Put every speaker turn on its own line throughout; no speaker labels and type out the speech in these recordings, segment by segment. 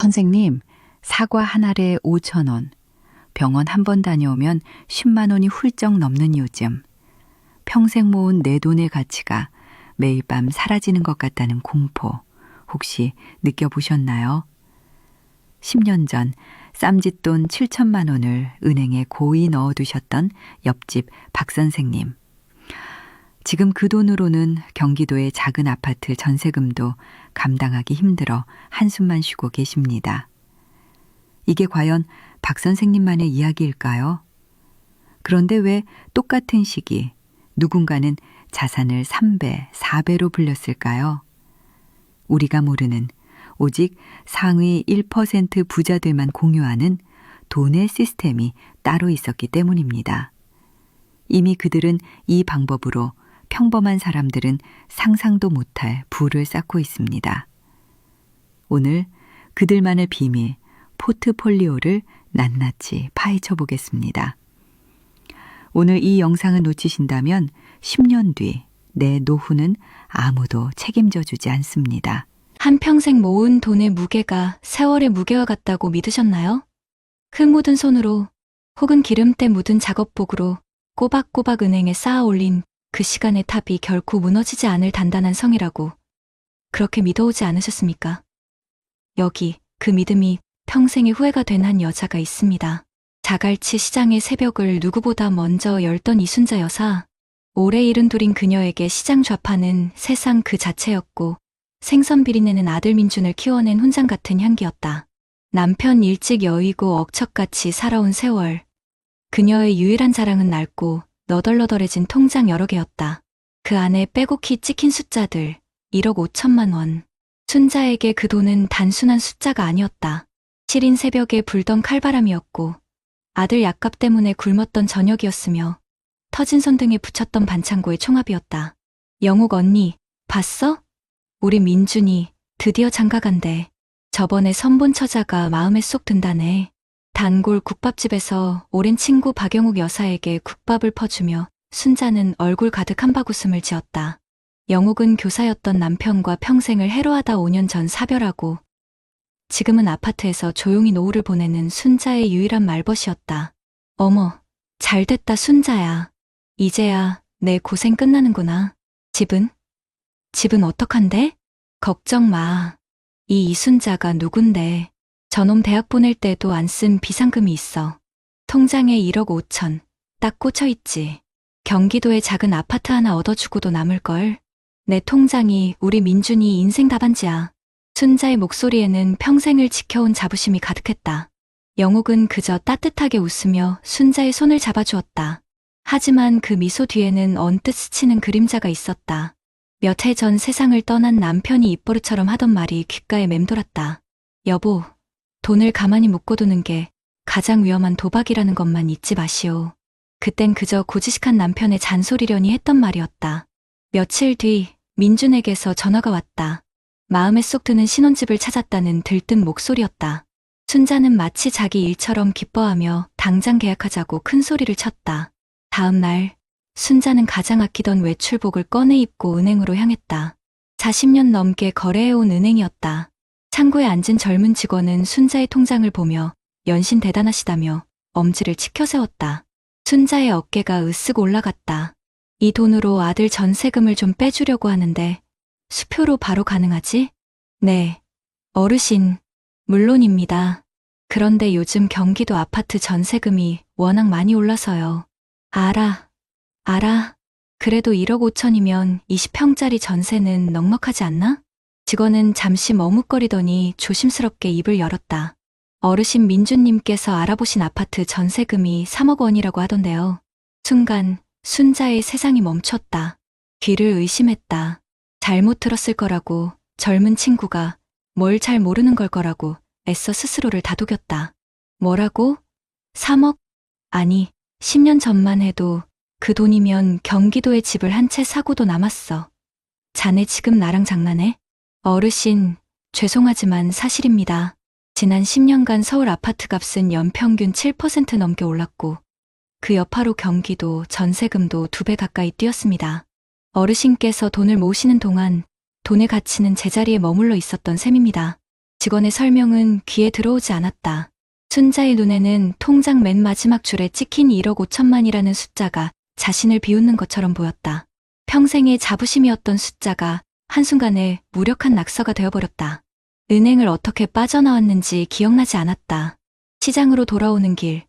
선생님, 사과 한 알에 5,000원. 병원 한 번 다녀오면 10만 원이 훌쩍 넘는 요즘. 평생 모은 내 돈의 가치가 매일 밤 사라지는 것 같다는 공포. 혹시 느껴보셨나요? 10년 전 쌈짓돈 7천만 원을 은행에 고이 넣어두셨던 옆집 박 선생님. 지금 그 돈으로는 경기도의 작은 아파트 전세금도 감당하기 힘들어 한숨만 쉬고 계십니다. 이게 과연 박 선생님만의 이야기일까요? 그런데 왜 똑같은 시기 누군가는 자산을 3배, 4배로 불렸을까요? 우리가 모르는 오직 상위 1% 부자들만 공유하는 돈의 시스템이 따로 있었기 때문입니다. 이미 그들은 이 방법으로 평범한 사람들은 상상도 못할 부를 쌓고 있습니다. 오늘 그들만의 비밀, 포트폴리오를 낱낱이 파헤쳐 보겠습니다. 오늘 이 영상을 놓치신다면 10년 뒤 내 노후는 아무도 책임져 주지 않습니다.
한평생 모은 돈의 무게가 세월의 무게와 같다고 믿으셨나요? 흙 묻은 손으로 혹은 기름때 묻은 작업복으로 꼬박꼬박 은행에 쌓아 올린 그 시간의 탑이 결코 무너지지 않을 단단한 성이라고 그렇게 믿어오지 않으셨습니까? 여기 그 믿음이 평생의 후회가 된 한 여자가 있습니다. 자갈치 시장의 새벽을 누구보다 먼저 열던 이순자 여사. 오래 잃은 둘인 그녀에게 시장 좌파는 세상 그 자체였고 생선 비린내는 아들 민준을 키워낸 훈장 같은 향기였다. 남편 일찍 여의고 억척같이 살아온 세월. 그녀의 유일한 자랑은 낡고 너덜너덜해진 통장 여러 개였다. 그 안에 빼곡히 찍힌 숫자들 1억 5천만 원. 순자에게 그 돈은 단순한 숫자가 아니었다. 시린 새벽에 불던 칼바람이었고 아들 약값 때문에 굶었던 저녁이었으며 터진 손 등에 붙였던 반창고의 총합이었다. 영옥 언니, 봤어? 우리 민준이 드디어 장가간대. 저번에 선본 처자가 마음에 쏙 든다네. 단골 국밥집에서 오랜 친구 박영욱 여사에게 국밥을 퍼주며 순자는 얼굴 가득 한바구음을 지었다. 영옥은 교사였던 남편과 평생을 해로하다 5년 전 사별하고 지금은 아파트에서 조용히 노후를 보내는 순자의 유일한 말벗이었다. 어머, 잘됐다 순자야. 이제야 내 고생 끝나는구나. 집은 어떡한데? 걱정 마. 이 이순자가 누군데. 저놈 대학 보낼 때도 안 쓴 비상금이 있어. 통장에 1억 5천 딱 꽂혀있지. 경기도에 작은 아파트 하나 얻어주고도 남을걸. 내 통장이 우리 민준이 인생 답안지야. 순자의 목소리에는 평생을 지켜온 자부심이 가득했다. 영옥은 그저 따뜻하게 웃으며 순자의 손을 잡아주었다. 하지만 그 미소 뒤에는 언뜻 스치는 그림자가 있었다. 몇 해 전 세상을 떠난 남편이 입버릇처럼 하던 말이 귓가에 맴돌았다. 여보, 돈을 가만히 묶어두는 게 가장 위험한 도박이라는 것만 잊지 마시오. 그땐 그저 고지식한 남편의 잔소리려니 했던 말이었다. 며칠 뒤 민준에게서 전화가 왔다. 마음에 쏙 드는 신혼집을 찾았다는 들뜬 목소리였다. 순자는 마치 자기 일처럼 기뻐하며 당장 계약하자고 큰 소리를 쳤다. 다음 날 순자는 가장 아끼던 외출복을 꺼내 입고 은행으로 향했다. 40년 넘게 거래해온 은행이었다. 창구에 앉은 젊은 직원은 순자의 통장을 보며 연신 대단하시다며 엄지를 치켜세웠다. 순자의 어깨가 으쓱 올라갔다. 이 돈으로 아들 전세금을 좀 빼주려고 하는데 수표로 바로 가능하지? 네, 어르신, 물론입니다. 그런데 요즘 경기도 아파트 전세금이 워낙 많이 올라서요. 알아. 그래도 1억 5천이면 20평짜리 전세는 넉넉하지 않나? 직원은 잠시 머뭇거리더니 조심스럽게 입을 열었다. 어르신 민준님께서 알아보신 아파트 전세금이 3억 원이라고 하던데요. 순간 순자의 세상이 멈췄다. 귀를 의심했다. 잘못 들었을 거라고 젊은 친구가 뭘 잘 모르는 걸 거라고 애써 스스로를 다독였다. 뭐라고? 3억? 아니, 10년 전만 해도 그 돈이면 경기도에 집을 한 채 사고도 남았어. 자네 지금 나랑 장난해? 어르신, 죄송하지만 사실입니다. 지난 10년간 서울 아파트 값은 연평균 7% 넘게 올랐고 그 여파로 경기도 전세금도 2배 가까이 뛰었습니다. 어르신께서 돈을 모으시는 동안 돈의 가치는 제자리에 머물러 있었던 셈입니다. 직원의 설명은 귀에 들어오지 않았다. 순자의 눈에는 통장 맨 마지막 줄에 찍힌 1억 5천만이라는 숫자가 자신을 비웃는 것처럼 보였다. 평생의 자부심이었던 숫자가 한순간에 무력한 낙서가 되어버렸다. 은행을 어떻게 빠져나왔는지 기억나지 않았다. 시장으로 돌아오는 길,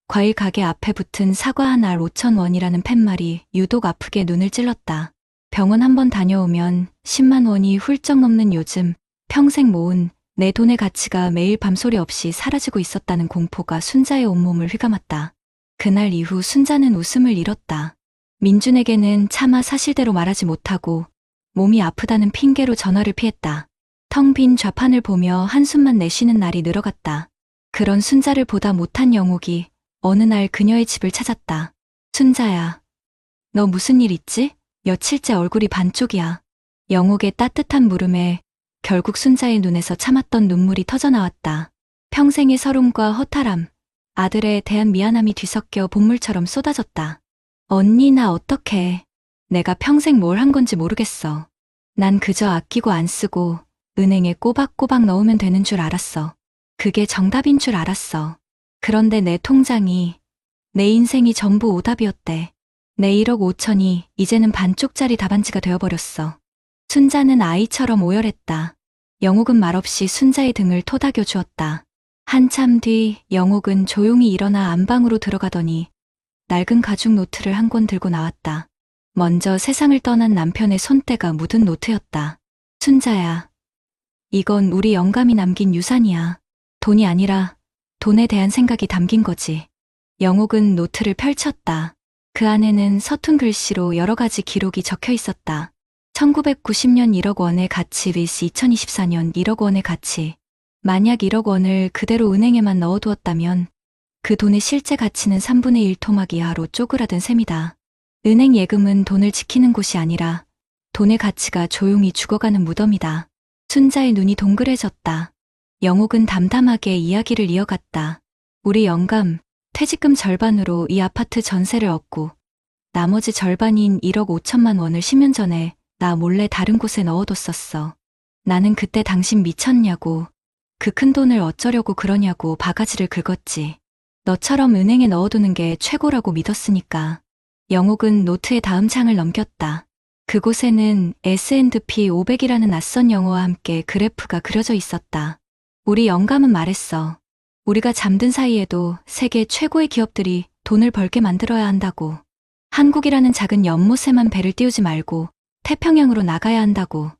과일 가게 앞에 붙은 사과 한 알 5천 원이라는 팻말이 유독 아프게 눈을 찔렀다. 병원 한 번 다녀오면 10만 원이 훌쩍 넘는 요즘 평생 모은 내 돈의 가치가 매일 밤소리 없이 사라지고 있었다는 공포가 순자의 온몸을 휘감았다. 그날 이후 순자는 웃음을 잃었다. 민준에게는 차마 사실대로 말하지 못하고 몸이 아프다는 핑계로 전화를 피했다. 텅 빈 좌판을 보며 한숨만 내쉬는 날이 늘어갔다. 그런 순자를 보다 못한 영옥이 어느 날 그녀의 집을 찾았다. 순자야, 너 무슨 일 있지? 며칠째 얼굴이 반쪽이야. 영옥의 따뜻한 물음에 결국 순자의 눈에서 참았던 눈물이 터져나왔다. 평생의 서름과 허탈함, 아들에 대한 미안함이 뒤섞여 본물처럼 쏟아졌다. 언니, 나 어떡해. 내가 평생 뭘 한 건지 모르겠어. 난 그저 아끼고 안 쓰고 은행에 꼬박꼬박 넣으면 되는 줄 알았어. 그게 정답인 줄 알았어. 그런데 내 통장이, 내 인생이 전부 오답이었대. 내 1억 5천이 이제는 반쪽짜리 답안지가 되어버렸어. 순자는 아이처럼 오열했다. 영옥은 말없이 순자의 등을 토닥여 주었다. 한참 뒤 영옥은 조용히 일어나 안방으로 들어가더니 낡은 가죽 노트를 한 권 들고 나왔다. 먼저 세상을 떠난 남편의 손때가 묻은 노트였다. 순자야, 이건 우리 영감이 남긴 유산이야. 돈이 아니라 돈에 대한 생각이 담긴 거지. 영옥은 노트를 펼쳤다. 그 안에는 서툰 글씨로 여러 가지 기록이 적혀 있었다. 1990년 1억 원의 가치 vs 2024년 1억 원의 가치. 만약 1억 원을 그대로 은행에만 넣어두었다면 그 돈의 실제 가치는 3분의 1 토막 이하로 쪼그라든 셈이다. 은행 예금은 돈을 지키는 곳이 아니라 돈의 가치가 조용히 죽어가는 무덤이다. 순자의 눈이 동그래졌다. 영옥은 담담하게 이야기를 이어갔다. 우리 영감, 퇴직금 절반으로 이 아파트 전세를 얻고 나머지 절반인 1억 5천만 원을 10년 전에 나 몰래 다른 곳에 넣어뒀었어. 나는 그때 당신 미쳤냐고, 그 큰 돈을 어쩌려고 그러냐고 바가지를 긁었지. 너처럼 은행에 넣어두는 게 최고라고 믿었으니까. 영옥은 노트의 다음 장을 넘겼다. 그곳에는 S&P 500이라는 낯선 영어와 함께 그래프가 그려져 있었다. 우리 영감은 말했어. 우리가 잠든 사이에도 세계 최고의 기업들이 돈을 벌게 만들어야 한다고. 한국이라는 작은 연못에만 배를 띄우지 말고 태평양으로 나가야 한다고.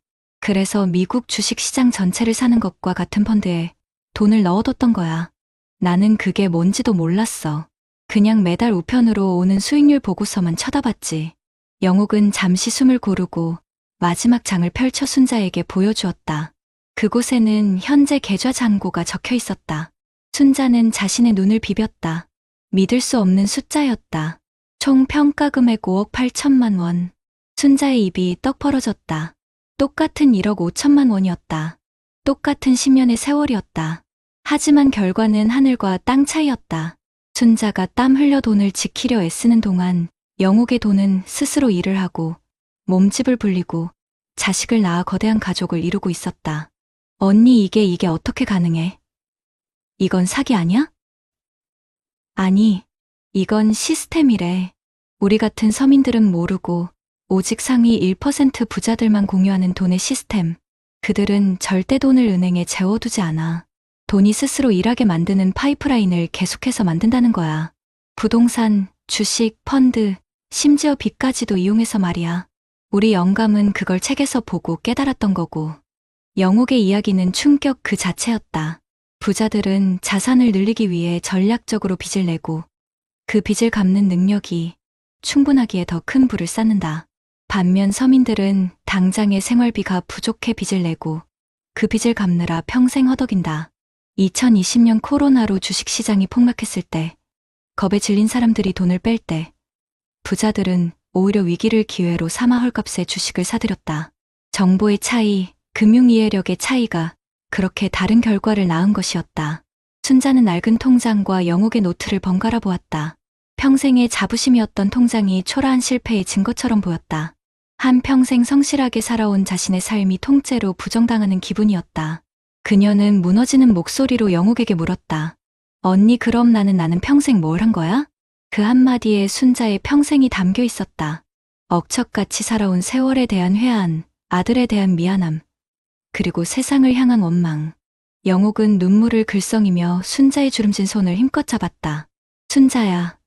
그래서 미국 주식시장 전체를 사는 것과 같은 펀드에 돈을 넣어뒀던 거야. 나는 그게 뭔지도 몰랐어. 그냥 매달 우편으로 오는 수익률 보고서만 쳐다봤지. 영옥은 잠시 숨을 고르고 마지막 장을 펼쳐 순자에게 보여주었다. 그곳에는 현재 계좌 잔고가 적혀 있었다. 순자는 자신의 눈을 비볐다. 믿을 수 없는 숫자였다. 총 평가 금액 5억 8천만 원. 순자의 입이 떡 벌어졌다. 똑같은 1억 5천만 원이었다. 똑같은 10년의 세월이었다. 하지만 결과는 하늘과 땅 차이였다. 순자가 땀 흘려 돈을 지키려 애쓰는 동안 영옥의 돈은 스스로 일을 하고 몸집을 불리고 자식을 낳아 거대한 가족을 이루고 있었다. 언니, 이게 어떻게 가능해? 이건 사기 아니야? 아니, 이건 시스템이래. 우리 같은 서민들은 모르고 오직 상위 1% 부자들만 공유하는 돈의 시스템. 그들은 절대 돈을 은행에 재워두지 않아. 돈이 스스로 일하게 만드는 파이프라인을 계속해서 만든다는 거야. 부동산, 주식, 펀드, 심지어 빚까지도 이용해서 말이야. 우리 영감은 그걸 책에서 보고 깨달았던 거고. 영옥의 이야기는 충격 그 자체였다. 부자들은 자산을 늘리기 위해 전략적으로 빚을 내고 그 빚을 갚는 능력이 충분하기에 더 큰 부를 쌓는다. 반면 서민들은 당장의 생활비가 부족해 빚을 내고 그 빚을 갚느라 평생 허덕인다. 2020년 코로나로 주식시장이 폭락했을 때, 겁에 질린 사람들이 돈을 뺄 때, 부자들은 오히려 위기를 기회로 삼아 헐값에 주식을 사들였다. 정보의 차이, 금융이해력의 차이가 그렇게 다른 결과를 낳은 것이었다. 순자는 낡은 통장과 영옥의 노트를 번갈아 보았다. 평생의 자부심이었던 통장이 초라한 실패의 증거처럼 보였다. 한평생 성실하게 살아온 자신의 삶이 통째로 부정당하는 기분이었다. 그녀는 무너지는 목소리로 영옥에게 물었다. 언니, 그럼 나는 평생 뭘 한 거야? 그 한마디에 순자의 평생이 담겨 있었다. 억척같이 살아온 세월에 대한 회한, 아들에 대한 미안함, 그리고 세상을 향한 원망. 영옥은 눈물을 글썽이며 순자의 주름진 손을 힘껏 잡았다. 순자야,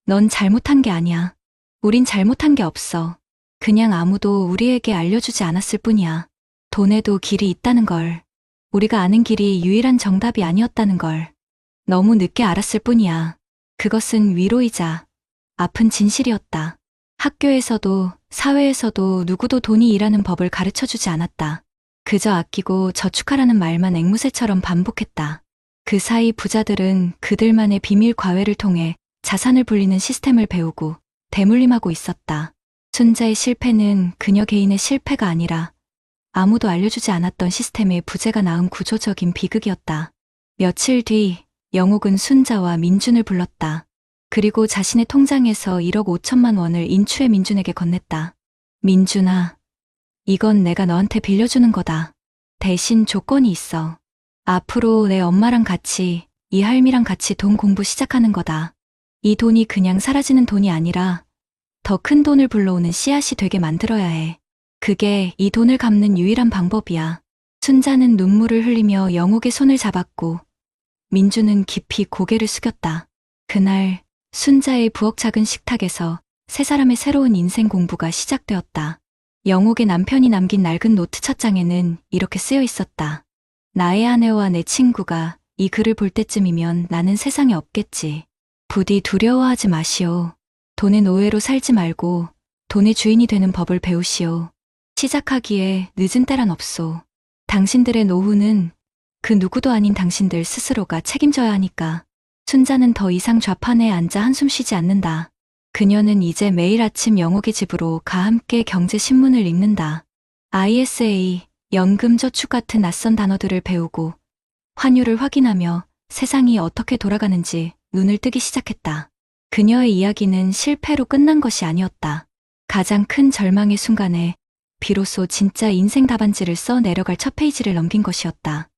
넌 잘못한 게 아니야. 우린 잘못한 게 없어. 그냥 아무도 우리에게 알려주지 않았을 뿐이야. 돈에도 길이 있다는 걸. 우리가 아는 길이 유일한 정답이 아니었다는 걸. 너무 늦게 알았을 뿐이야. 그것은 위로이자 아픈 진실이었다. 학교에서도 사회에서도 누구도 돈이 일하는 법을 가르쳐주지 않았다. 그저 아끼고 저축하라는 말만 앵무새처럼 반복했다. 그 사이 부자들은 그들만의 비밀 과외를 통해 자산을 불리는 시스템을 배우고 대물림하고 있었다. 순자의 실패는 그녀 개인의 실패가 아니라 아무도 알려주지 않았던 시스템의 부재가 낳은 구조적인 비극이었다. 며칠 뒤 영옥은 순자와 민준을 불렀다. 그리고 자신의 통장에서 1억 5천만 원을 인추해 민준에게 건넸다. 민준아, 이건 내가 너한테 빌려주는 거다. 대신 조건이 있어. 앞으로 내 엄마랑 같이, 이 할미랑 같이 돈 공부 시작하는 거다. 이 돈이 그냥 사라지는 돈이 아니라 더 큰 돈을 불러오는 씨앗이 되게 만들어야 해. 그게 이 돈을 갚는 유일한 방법이야. 순자는 눈물을 흘리며 영옥의 손을 잡았고 민주는 깊이 고개를 숙였다. 그날 순자의 부엌 작은 식탁에서 세 사람의 새로운 인생 공부가 시작되었다. 영옥의 남편이 남긴 낡은 노트 첫 장에는 이렇게 쓰여 있었다. 나의 아내와 내 친구가 이 글을 볼 때쯤이면 나는 세상에 없겠지. 부디 두려워하지 마시오. 돈의 노예로 살지 말고 돈의 주인이 되는 법을 배우시오. 시작하기에 늦은 때란 없소. 당신들의 노후는 그 누구도 아닌 당신들 스스로가 책임져야 하니까. 순자는 더 이상 좌판에 앉아 한숨 쉬지 않는다. 그녀는 이제 매일 아침 영옥의 집으로 가 함께 경제신문을 읽는다. ISA, 연금저축 같은 낯선 단어들을 배우고 환율을 확인하며 세상이 어떻게 돌아가는지 눈을 뜨기 시작했다. 그녀의 이야기는 실패로 끝난 것이 아니었다. 가장 큰 절망의 순간에 비로소 진짜 인생 답안지를 써 내려갈 첫 페이지를 넘긴 것이었다.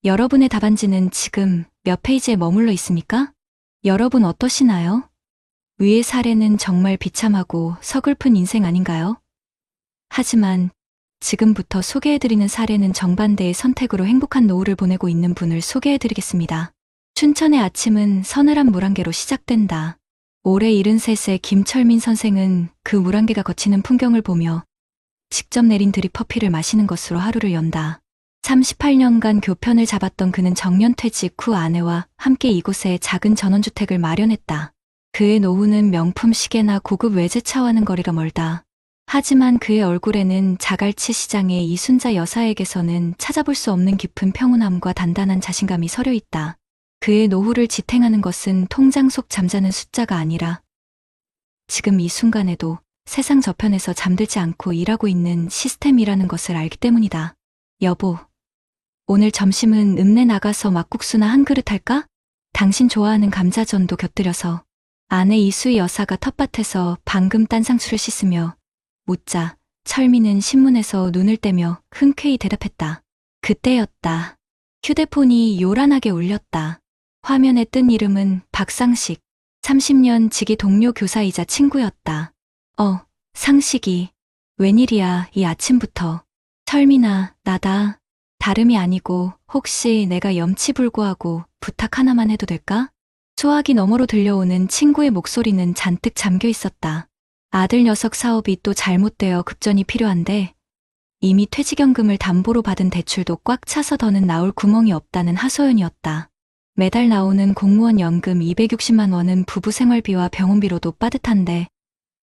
여러분의 답안지는 지금 몇 페이지에 머물러 있습니까? 여러분 어떠시나요? 위의 사례는 정말 비참하고 서글픈 인생 아닌가요? 하지만 지금부터 소개해드리는 사례는 정반대의 선택으로 행복한 노후를 보내고 있는 분을 소개해드리겠습니다. 춘천의 아침은 서늘한 물안개로 시작된다. 올해 73세 김철민 선생은 그 물안개가 거치는 풍경을 보며 직접 내린 드립 커피를 마시는 것으로 하루를 연다. 38년간 교편을 잡았던 그는 정년퇴직 후 아내와 함께 이곳에 작은 전원주택을 마련했다. 그의 노후는 명품 시계나 고급 외제차와는 거리가 멀다. 하지만 그의 얼굴에는 자갈치 시장의 이순자 여사에게서는 찾아볼 수 없는 깊은 평온함과 단단한 자신감이 서려 있다. 그의 노후를 지탱하는 것은 통장 속 잠자는 숫자가 아니라 지금 이 순간에도 세상 저편에서 잠들지 않고 일하고 있는 시스템이라는 것을 알기 때문이다. 여보, 오늘 점심은 읍내 나가서 막국수나 한 그릇 할까? 당신 좋아하는 감자전도 곁들여서. 아내 이수희 여사가 텃밭에서 방금 딴 상추를 씻으며 묻자 철미는 신문에서 눈을 떼며 흔쾌히 대답했다. 그때였다. 휴대폰이 요란하게 울렸다. 화면에 뜬 이름은 박상식. 30년 지기 동료 교사이자 친구였다. 상식이. 웬일이야, 이 아침부터. 철민아, 나다. 다름이 아니고 혹시 내가 염치불구하고 부탁 하나만 해도 될까? 소화기 너머로 들려오는 친구의 목소리는 잔뜩 잠겨 있었다. 아들 녀석 사업이 또 잘못되어 급전이 필요한데 이미 퇴직연금을 담보로 받은 대출도 꽉 차서 더는 나올 구멍이 없다는 하소연이었다. 매달 나오는 공무원 연금 260만 원은 부부 생활비와 병원비로도 빠듯한데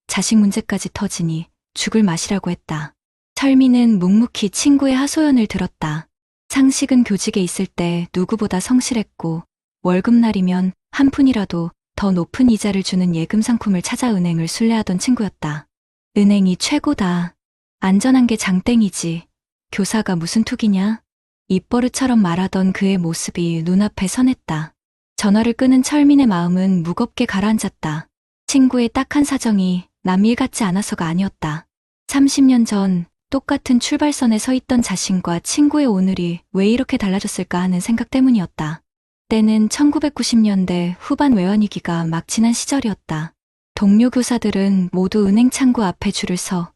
자식 문제까지 터지니 죽을 맛이라고 했다. 철미는 묵묵히 친구의 하소연을 들었다. 상식은 교직에 있을 때 누구보다 성실했고 월급날이면 한 푼이라도 더 높은 이자를 주는 예금 상품을 찾아 은행을 순례하던 친구였다. 은행이 최고다. 안전한 게 장땡이지. 교사가 무슨 툭이냐? 입버릇처럼 말하던 그의 모습이 눈앞에 선했다. 전화를 끄는 철민의 마음은 무겁게 가라앉았다. 친구의 딱한 사정이 남 일 같지 않아서가 아니었다. 30년 전 똑같은 출발선에 서 있던 자신과 친구의 오늘이 왜 이렇게 달라졌을까 하는 생각 때문이었다. 때는 1990년대 후반 외환위기가 막 지난 시절이었다. 동료 교사들은 모두 은행 창구 앞에 줄을 서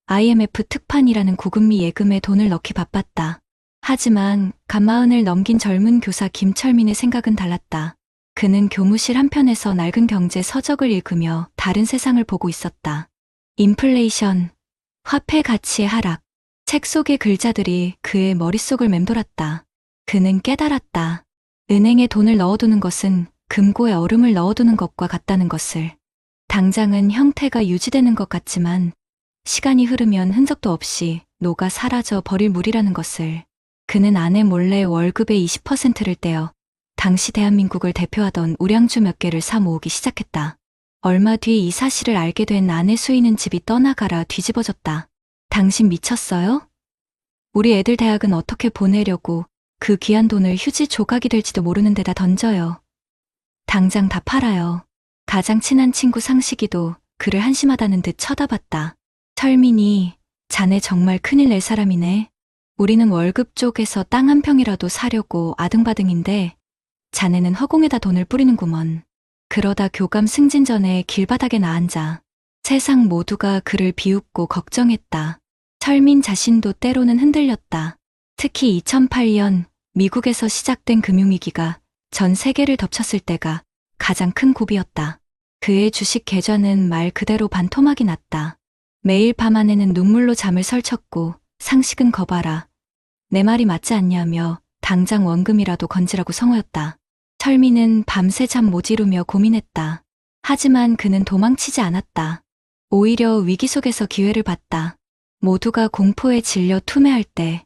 IMF 특판이라는 고금리 예금에 돈을 넣기 바빴다. 하지만 간마흔을 넘긴 젊은 교사 김철민의 생각은 달랐다. 그는 교무실 한편에서 낡은 경제 서적을 읽으며 다른 세상을 보고 있었다. 인플레이션, 화폐 가치의 하락, 책 속의 글자들이 그의 머릿속을 맴돌았다. 그는 깨달았다. 은행에 돈을 넣어두는 것은 금고에 얼음을 넣어두는 것과 같다는 것을. 당장은 형태가 유지되는 것 같지만 시간이 흐르면 흔적도 없이 녹아 사라져 버릴 물이라는 것을. 그는 아내 몰래 월급의 20%를 떼어 당시 대한민국을 대표하던 우량주 몇 개를 사 모으기 시작했다. 얼마 뒤 이 사실을 알게 된 아내 수인은 집이 떠나가라 뒤집어졌다. 당신 미쳤어요? 우리 애들 대학은 어떻게 보내려고 그 귀한 돈을 휴지 조각이 될지도 모르는 데다 던져요. 당장 다 팔아요. 가장 친한 친구 상식이도 그를 한심하다는 듯 쳐다봤다. 철민이, 자네 정말 큰일 낼 사람이네. 우리는 월급 쪽에서 땅 한 평이라도 사려고 아등바등인데 자네는 허공에다 돈을 뿌리는구먼. 그러다 교감 승진 전에 길바닥에 나앉아 세상 모두가 그를 비웃고 걱정했다. 철민 자신도 때로는 흔들렸다. 특히 2008년 미국에서 시작된 금융위기가 전 세계를 덮쳤을 때가 가장 큰 고비였다. 그의 주식 계좌는 말 그대로 반토막이 났다. 매일 밤안에는 눈물로 잠을 설쳤고 상식은 거봐라. 내 말이 맞지 않냐며 당장 원금이라도 건지라고 성호였다. 철민은 밤새 잠 못 이루며 고민했다. 하지만 그는 도망치지 않았다. 오히려 위기 속에서 기회를 봤다. 모두가 공포에 질려 투매할 때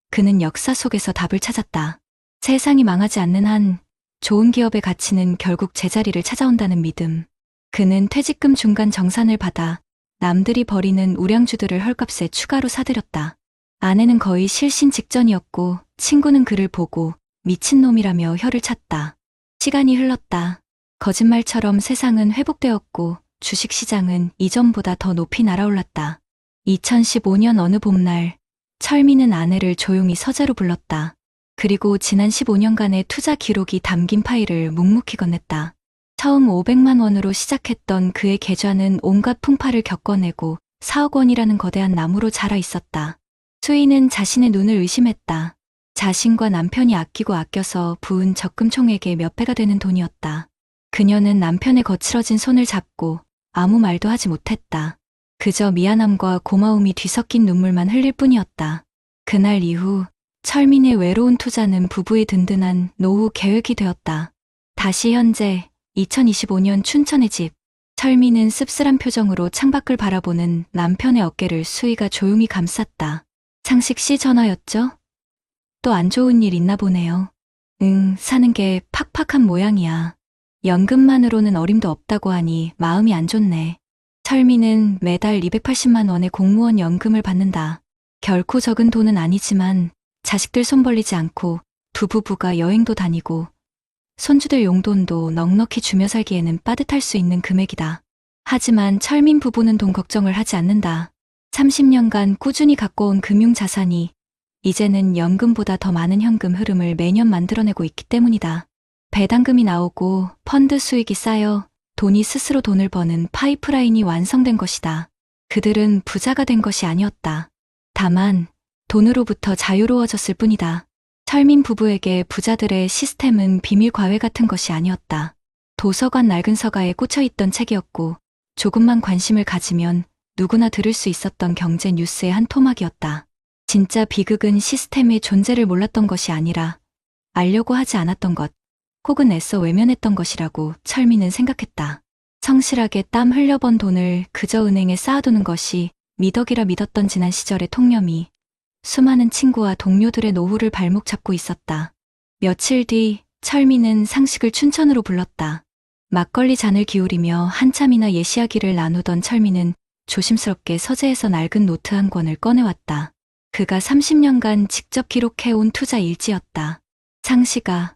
그는 역사 속에서 답을 찾았다. 세상이 망하지 않는 한 좋은 기업의 가치는 결국 제자리를 찾아온다는 믿음. 그는 퇴직금 중간 정산을 받아 남들이 버리는 우량주들을 헐값에 추가로 사들였다. 아내는 거의 실신 직전이었고 친구는 그를 보고 미친놈이라며 혀를 찼다. 시간이 흘렀다. 거짓말처럼 세상은 회복되었고 주식시장은 이전보다 더 높이 날아올랐다. 2015년 어느 봄날 철민은 아내를 조용히 서재로 불렀다. 그리고 지난 15년간의 투자 기록이 담긴 파일을 묵묵히 건넸다. 처음 500만 원으로 시작했던 그의 계좌는 온갖 풍파를 겪어내고 4억 원이라는 거대한 나무로 자라 있었다. 수인은 자신의 눈을 의심했다. 자신과 남편이 아끼고 아껴서 부은 적금 총액의 몇 배가 되는 돈이었다. 그녀는 남편의 거칠어진 손을 잡고 아무 말도 하지 못했다. 그저 미안함과 고마움이 뒤섞인 눈물만 흘릴 뿐이었다. 그날 이후 철민의 외로운 투자는 부부의 든든한 노후 계획이 되었다. 다시 현재 2025년 춘천의 집. 철민은 씁쓸한 표정으로 창밖을 바라보는 남편의 어깨를 수희가 조용히 감쌌다. 상식 씨 전화였죠? 또 안 좋은 일 있나 보네요. 사는 게 팍팍한 모양이야. 연금만으로는 어림도 없다고 하니 마음이 안 좋네. 철민은 매달 280만 원의 공무원 연금을 받는다. 결코 적은 돈은 아니지만 자식들 손 벌리지 않고 두 부부가 여행도 다니고 손주들 용돈도 넉넉히 주며 살기에는 빠듯할 수 있는 금액이다. 하지만 철민 부부는 돈 걱정을 하지 않는다. 30년간 꾸준히 갖고 온 금융자산이 이제는 연금보다 더 많은 현금 흐름을 매년 만들어내고 있기 때문이다. 배당금이 나오고 펀드 수익이 쌓여 돈이 스스로 돈을 버는 파이프라인이 완성된 것이다. 그들은 부자가 된 것이 아니었다. 다만 돈으로부터 자유로워졌을 뿐이다. 철민 부부에게 부자들의 시스템은 비밀 과외 같은 것이 아니었다. 도서관 낡은 서가에 꽂혀있던 책이었고 조금만 관심을 가지면 누구나 들을 수 있었던 경제 뉴스의 한 토막이었다. 진짜 비극은 시스템의 존재를 몰랐던 것이 아니라 알려고 하지 않았던 것, 혹은 애써 외면했던 것이라고 철민은 생각했다. 성실하게 땀 흘려번 돈을 그저 은행에 쌓아두는 것이 미덕이라 믿었던 지난 시절의 통념이 수많은 친구와 동료들의 노후를 발목 잡고 있었다. 며칠 뒤 철민은 상식을 춘천으로 불렀다. 막걸리 잔을 기울이며 한참이나 예시하기를 나누던 철민은 조심스럽게 서재에서 낡은 노트 한 권을 꺼내왔다. 그가 30년간 직접 기록해온 투자 일지였다. 상식아,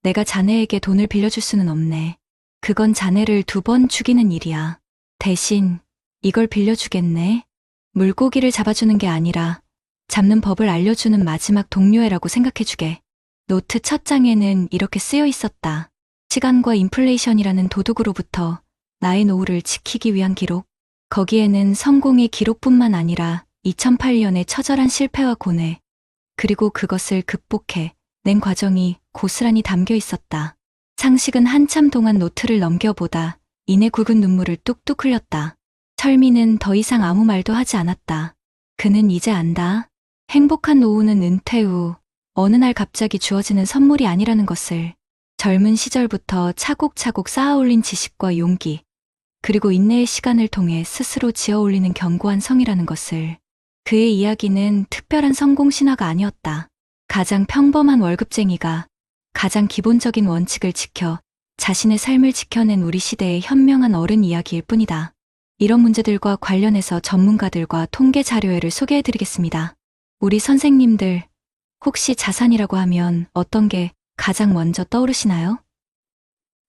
내가 자네에게 돈을 빌려줄 수는 없네. 그건 자네를 2번 죽이는 일이야. 대신 이걸 빌려주겠네. 물고기를 잡아주는 게 아니라 잡는 법을 알려주는 마지막 동료애라고 생각해주게. 노트 첫 장에는 이렇게 쓰여 있었다. 시간과 인플레이션이라는 도둑으로부터 나의 노후를 지키기 위한 기록. 거기에는 성공의 기록뿐만 아니라 2008년의 처절한 실패와 고뇌, 그리고 그것을 극복해 낸 과정이 고스란히 담겨 있었다. 상식은 한참 동안 노트를 넘겨보다 이내 굵은 눈물을 뚝뚝 흘렸다. 철민은 더 이상 아무 말도 하지 않았다. 그는 이제 안다. 행복한 노후는 은퇴 후 어느 날 갑자기 주어지는 선물이 아니라는 것을. 젊은 시절부터 차곡차곡 쌓아올린 지식과 용기, 그리고 인내의 시간을 통해 스스로 지어올리는 견고한 성이라는 것을. 그의 이야기는 특별한 성공 신화가 아니었다. 가장 평범한 월급쟁이가 가장 기본적인 원칙을 지켜 자신의 삶을 지켜낸 우리 시대의 현명한 어른 이야기일 뿐이다. 이런 문제들과 관련해서 전문가들과 통계 자료회를 소개해드리겠습니다. 우리 선생님들, 혹시 자산이라고 하면 어떤 게 가장 먼저 떠오르시나요?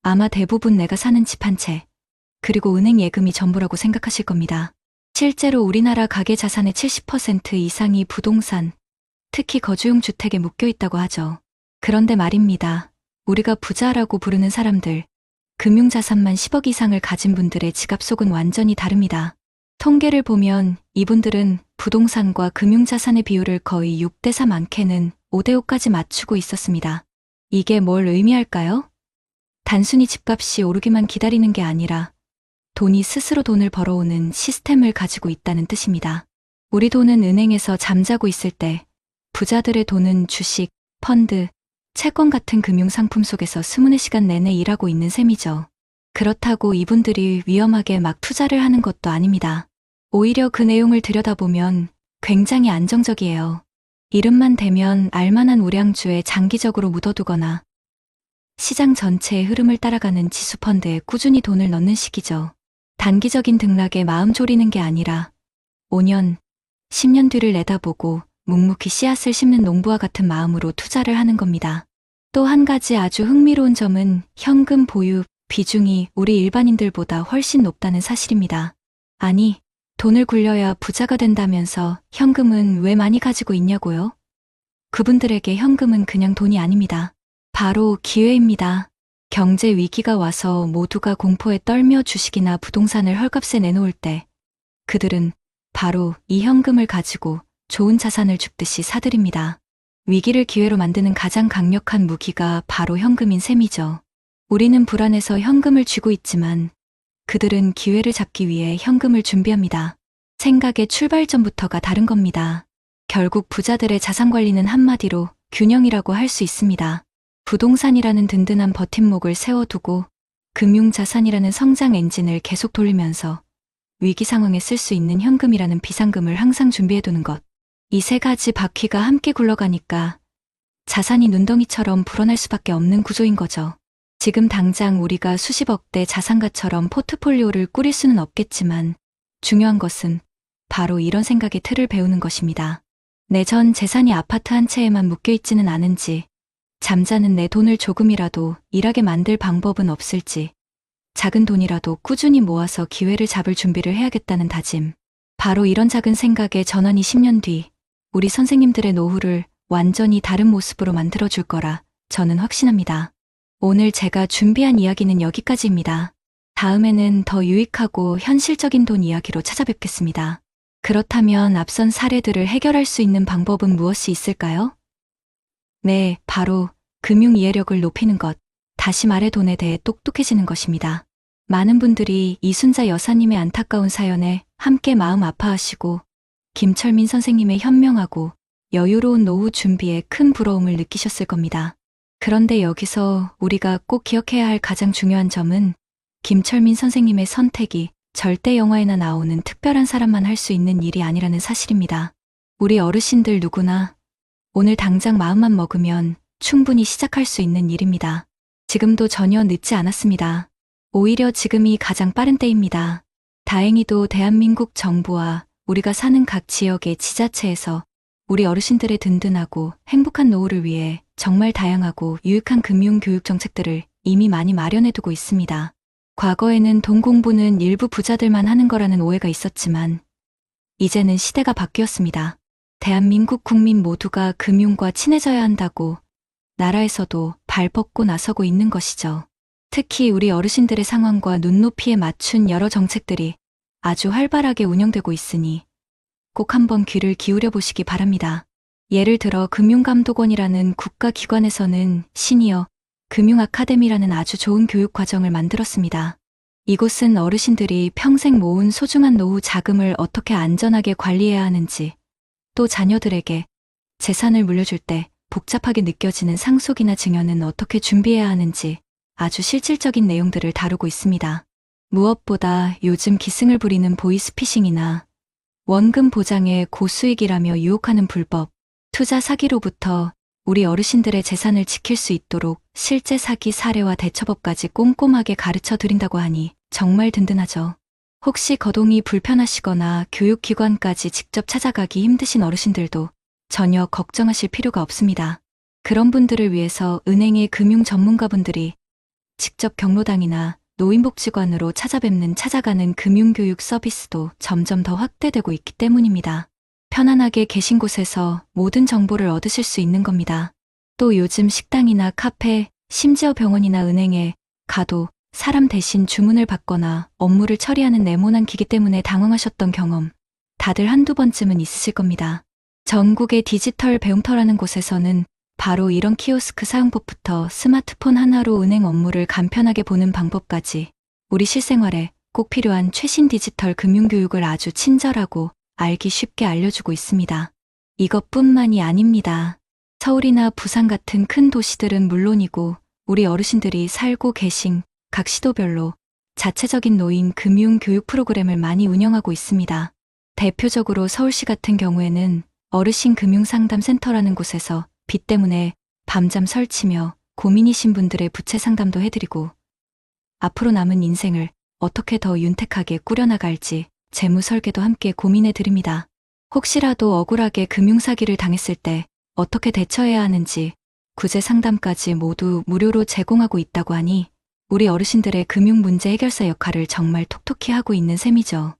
아마 대부분 내가 사는 집 한 채, 그리고 은행 예금이 전부라고 생각하실 겁니다. 실제로 우리나라 가계 자산의 70% 이상이 부동산, 특히 거주용 주택에 묶여 있다고 하죠. 그런데 말입니다. 우리가 부자라고 부르는 사람들, 금융자산만 10억 이상을 가진 분들의 지갑 속은 완전히 다릅니다. 통계를 보면 이분들은 부동산과 금융자산의 비율을 거의 6대4 많게는 5대5까지 맞추고 있었습니다. 이게 뭘 의미할까요? 단순히 집값이 오르기만 기다리는 게 아니라 돈이 스스로 돈을 벌어오는 시스템을 가지고 있다는 뜻입니다. 우리 돈은 은행에서 잠자고 있을 때 부자들의 돈은 주식, 펀드, 채권 같은 금융상품 속에서 24시간 내내 일하고 있는 셈이죠. 그렇다고 이분들이 위험하게 막 투자를 하는 것도 아닙니다. 오히려 그 내용을 들여다보면 굉장히 안정적이에요. 이름만 대면 알만한 우량주에 장기적으로 묻어두거나 시장 전체의 흐름을 따라가는 지수펀드에 꾸준히 돈을 넣는 식이죠. 단기적인 등락에 마음 졸이는 게 아니라 5년, 10년 뒤를 내다보고 묵묵히 씨앗을 심는 농부와 같은 마음으로 투자를 하는 겁니다. 또 한 가지 아주 흥미로운 점은 현금 보유 비중이 우리 일반인들보다 훨씬 높다는 사실입니다. 아니, 돈을 굴려야 부자가 된다면서 현금은 왜 많이 가지고 있냐고요? 그분들에게 현금은 그냥 돈이 아닙니다. 바로 기회입니다. 경제 위기가 와서 모두가 공포에 떨며 주식이나 부동산을 헐값에 내놓을 때 그들은 바로 이 현금을 가지고 좋은 자산을 줍듯이 사들입니다. 위기를 기회로 만드는 가장 강력한 무기가 바로 현금인 셈이죠. 우리는 불안해서 현금을 쥐고 있지만 그들은 기회를 잡기 위해 현금을 준비합니다. 생각의 출발점부터가 다른 겁니다. 결국 부자들의 자산 관리는 한마디로 균형이라고 할 수 있습니다. 부동산이라는 든든한 버팀목을 세워두고 금융자산이라는 성장 엔진을 계속 돌리면서 위기 상황에 쓸 수 있는 현금이라는 비상금을 항상 준비해두는 것. 이 세 가지 바퀴가 함께 굴러가니까 자산이 눈덩이처럼 불어날 수밖에 없는 구조인 거죠. 지금 당장 우리가 수십억대 자산가처럼 포트폴리오를 꾸릴 수는 없겠지만 중요한 것은 바로 이런 생각의 틀을 배우는 것입니다. 내 전 재산이 아파트 한 채에만 묶여있지는 않은지, 잠자는 내 돈을 조금이라도 일하게 만들 방법은 없을지, 작은 돈이라도 꾸준히 모아서 기회를 잡을 준비를 해야겠다는 다짐. 바로 이런 작은 생각의 전환이 10년 뒤 우리 선생님들의 노후를 완전히 다른 모습으로 만들어줄 거라 저는 확신합니다. 오늘 제가 준비한 이야기는 여기까지입니다. 다음에는 더 유익하고 현실적인 돈 이야기로 찾아뵙겠습니다. 그렇다면 앞선 사례들을 해결할 수 있는 방법은 무엇이 있을까요? 네, 바로 금융 이해력을 높이는 것, 다시 말해 돈에 대해 똑똑해지는 것입니다. 많은 분들이 이순자 여사님의 안타까운 사연에 함께 마음 아파하시고 김철민 선생님의 현명하고 여유로운 노후 준비에 큰 부러움을 느끼셨을 겁니다. 그런데 여기서 우리가 꼭 기억해야 할 가장 중요한 점은 김철민 선생님의 선택이 절대 영화에나 나오는 특별한 사람만 할 수 있는 일이 아니라는 사실입니다. 우리 어르신들 누구나 오늘 당장 마음만 먹으면 충분히 시작할 수 있는 일입니다. 지금도 전혀 늦지 않았습니다. 오히려 지금이 가장 빠른 때입니다. 다행히도 대한민국 정부와 우리가 사는 각 지역의 지자체에서 우리 어르신들의 든든하고 행복한 노후를 위해 정말 다양하고 유익한 금융 교육 정책들을 이미 많이 마련해두고 있습니다. 과거에는 돈 공부는 일부 부자들만 하는 거라는 오해가 있었지만 이제는 시대가 바뀌었습니다. 대한민국 국민 모두가 금융과 친해져야 한다고 나라에서도 발벗고 나서고 있는 것이죠. 특히 우리 어르신들의 상황과 눈높이에 맞춘 여러 정책들이 아주 활발하게 운영되고 있으니 꼭 한번 귀를 기울여 보시기 바랍니다. 예를 들어 금융감독원이라는 국가기관에서는 시니어 금융아카데미라는 아주 좋은 교육 과정을 만들었습니다. 이곳은 어르신들이 평생 모은 소중한 노후 자금을 어떻게 안전하게 관리해야 하는지, 또 자녀들에게 재산을 물려줄 때 복잡하게 느껴지는 상속이나 증여는 어떻게 준비해야 하는지 아주 실질적인 내용들을 다루고 있습니다. 무엇보다 요즘 기승을 부리는 보이스피싱이나 원금 보장에 고수익이라며 유혹하는 불법 투자 사기로부터 우리 어르신들의 재산을 지킬 수 있도록 실제 사기 사례와 대처법까지 꼼꼼하게 가르쳐 드린다고 하니 정말 든든하죠. 혹시 거동이 불편하시거나 교육기관까지 직접 찾아가기 힘드신 어르신들도 전혀 걱정하실 필요가 없습니다. 그런 분들을 위해서 은행의 금융 전문가분들이 직접 경로당이나 노인복지관으로 찾아가는 금융교육 서비스도 점점 더 확대되고 있기 때문입니다. 편안하게 계신 곳에서 모든 정보를 얻으실 수 있는 겁니다. 또 요즘 식당이나 카페, 심지어 병원이나 은행에 가도 사람 대신 주문을 받거나 업무를 처리하는 네모난 기기 때문에 당황하셨던 경험 다들 한두 번쯤은 있으실 겁니다. 전국의 디지털 배움터라는 곳에서는 바로 이런 키오스크 사용법부터 스마트폰 하나로 은행 업무를 간편하게 보는 방법까지 우리 실생활에 꼭 필요한 최신 디지털 금융교육을 아주 친절하고 알기 쉽게 알려주고 있습니다. 이것뿐만이 아닙니다. 서울이나 부산 같은 큰 도시들은 물론이고 우리 어르신들이 살고 계신 각 시도별로 자체적인 노인 금융 교육 프로그램을 많이 운영하고 있습니다. 대표적으로 서울시 같은 경우에는 어르신 금융상담센터라는 곳에서 빚 때문에 밤잠 설치며 고민이신 분들의 부채 상담도 해드리고 앞으로 남은 인생을 어떻게 더 윤택하게 꾸려나갈지 재무 설계도 함께 고민해 드립니다. 혹시라도 억울하게 금융사기를 당했을 때 어떻게 대처해야 하는지 구제 상담까지 모두 무료로 제공하고 있다고 하니 우리 어르신들의 금융 문제 해결사 역할을 정말 톡톡히 하고 있는 셈이죠.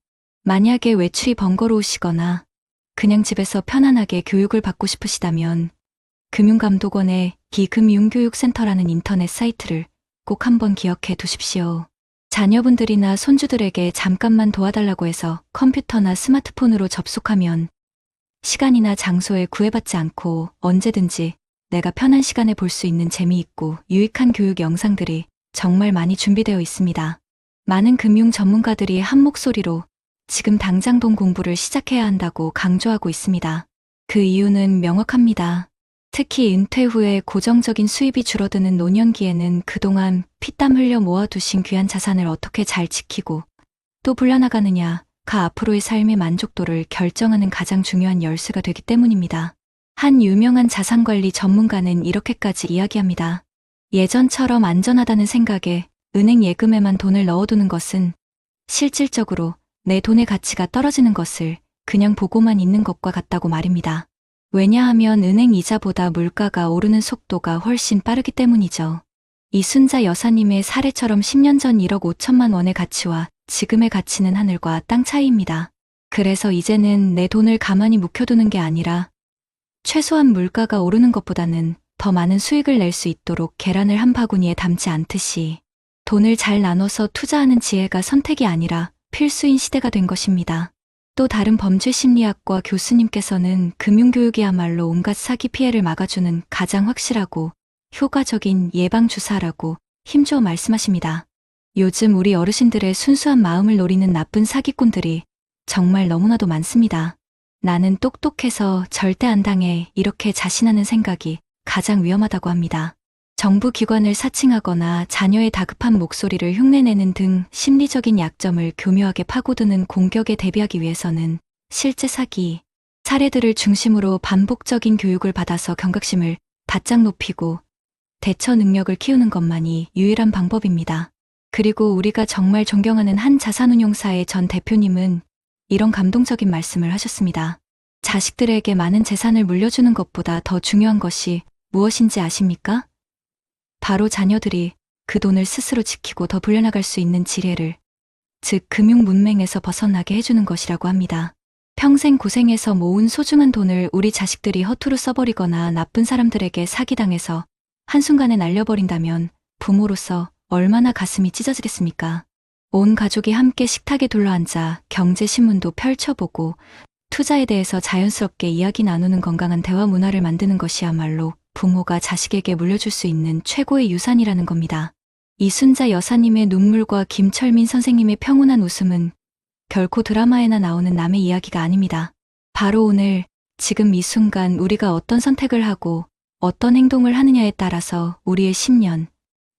만약에 외출이 번거로우시거나 그냥 집에서 편안하게 교육을 받고 싶으시다면 금융감독원의 기금융교육센터라는 인터넷 사이트를 꼭 한번 기억해 두십시오. 자녀분들이나 손주들에게 잠깐만 도와달라고 해서 컴퓨터나 스마트폰으로 접속하면 시간이나 장소에 구애받지 않고 언제든지 내가 편한 시간에 볼 수 있는 재미있고 유익한 교육 영상들이 정말 많이 준비되어 있습니다. 많은 금융 전문가들이 한 목소리로 지금 당장 돈 공부를 시작해야 한다고 강조하고 있습니다. 그 이유는 명확합니다. 특히 은퇴 후에 고정적인 수입이 줄어드는 노년기에는 그동안 피땀 흘려 모아두신 귀한 자산을 어떻게 잘 지키고 또 불려나가느냐가 앞으로의 삶의 만족도를 결정하는 가장 중요한 열쇠가 되기 때문입니다. 한 유명한 자산관리 전문가는 이렇게까지 이야기합니다. 예전처럼 안전하다는 생각에 은행 예금에만 돈을 넣어두는 것은 실질적으로 내 돈의 가치가 떨어지는 것을 그냥 보고만 있는 것과 같다고 말입니다. 왜냐하면 은행 이자보다 물가가 오르는 속도가 훨씬 빠르기 때문이죠. 이순자 여사님의 사례처럼 10년 전 1억 5천만 원의 가치와 지금의 가치는 하늘과 땅 차이입니다. 그래서 이제는 내 돈을 가만히 묵혀두는 게 아니라 최소한 물가가 오르는 것보다는 더 많은 수익을 낼 수 있도록 계란을 한 바구니에 담지 않듯이 돈을 잘 나눠서 투자하는 지혜가 선택이 아니라 필수인 시대가 된 것입니다. 또 다른 범죄심리학과 교수님께서는 금융교육이야말로 온갖 사기 피해를 막아주는 가장 확실하고 효과적인 예방주사라고 힘주어 말씀하십니다. 요즘 우리 어르신들의 순수한 마음을 노리는 나쁜 사기꾼들이 정말 너무나도 많습니다. 나는 똑똑해서 절대 안 당해 이렇게 자신하는 생각이 가장 위험하다고 합니다. 정부 기관을 사칭하거나 자녀의 다급한 목소리를 흉내내는 등 심리적인 약점을 교묘하게 파고드는 공격에 대비하기 위해서는 실제 사기 사례들을 중심으로 반복적인 교육을 받아서 경각심을 바짝 높이고 대처 능력을 키우는 것만이 유일한 방법입니다. 그리고 우리가 정말 존경하는 한 자산운용사의 전 대표님은 이런 감동적인 말씀을 하셨습니다. 자식들에게 많은 재산을 물려주는 것보다 더 중요한 것이 무엇인지 아십니까? 바로 자녀들이 그 돈을 스스로 지키고 더 불려나갈 수 있는 지혜를, 즉 금융 문맹에서 벗어나게 해주는 것이라고 합니다. 평생 고생해서 모은 소중한 돈을 우리 자식들이 허투루 써버리거나 나쁜 사람들에게 사기당해서 한순간에 날려버린다면 부모로서 얼마나 가슴이 찢어지겠습니까? 온 가족이 함께 식탁에 둘러앉아 경제신문도 펼쳐보고 투자에 대해서 자연스럽게 이야기 나누는 건강한 대화 문화를 만드는 것이야말로 부모가 자식에게 물려줄 수 있는 최고의 유산이라는 겁니다. 이순자 여사님의 눈물과 김철민 선생님의 평온한 웃음은 결코 드라마에나 나오는 남의 이야기가 아닙니다. 바로 오늘, 지금 이 순간 우리가 어떤 선택을 하고 어떤 행동을 하느냐에 따라서 우리의 10년,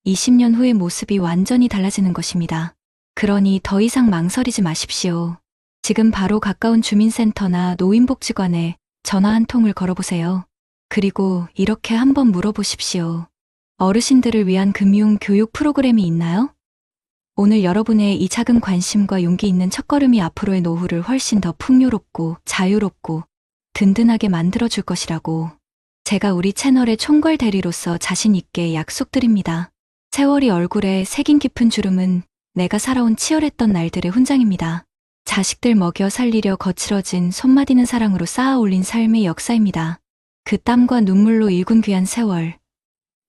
20년 후의 모습이 완전히 달라지는 것입니다. 그러니 더 이상 망설이지 마십시오. 지금 바로 가까운 주민센터나 노인복지관에 전화 한 통을 걸어보세요. 그리고 이렇게 한번 물어보십시오. 어르신들을 위한 금융 교육 프로그램이 있나요? 오늘 여러분의 이 작은 관심과 용기 있는 첫걸음이 앞으로의 노후를 훨씬 더 풍요롭고 자유롭고 든든하게 만들어줄 것이라고 제가 우리 채널의 총괄 대리로서 자신 있게 약속드립니다. 세월이 얼굴에 새긴 깊은 주름은 내가 살아온 치열했던 날들의 훈장입니다. 자식들 먹여 살리려 거칠어진 손맛이는 사랑으로 쌓아 올린 삶의 역사입니다. 그 땀과 눈물로 일군 귀한 세월.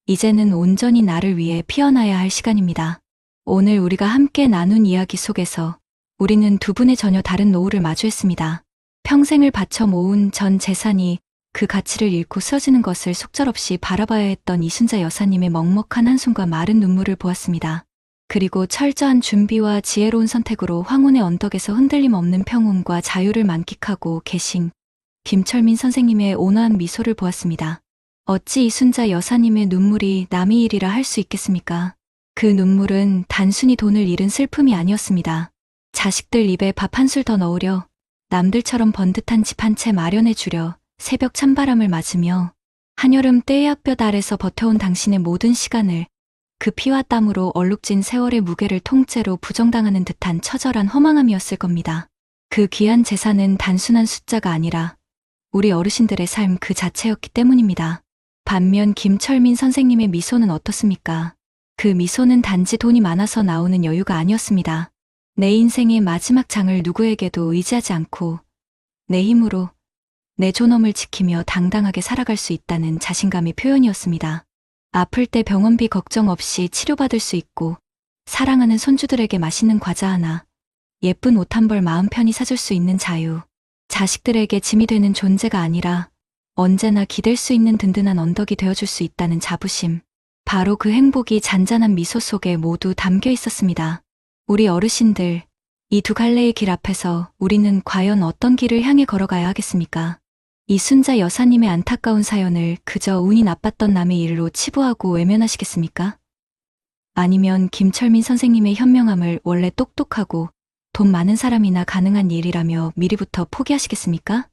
이제는 온전히 나를 위해 피어나야 할 시간입니다. 오늘 우리가 함께 나눈 이야기 속에서 우리는 두 분의 전혀 다른 노후를 마주했습니다. 평생을 바쳐 모은 전 재산이 그 가치를 잃고 쓰러지는 것을 속절없이 바라봐야 했던 이순자 여사님의 먹먹한 한숨과 마른 눈물을 보았습니다. 그리고 철저한 준비와 지혜로운 선택으로 황혼의 언덕에서 흔들림 없는 평온과 자유를 만끽하고 계신 김철민 선생님의 온화한 미소를 보았습니다. 어찌 이순자 여사님의 눈물이 남의 일이라 할 수 있겠습니까? 그 눈물은 단순히 돈을 잃은 슬픔이 아니었습니다. 자식들 입에 밥 한 술 더 넣으려 남들처럼 번듯한 집 한 채 마련해 주려 새벽 찬바람을 맞으며 한여름 떼약볕 아래서 버텨온 당신의 모든 시간을 그 피와 땀으로 얼룩진 세월의 무게를 통째로 부정당하는 듯한 처절한 허망함이었을 겁니다. 그 귀한 재산은 단순한 숫자가 아니라 우리 어르신들의 삶 그 자체였기 때문입니다. 반면 김철민 선생님의 미소는 어떻습니까? 그 미소는 단지 돈이 많아서 나오는 여유가 아니었습니다. 내 인생의 마지막 장을 누구에게도 의지하지 않고 내 힘으로 내 존엄을 지키며 당당하게 살아갈 수 있다는 자신감의 표현이었습니다. 아플 때 병원비 걱정 없이 치료받을 수 있고 사랑하는 손주들에게 맛있는 과자 하나, 예쁜 옷 한 벌 마음 편히 사줄 수 있는 자유, 자식들에게 짐이 되는 존재가 아니라 언제나 기댈 수 있는 든든한 언덕이 되어줄 수 있다는 자부심, 바로 그 행복이 잔잔한 미소 속에 모두 담겨 있었습니다. 우리 어르신들, 이 두 갈래의 길 앞에서 우리는 과연 어떤 길을 향해 걸어가야 하겠습니까? 이순자 여사님의 안타까운 사연을 그저 운이 나빴던 남의 일로 치부하고 외면하시겠습니까? 아니면 김철민 선생님의 현명함을 원래 똑똑하고 돈 많은 사람이나 가능한 일이라며 미리부터 포기하시겠습니까?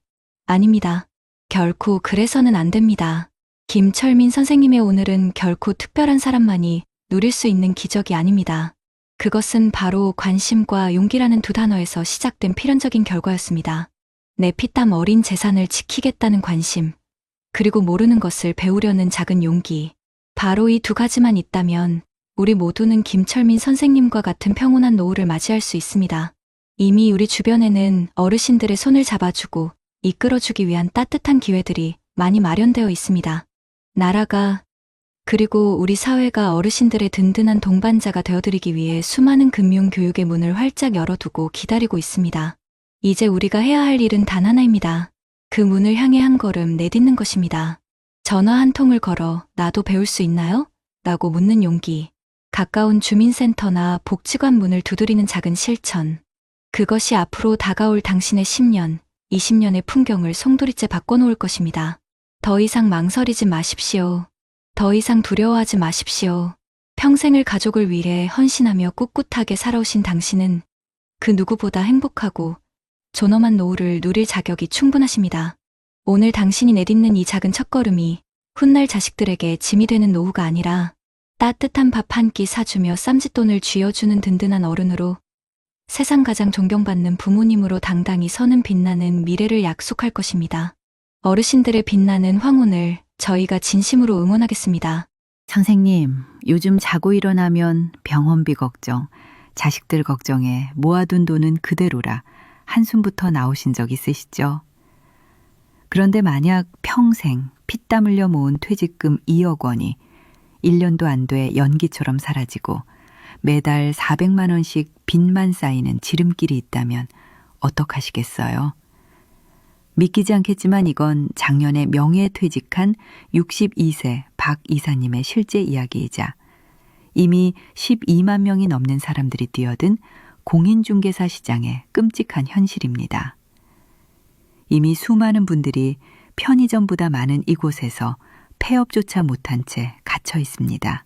아닙니다. 결코 그래서는 안 됩니다. 김철민 선생님의 오늘은 결코 특별한 사람만이 누릴 수 있는 기적이 아닙니다. 그것은 바로 관심과 용기라는 두 단어에서 시작된 필연적인 결과였습니다. 내 피땀 어린 재산을 지키겠다는 관심, 그리고 모르는 것을 배우려는 작은 용기. 바로 이 두 가지만 있다면 우리 모두는 김철민 선생님과 같은 평온한 노후를 맞이할 수 있습니다. 이미 우리 주변에는 어르신들의 손을 잡아주고 이끌어주기 위한 따뜻한 기회들이 많이 마련되어 있습니다. 나라가, 그리고 우리 사회가 어르신들의 든든한 동반자가 되어드리기 위해 수많은 금융교육의 문을 활짝 열어두고 기다리고 있습니다. 이제 우리가 해야 할 일은 단 하나입니다. 그 문을 향해 한 걸음 내딛는 것입니다. 전화 한 통을 걸어 나도 배울 수 있나요? 라고 묻는 용기. 가까운 주민센터나 복지관 문을 두드리는 작은 실천. 그것이 앞으로 다가올 당신의 10년, 20년의 풍경을 송두리째 바꿔놓을 것입니다. 더 이상 망설이지 마십시오. 더 이상 두려워하지 마십시오. 평생을 가족을 위해 헌신하며 꿋꿋하게 살아오신 당신은 그 누구보다 행복하고 존엄한 노후를 누릴 자격이 충분하십니다. 오늘 당신이 내딛는 이 작은 첫걸음이 훗날 자식들에게 짐이 되는 노후가 아니라 따뜻한 밥 한 끼 사주며 쌈짓돈을 쥐어주는 든든한 어른으로, 세상 가장 존경받는 부모님으로 당당히 서는 빛나는 미래를 약속할 것입니다. 어르신들의 빛나는 황혼을 저희가 진심으로 응원하겠습니다.
선생님, 요즘 자고 일어나면 병원비 걱정, 자식들 걱정에 모아둔 돈은 그대로라 한숨부터 나오신 적 있으시죠? 그런데 만약 평생 피땀 흘려 모은 퇴직금 2억 원이 1년도 안 돼 연기처럼 사라지고 매달 400만 원씩 빚만 쌓이는 지름길이 있다면 어떡하시겠어요? 믿기지 않겠지만 이건 작년에 명예퇴직한 62세 박 이사님의 실제 이야기이자 이미 12만 명이 넘는 사람들이 뛰어든 공인중개사 시장의 끔찍한 현실입니다. 이미 수많은 분들이 편의점보다 많은 이곳에서 폐업조차 못한 채 갇혀 있습니다.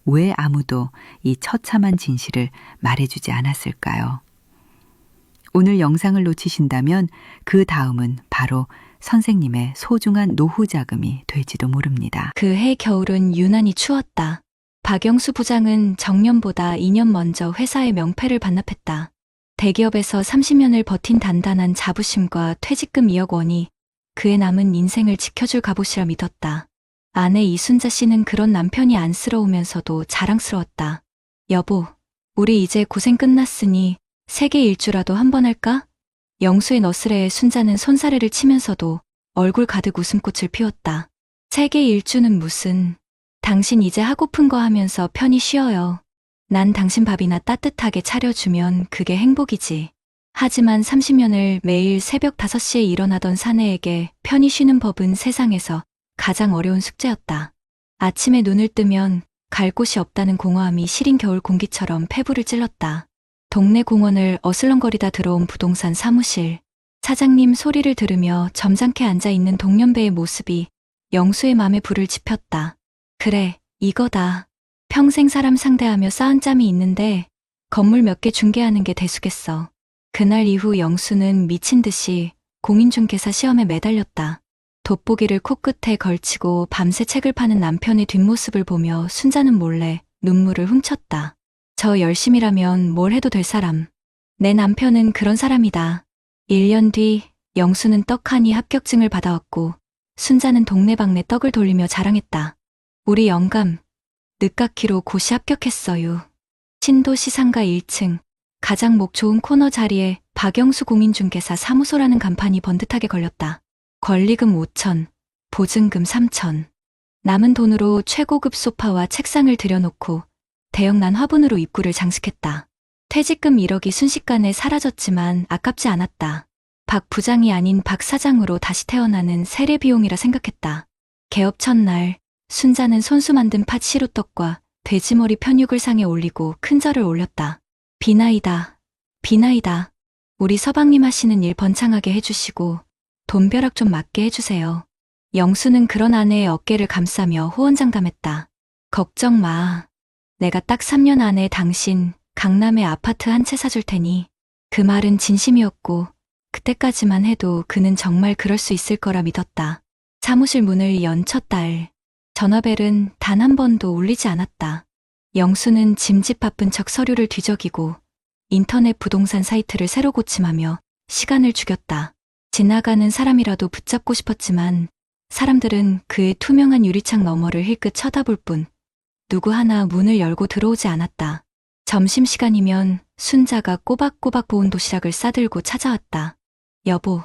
왜 아무도 이 처참한 진실을 말해주지 않았을까요? 오늘 영상을 놓치신다면 그 다음은 바로 선생님의 소중한 노후 자금이 될지도 모릅니다.
그해 겨울은 유난히 추웠다. 박영수 부장은 정년보다 2년 먼저 회사의 명패를 반납했다. 대기업에서 30년을 버틴 단단한 자부심과 퇴직금 2억 원이 그의 남은 인생을 지켜줄 갑옷이라 믿었다. 아내 이순자 씨는 그런 남편이 안쓰러우면서도 자랑스러웠다. 여보, 우리 이제 고생 끝났으니 세계 일주라도 한번 할까? 영수의 너스레에 순자는 손사래를 치면서도 얼굴 가득 웃음꽃을 피웠다. 세계 일주는 무슨, 당신 이제 하고픈 거 하면서 편히 쉬어요. 난 당신 밥이나 따뜻하게 차려주면 그게 행복이지. 하지만 30년을 매일 새벽 5시에 일어나던 사내에게 편히 쉬는 법은 세상에서 가장 어려운 숙제였다. 아침에 눈을 뜨면 갈 곳이 없다는 공허함이 시린 겨울 공기처럼 폐부를 찔렀다. 동네 공원을 어슬렁거리다 들어온 부동산 사무실. 사장님 소리를 들으며 점잖게 앉아있는 동년배의 모습이 영수의 맘에 불을 지폈다. 그래, 이거다. 평생 사람 상대하며 쌓은 짬이 있는데 건물 몇 개 중개하는 게 대수겠어. 그날 이후 영수는 미친 듯이 공인중개사 시험에 매달렸다. 돋보기를 코끝에 걸치고 밤새 책을 파는 남편의 뒷모습을 보며 순자는 몰래 눈물을 훔쳤다. 저 열심이라면 뭘 해도 될 사람. 내 남편은 그런 사람이다. 1년 뒤 영수는 떡하니 합격증을 받아왔고 순자는 동네방네 떡을 돌리며 자랑했다. 우리 영감, 늦깎이로 고시 합격했어요. 신도시 상가 1층, 가장 목 좋은 코너 자리에 박영수 공인중개사 사무소라는 간판이 번듯하게 걸렸다. 권리금 5천, 보증금 3천. 남은 돈으로 최고급 소파와 책상을 들여놓고 대형난 화분으로 입구를 장식했다. 퇴직금 1억이 순식간에 사라졌지만 아깝지 않았다. 박 부장이 아닌 박 사장으로 다시 태어나는 세례 비용이라 생각했다. 개업 첫날, 순자는 손수 만든 팥 시루떡과 돼지머리 편육을 상에 올리고 큰 절을 올렸다. 비나이다. 비나이다. 우리 서방님 하시는 일 번창하게 해주시고 돈벼락 좀 맞게 해주세요. 영수는 그런 아내의 어깨를 감싸며 호언장담했다. 걱정 마. 내가 딱 3년 안에 당신 강남에 아파트 한 채 사줄 테니. 그 말은 진심이었고 그때까지만 해도 그는 정말 그럴 수 있을 거라 믿었다. 사무실 문을 연 첫 달. 전화벨은 단 한 번도 울리지 않았다. 영수는 짐짓 바쁜 척 서류를 뒤적이고 인터넷 부동산 사이트를 새로 고침하며 시간을 죽였다. 지나가는 사람이라도 붙잡고 싶었지만 사람들은 그의 투명한 유리창 너머를 힐끗 쳐다볼 뿐 누구 하나 문을 열고 들어오지 않았다. 점심시간이면 순자가 꼬박꼬박 보온 도시락을 싸들고 찾아왔다. 여보,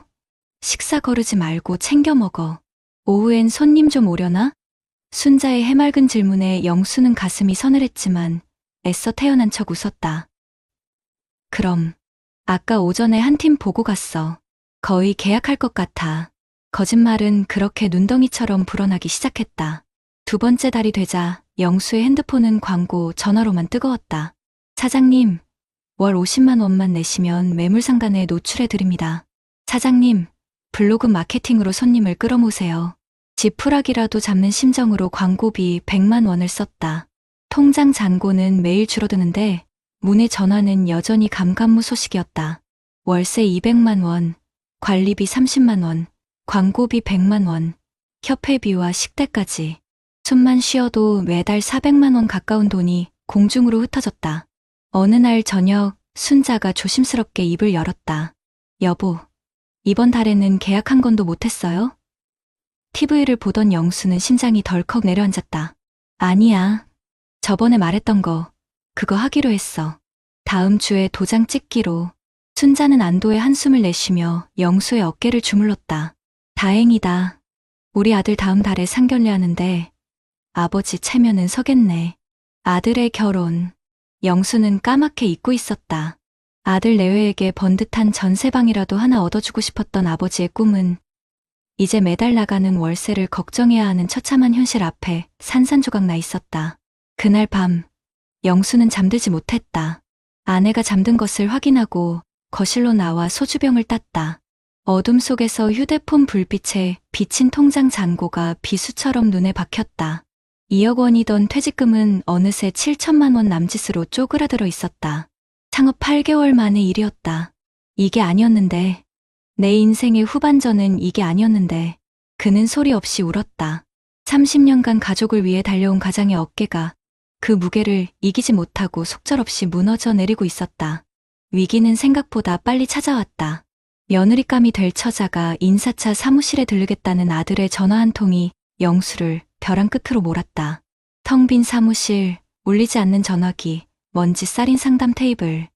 식사 거르지 말고 챙겨 먹어. 오후엔 손님 좀 오려나? 순자의 해맑은 질문에 영수는 가슴이 서늘했지만 애써 태어난 척 웃었다. 그럼 아까 오전에 한 팀 보고 갔어. 거의 계약할 것 같아. 거짓말은 그렇게 눈덩이처럼 불어나기 시작했다. 두 번째 달이 되자 영수의 핸드폰은 광고 전화로만 뜨거웠다. 사장님, 월 50만 원만 내시면 매물상단에 노출해 드립니다. 사장님, 블로그 마케팅으로 손님을 끌어모으세요. 지푸라기라도 잡는 심정으로 광고비 100만 원을 썼다. 통장 잔고는 매일 줄어드는데 문의 전화는 여전히 감감무소식이었다. 월세 200만 원, 관리비 30만 원, 광고비 100만 원, 협회비와 식대까지. 숨만 쉬어도 매달 400만 원 가까운 돈이 공중으로 흩어졌다. 어느 날 저녁 순자가 조심스럽게 입을 열었다. 여보, 이번 달에는 계약 한 건도 못했어요? TV를 보던 영수는 심장이 덜컥 내려앉았다. 아니야. 저번에 말했던 거, 그거 하기로 했어. 다음 주에 도장 찍기로. 순자는 안도의 한숨을 내쉬며 영수의 어깨를 주물렀다. 다행이다. 우리 아들 다음 달에 상견례 하는데 아버지 체면은 서겠네. 아들의 결혼. 영수는 까맣게 잊고 있었다. 아들 내외에게 번듯한 전세방이라도 하나 얻어주고 싶었던 아버지의 꿈은 이제 매달 나가는 월세를 걱정해야 하는 처참한 현실 앞에 산산조각 나 있었다. 그날 밤, 영수는 잠들지 못했다. 아내가 잠든 것을 확인하고 거실로 나와 소주병을 땄다. 어둠 속에서 휴대폰 불빛에 비친 통장 잔고가 비수처럼 눈에 박혔다. 2억 원이던 퇴직금은 어느새 7천만 원 남짓으로 쪼그라들어 있었다. 창업 8개월 만의 일이었다. 이게 아니었는데, 내 인생의 후반전은 이게 아니었는데, 그는 소리 없이 울었다. 30년간 가족을 위해 달려온 가장의 어깨가 그 무게를 이기지 못하고 속절없이 무너져 내리고 있었다. 위기는 생각보다 빨리 찾아왔다. 며느리감이 될 처자가 인사차 사무실에 들르겠다는 아들의 전화 한 통이 영수를 벼랑 끝으로 몰았다. 텅 빈 사무실, 울리지 않는 전화기, 먼지 쌓인 상담 테이블.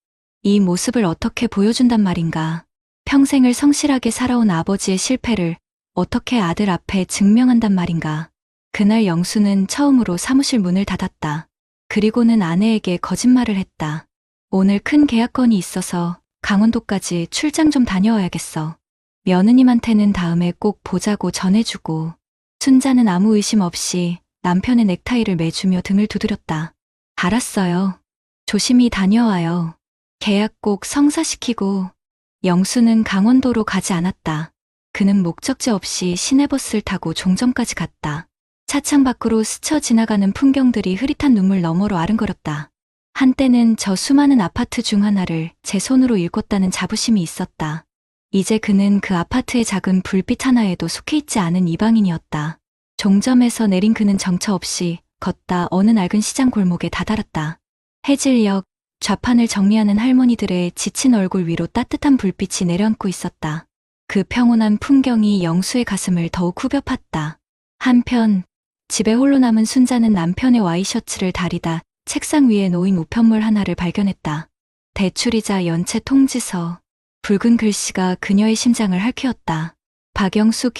이 모습을 어떻게 보여준단 말인가. 평생을 성실하게 살아온 아버지의 실패를 어떻게 아들 앞에 증명한단 말인가. 그날 영수는 처음으로 사무실 문을 닫았다. 그리고는 아내에게 거짓말을 했다. 오늘 큰 계약건이 있어서 강원도까지 출장 좀 다녀와야겠어. 며느님한테는 다음에 꼭 보자고 전해주고. 순자는 아무 의심 없이 남편의 넥타이를 매주며 등을 두드렸다. 알았어요. 조심히 다녀와요. 계약 꼭 성사시키고. 영수는 강원도로 가지 않았다. 그는 목적지 없이 시내버스를 타고 종점까지 갔다. 차창 밖으로 스쳐 지나가는 풍경들이 흐릿한 눈물 너머로 아른거렸다. 한때는 저 수많은 아파트 중 하나를 제 손으로 일궜다는 자부심이 있었다. 이제 그는 그 아파트의 작은 불빛 하나에도 속해 있지 않은 이방인이었다. 종점에서 내린 그는 정처 없이 걷다 어느 낡은 시장 골목에 다다랐다. 해질녘 좌판을 정리하는 할머니들의 지친 얼굴 위로 따뜻한 불빛이 내려앉고 있었다. 그 평온한 풍경이 영수의 가슴을 더욱 후벼 팠다. 한편 집에 홀로 남은 순자는 남편의 와이셔츠를 다리다 책상 위에 놓인 우편물 하나를 발견했다. 대출이자 연체 통지서. 붉은 글씨가 그녀의 심장을 핥히었다. 박영수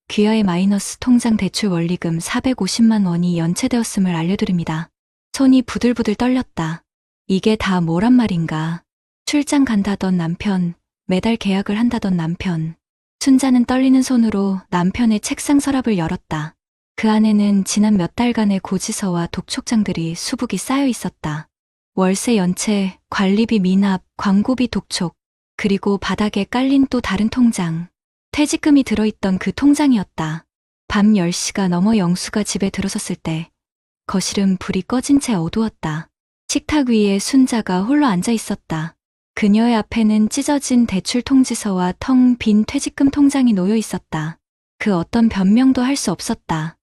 귀하의 마이너스 통장 대출 원리금 450만 원이 연체되었음을 알려드립니다. 손이 부들부들 떨렸다. 이게 다 뭐란 말인가. 출장 간다던 남편, 매달 계약을 한다던 남편. 순자는 떨리는 손으로 남편의 책상 서랍을 열었다. 그 안에는 지난 몇 달간의 고지서와 독촉장들이 수북이 쌓여 있었다. 월세 연체, 관리비 미납, 광고비 독촉, 그리고 바닥에 깔린 또 다른 통장. 퇴직금이 들어있던 그 통장이었다. 밤 10시가 넘어 영수가 집에 들어섰을 때 거실은 불이 꺼진 채 어두웠다. 식탁 위에 순자가 홀로 앉아 있었다. 그녀의 앞에는 찢어진 대출 통지서와 텅 빈 퇴직금 통장이 놓여 있었다. 그 어떤 변명도 할 수 없었다.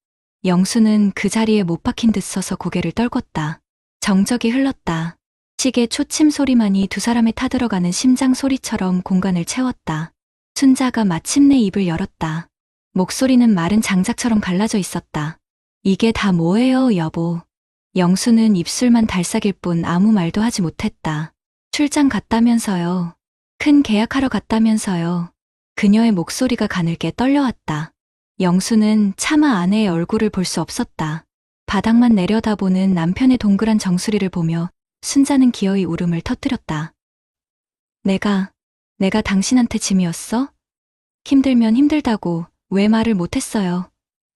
영수는 그 자리에 못 박힌 듯 서서 고개를 떨궜다. 정적이 흘렀다. 시계 초침 소리만이 두 사람의 타들어가는 심장 소리처럼 공간을 채웠다. 순자가 마침내 입을 열었다. 목소리는 마른 장작처럼 갈라져 있었다. 이게 다 뭐예요, 여보. 영수는 입술만 달싹일 뿐 아무 말도 하지 못했다. 출장 갔다면서요. 큰 계약하러 갔다면서요. 그녀의 목소리가 가늘게 떨려왔다. 영수는 차마 아내의 얼굴을 볼 수 없었다. 바닥만 내려다보는 남편의 동그란 정수리를 보며 순자는 기어이 울음을 터뜨렸다. 내가 당신한테 짐이었어? 힘들면 힘들다고 왜 말을 못했어요?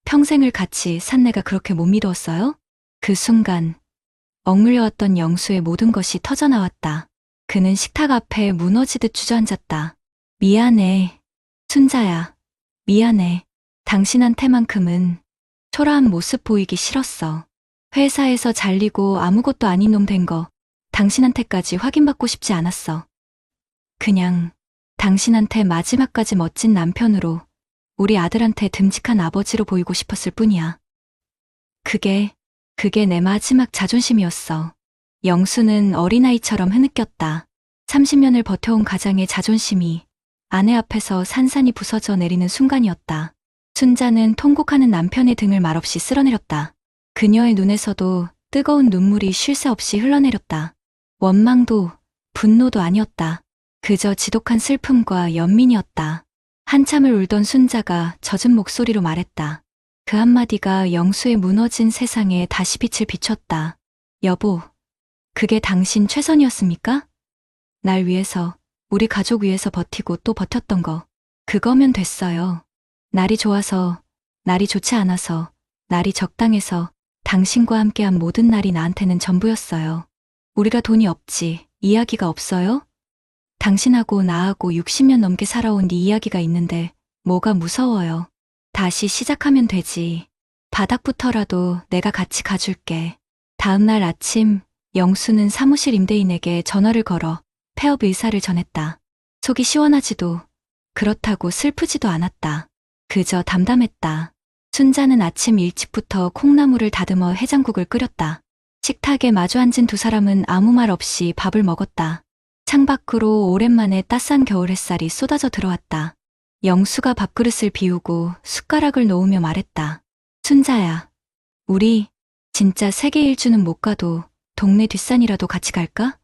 평생을 같이 산 내가 그렇게 못 미루었어요? 그 순간 억눌려왔던 영수의 모든 것이 터져나왔다. 그는 식탁 앞에 무너지듯 주저앉았다. 미안해. 순자야. 미안해. 당신한테만큼은 초라한 모습 보이기 싫었어. 회사에서 잘리고 아무것도 아닌 놈 된 거 당신한테까지 확인받고 싶지 않았어. 그냥 당신한테 마지막까지 멋진 남편으로 우리 아들한테 듬직한 아버지로 보이고 싶었을 뿐이야. 그게 내 마지막 자존심이었어. 영수는 어린아이처럼 흐느꼈다. 30년을 버텨온 가장의 자존심이 아내 앞에서 산산이 부서져 내리는 순간이었다. 순자는 통곡하는 남편의 등을 말없이 쓸어내렸다. 그녀의 눈에서도 뜨거운 눈물이 쉴 새 없이 흘러내렸다. 원망도 분노도 아니었다. 그저 지독한 슬픔과 연민이었다. 한참을 울던 순자가 젖은 목소리로 말했다. 그 한마디가 영수의 무너진 세상에 다시 빛을 비췄다. 여보, 그게 당신 최선이었습니까? 날 위해서, 우리 가족 위해서 버티고 또 버텼던 거. 그거면 됐어요. 날이 좋아서, 날이 좋지 않아서, 날이 적당해서 당신과 함께한 모든 날이 나한테는 전부였어요. 우리가 돈이 없지, 이야기가 없어요? 당신하고 나하고 60년 넘게 살아온 네 이야기가 있는데 뭐가 무서워요. 다시 시작하면 되지. 바닥부터라도 내가 같이 가줄게. 다음날 아침 영수는 사무실 임대인에게 전화를 걸어 폐업 의사를 전했다. 속이 시원하지도 그렇다고 슬프지도 않았다. 그저 담담했다. 순자는 아침 일찍부터 콩나물을 다듬어 해장국을 끓였다. 식탁에 마주 앉은 두 사람은 아무 말 없이 밥을 먹었다. 창밖으로 오랜만에 따스한 겨울 햇살이 쏟아져 들어왔다. 영수가 밥그릇을 비우고 숟가락을 놓으며 말했다. 순자야, 우리 진짜 세계 일주는 못 가도 동네 뒷산이라도 같이 갈까?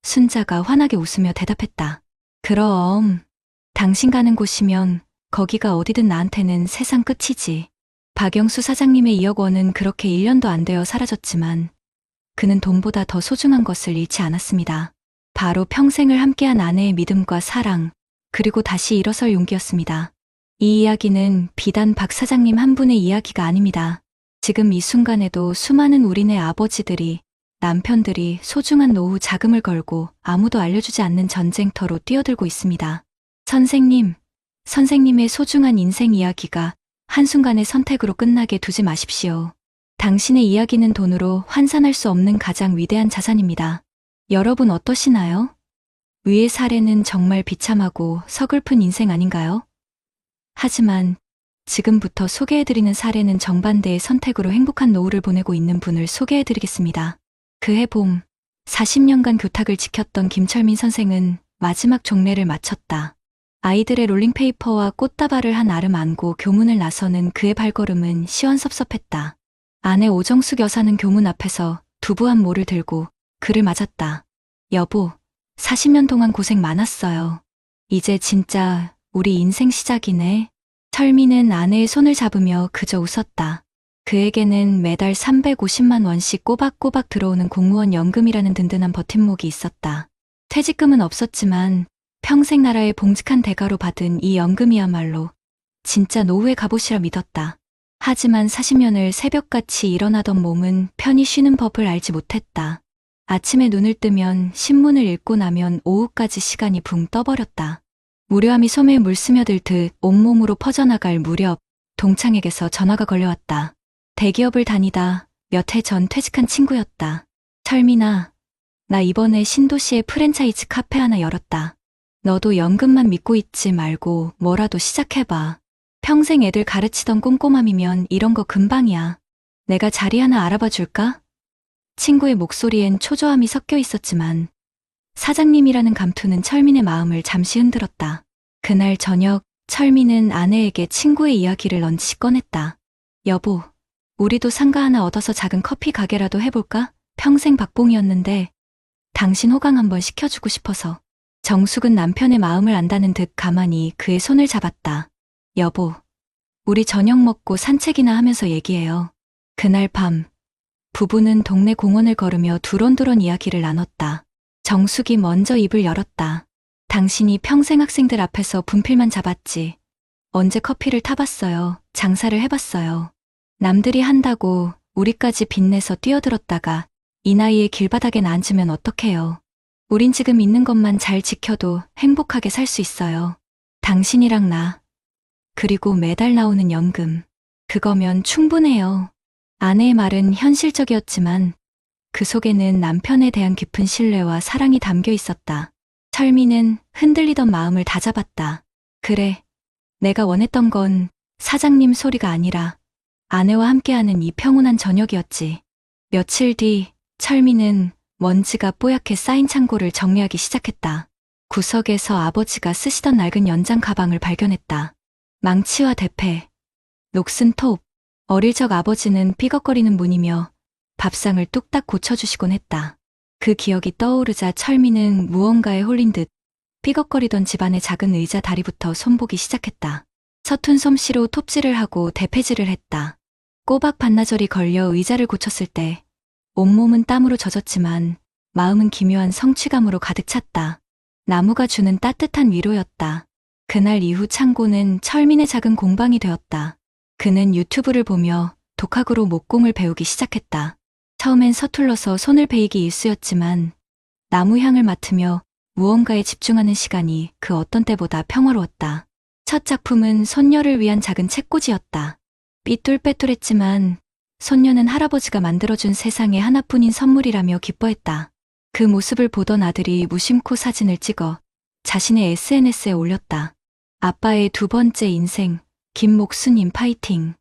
순자가 환하게 웃으며 대답했다. 그럼, 당신 가는 곳이면 거기가 어디든 나한테는 세상 끝이지. 박영수 사장님의 2억 원은 그렇게 1년도 안 되어 사라졌지만 그는 돈보다 더 소중한 것을 잃지 않았습니다. 바로 평생을 함께한 아내의 믿음과 사랑, 그리고 다시 일어설 용기였습니다. 이 이야기는 비단 박 사장님 한 분의 이야기가 아닙니다. 지금 이 순간에도 수많은 우리네 아버지들이, 남편들이 소중한 노후 자금을 걸고 아무도 알려주지 않는 전쟁터로 뛰어들고 있습니다. 선생님의 소중한 인생 이야기가 한순간의 선택으로 끝나게 두지 마십시오. 당신의 이야기는 돈으로 환산할 수 없는 가장 위대한 자산입니다. 여러분 어떠시나요? 위의 사례는 정말 비참하고 서글픈 인생 아닌가요? 하지만 지금부터 소개해드리는 사례는 정반대의 선택으로 행복한 노후를 보내고 있는 분을 소개해드리겠습니다. 그해 봄, 40년간 교탁을 지켰던 김철민 선생은 마지막 종례를 마쳤다. 아이들의 롤링페이퍼와 꽃다발을 한 아름 안고 교문을 나서는 그의 발걸음은 시원섭섭했다. 아내 오정숙 여사는 교문 앞에서 두부한 모를 들고 그를 맞았다. 여보, 40년 동안 고생 많았어요. 이제 진짜 우리 인생 시작이네. 철민은 아내의 손을 잡으며 그저 웃었다. 그에게는 매달 350만 원씩 꼬박꼬박 들어오는 공무원 연금이라는 든든한 버팀목이 있었다. 퇴직금은 없었지만 평생 나라의 봉직한 대가로 받은 이 연금이야말로 진짜 노후의 갑옷이라 믿었다. 하지만 40년을 새벽같이 일어나던 몸은 편히 쉬는 법을 알지 못했다. 아침에 눈을 뜨면 신문을 읽고 나면 오후까지 시간이 붕 떠버렸다. 무료함이 소매에 물 스며들 듯 온몸으로 퍼져나갈 무렵 동창에게서 전화가 걸려왔다. 대기업을 다니다 몇 해 전 퇴직한 친구였다. 철민아, 나 이번에 신도시에 프랜차이즈 카페 하나 열었다. 너도 연금만 믿고 있지 말고 뭐라도 시작해봐. 평생 애들 가르치던 꼼꼼함이면 이런 거 금방이야. 내가 자리 하나 알아봐 줄까? 친구의 목소리엔 초조함이 섞여 있었지만 사장님이라는 감투는 철민의 마음을 잠시 흔들었다. 그날 저녁 철민은 아내에게 친구의 이야기를 넌지 꺼냈다. 여보, 우리도 상가 하나 얻어서 작은 커피 가게라도 해볼까? 평생 박봉이었는데 당신 호강 한번 시켜주고 싶어서. 정숙은 남편의 마음을 안다는 듯 가만히 그의 손을 잡았다. 여보, 우리 저녁 먹고 산책이나 하면서 얘기해요. 그날 밤 부부는 동네 공원을 걸으며 두런두런 이야기를 나눴다. 정숙이 먼저 입을 열었다. 당신이 평생 학생들 앞에서 분필만 잡았지. 언제 커피를 타봤어요. 장사를 해봤어요. 남들이 한다고 우리까지 빚내서 뛰어들었다가 이 나이에 길바닥에 앉으면 어떡해요. 우린 지금 있는 것만 잘 지켜도 행복하게 살 수 있어요. 당신이랑 나, 그리고 매달 나오는 연금. 그거면 충분해요. 아내의 말은 현실적이었지만 그 속에는 남편에 대한 깊은 신뢰와 사랑이 담겨 있었다. 철민은 흔들리던 마음을 다잡았다. 그래, 내가 원했던 건 사장님 소리가 아니라 아내와 함께하는 이 평온한 저녁이었지. 며칠 뒤 철민은 먼지가 뽀얗게 쌓인 창고를 정리하기 시작했다. 구석에서 아버지가 쓰시던 낡은 연장 가방을 발견했다. 망치와 대패, 녹슨 톱, 어릴 적 아버지는 삐걱거리는 문이며 밥상을 뚝딱 고쳐주시곤 했다. 그 기억이 떠오르자 철민은 무언가에 홀린 듯 삐걱거리던 집안의 작은 의자 다리부터 손보기 시작했다. 서툰 솜씨로 톱질을 하고 대패질을 했다. 꼬박 반나절이 걸려 의자를 고쳤을 때 온몸은 땀으로 젖었지만 마음은 기묘한 성취감으로 가득 찼다. 나무가 주는 따뜻한 위로였다. 그날 이후 창고는 철민의 작은 공방이 되었다. 그는 유튜브를 보며 독학으로 목공을 배우기 시작했다. 처음엔 서툴러서 손을 베이기 일쑤였지만 나무 향을 맡으며 무언가에 집중하는 시간이 그 어떤 때보다 평화로웠다. 첫 작품은 손녀를 위한 작은 책꽂이였다. 삐뚤빼뚤했지만 손녀는 할아버지가 만들어준 세상에 하나뿐인 선물이라며 기뻐했다. 그 모습을 보던 아들이 무심코 사진을 찍어 자신의 SNS에 올렸다. 아빠의 두 번째 인생, 김목수님 파이팅.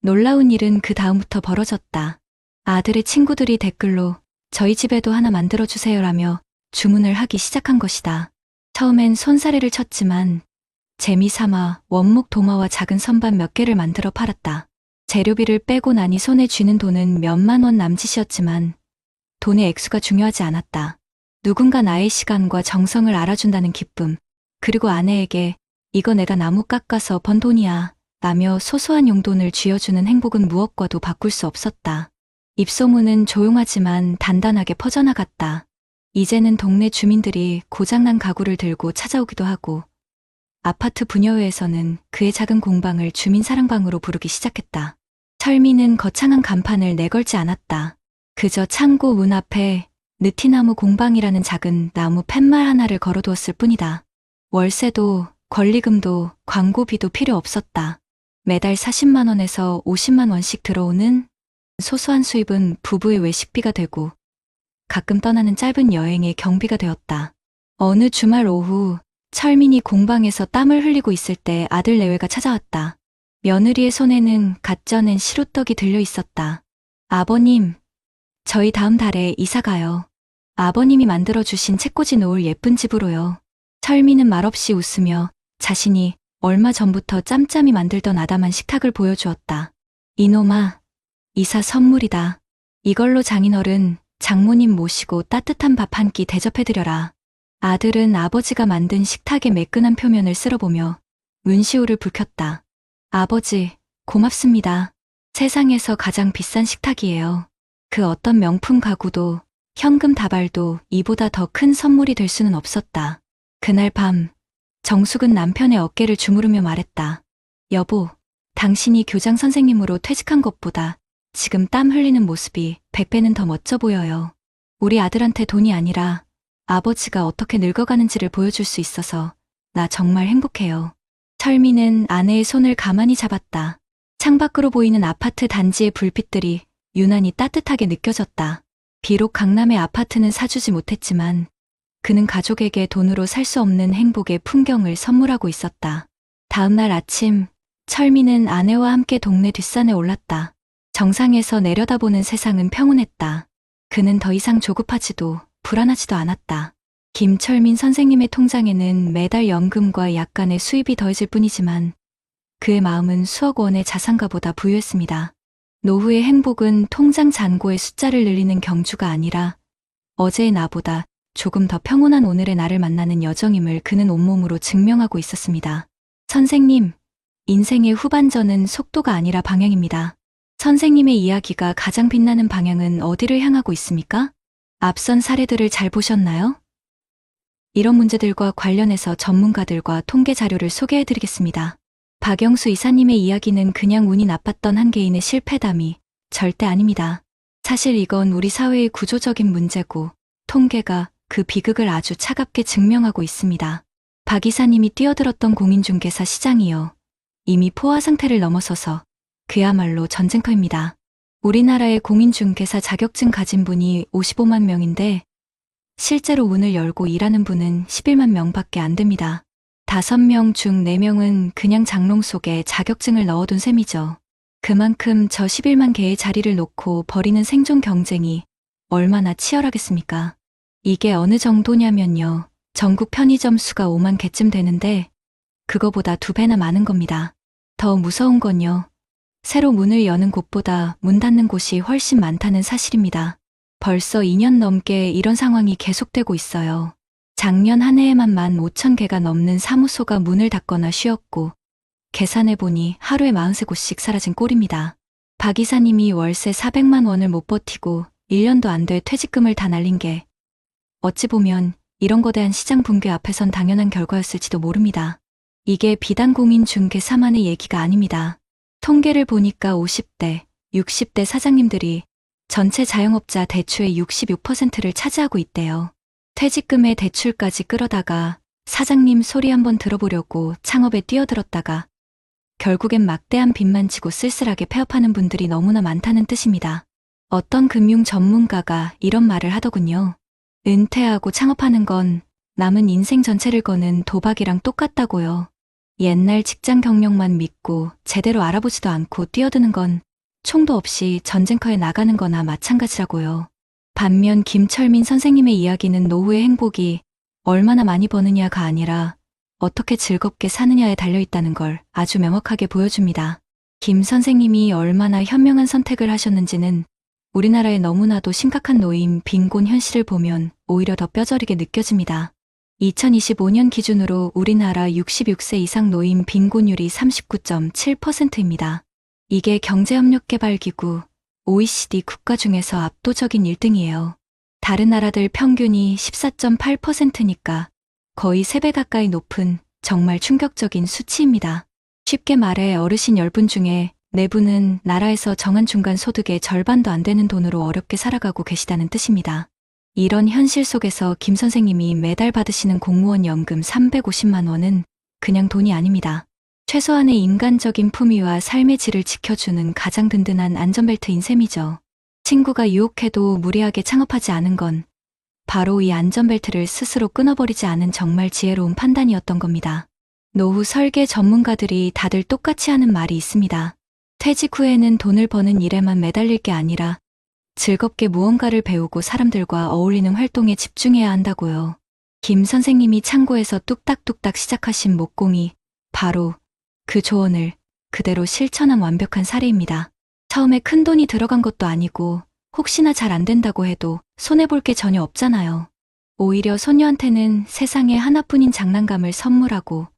놀라운 일은 그 다음부터 벌어졌다. 아들의 친구들이 댓글로 저희 집에도 하나 만들어주세요라며 주문을 하기 시작한 것이다. 처음엔 손사래를 쳤지만 재미삼아 원목 도마와 작은 선반 몇 개를 만들어 팔았다. 재료비를 빼고 나니 손에 쥐는 돈은 몇만 원 남짓이었지만 돈의 액수가 중요하지 않았다. 누군가 나의 시간과 정성을 알아준다는 기쁨, 그리고 아내에게 이거 내가 나무 깎아서 번 돈이야 라며 소소한 용돈을 쥐어주는 행복은 무엇과도 바꿀 수 없었다. 입소문은 조용하지만 단단하게 퍼져나갔다. 이제는 동네 주민들이 고장난 가구를 들고 찾아오기도 하고 아파트 부녀회에서는 그의 작은 공방을 주민사랑방으로 부르기 시작했다. 철민은 거창한 간판을 내걸지 않았다. 그저 창고 문 앞에 느티나무 공방이라는 작은 나무 팻말 하나를 걸어두었을 뿐이다. 월세도 권리금도 광고비도 필요 없었다. 매달 40만 원에서 50만 원씩 들어오는 소소한 수입은 부부의 외식비가 되고 가끔 떠나는 짧은 여행의 경비가 되었다. 어느 주말 오후 철민이 공방에서 땀을 흘리고 있을 때 아들 내외가 찾아왔다. 며느리의 손에는 갓 쪄낸 시루떡이 들려 있었다. 아버님, 저희 다음 달에 이사 가요. 아버님이 만들어주신 책꽂이 놓을 예쁜 집으로요. 철민은 말없이 웃으며 자신이 얼마 전부터 짬짬이 만들던 아담한 식탁을 보여주었다. 이놈아, 이사 선물이다. 이걸로 장인어른, 장모님 모시고 따뜻한 밥 한 끼 대접해드려라. 아들은 아버지가 만든 식탁의 매끈한 표면을 쓸어보며 문시호를 불켰다. 아버지, 고맙습니다. 세상에서 가장 비싼 식탁이에요. 그 어떤 명품 가구도 현금 다발도 이보다 더 큰 선물이 될 수는 없었다. 그날 밤 정숙은 남편의 어깨를 주무르며 말했다. 여보, 당신이 교장 선생님으로 퇴직한 것보다 지금 땀 흘리는 모습이 100배는 더 멋져 보여요. 우리 아들한테 돈이 아니라 아버지가 어떻게 늙어가는지를 보여줄 수 있어서 나 정말 행복해요. 철민은 아내의 손을 가만히 잡았다. 창밖으로 보이는 아파트 단지의 불빛들이 유난히 따뜻하게 느껴졌다. 비록 강남의 아파트는 사주지 못했지만 그는 가족에게 돈으로 살 수 없는 행복의 풍경을 선물하고 있었다. 다음 날 아침, 철민은 아내와 함께 동네 뒷산에 올랐다. 정상에서 내려다보는 세상은 평온했다. 그는 더 이상 조급하지도 불안하지도 않았다. 김철민 선생님의 통장에는 매달 연금과 약간의 수입이 더해질 뿐이지만 그의 마음은 수억 원의 자산가보다 부유했습니다. 노후의 행복은 통장 잔고의 숫자를 늘리는 경주가 아니라 어제의 나보다 조금 더 평온한 오늘의 나를 만나는 여정임을 그는 온몸으로 증명하고 있었습니다. 선생님, 인생의 후반전은 속도가 아니라 방향입니다. 선생님의 이야기가 가장 빛나는 방향은 어디를 향하고 있습니까? 앞선 사례들을 잘 보셨나요? 이런 문제들과 관련해서 전문가들과 통계 자료를 소개해드리겠습니다. 박영수 이사님의 이야기는 그냥 운이 나빴던 한 개인의 실패담이 절대 아닙니다. 사실 이건 우리 사회의 구조적인 문제고 통계가 그 비극을 아주 차갑게 증명하고 있습니다. 박 이사님이 뛰어들었던 공인중개사 시장이요. 이미 포화 상태를 넘어서서 그야말로 전쟁터입니다. 우리나라의 공인중개사 자격증 가진 분이 55만 명인데 실제로 문을 열고 일하는 분은 11만 명밖에 안 됩니다. 5명 중 4명은 그냥 장롱 속에 자격증을 넣어둔 셈이죠. 그만큼 저 11만 개의 자리를 놓고 벌이는 생존 경쟁이 얼마나 치열하겠습니까? 이게 어느 정도냐면요. 전국 편의점 수가 5만 개쯤 되는데 그거보다 2배나 많은 겁니다. 더 무서운 건요. 새로 문을 여는 곳보다 문 닫는 곳이 훨씬 많다는 사실입니다. 벌써 2년 넘게 이런 상황이 계속되고 있어요. 작년 한 해에만 15,000개가 넘는 사무소가 문을 닫거나 쉬었고 계산해보니 하루에 43곳씩 사라진 꼴입니다. 박 이사님이 월세 400만 원을 못 버티고 1년도 안 돼 퇴직금을 다 날린 게 어찌 보면 이런 거대한 시장 붕괴 앞에선 당연한 결과였을지도 모릅니다. 이게 비단 공인 중개사만의 얘기가 아닙니다. 통계를 보니까 50대, 60대 사장님들이 전체 자영업자 대출의 66%를 차지하고 있대요. 퇴직금에 대출까지 끌어다가 사장님 소리 한번 들어보려고 창업에 뛰어들었다가 결국엔 막대한 빚만 지고 쓸쓸하게 폐업하는 분들이 너무나 많다는 뜻입니다. 어떤 금융 전문가가 이런 말을 하더군요. 은퇴하고 창업하는 건 남은 인생 전체를 거는 도박이랑 똑같다고요. 옛날 직장 경력만 믿고 제대로 알아보지도 않고 뛰어드는 건 총도 없이 전쟁터에 나가는 거나 마찬가지라고요. 반면 김철민 선생님의 이야기는 노후의 행복이 얼마나 많이 버느냐가 아니라 어떻게 즐겁게 사느냐에 달려있다는 걸 아주 명확하게 보여줍니다. 김 선생님이 얼마나 현명한 선택을 하셨는지는 우리나라의 너무나도 심각한 노인 빈곤 현실을 보면 오히려 더 뼈저리게 느껴집니다. 2025년 기준으로 우리나라 66세 이상 노인 빈곤율이 39.7%입니다. 이게 경제협력개발기구 OECD 국가 중에서 압도적인 1등이에요. 다른 나라들 평균이 14.8%니까 거의 3배 가까이 높은 정말 충격적인 수치입니다. 쉽게 말해 어르신 10분 중에 4분은 나라에서 정한 중간 소득의 절반도 안 되는 돈으로 어렵게 살아가고 계시다는 뜻입니다. 이런 현실 속에서 김 선생님이 매달 받으시는 공무원 연금 350만 원은 그냥 돈이 아닙니다. 최소한의 인간적인 품위와 삶의 질을 지켜주는 가장 든든한 안전벨트인 셈이죠. 친구가 유혹해도 무리하게 창업하지 않은 건 바로 이 안전벨트를 스스로 끊어버리지 않은 정말 지혜로운 판단이었던 겁니다. 노후 설계 전문가들이 다들 똑같이 하는 말이 있습니다. 퇴직 후에는 돈을 버는 일에만 매달릴 게 아니라 즐겁게 무언가를 배우고 사람들과 어울리는 활동에 집중해야 한다고요. 김 선생님이 창고에서 뚝딱뚝딱 시작하신 목공이 바로 그 조언을 그대로 실천한 완벽한 사례입니다. 처음에 큰 돈이 들어간 것도 아니고 혹시나 잘 안 된다고 해도 손해볼 게 전혀 없잖아요. 오히려 손녀한테는 세상에 하나뿐인 장난감을 선물하고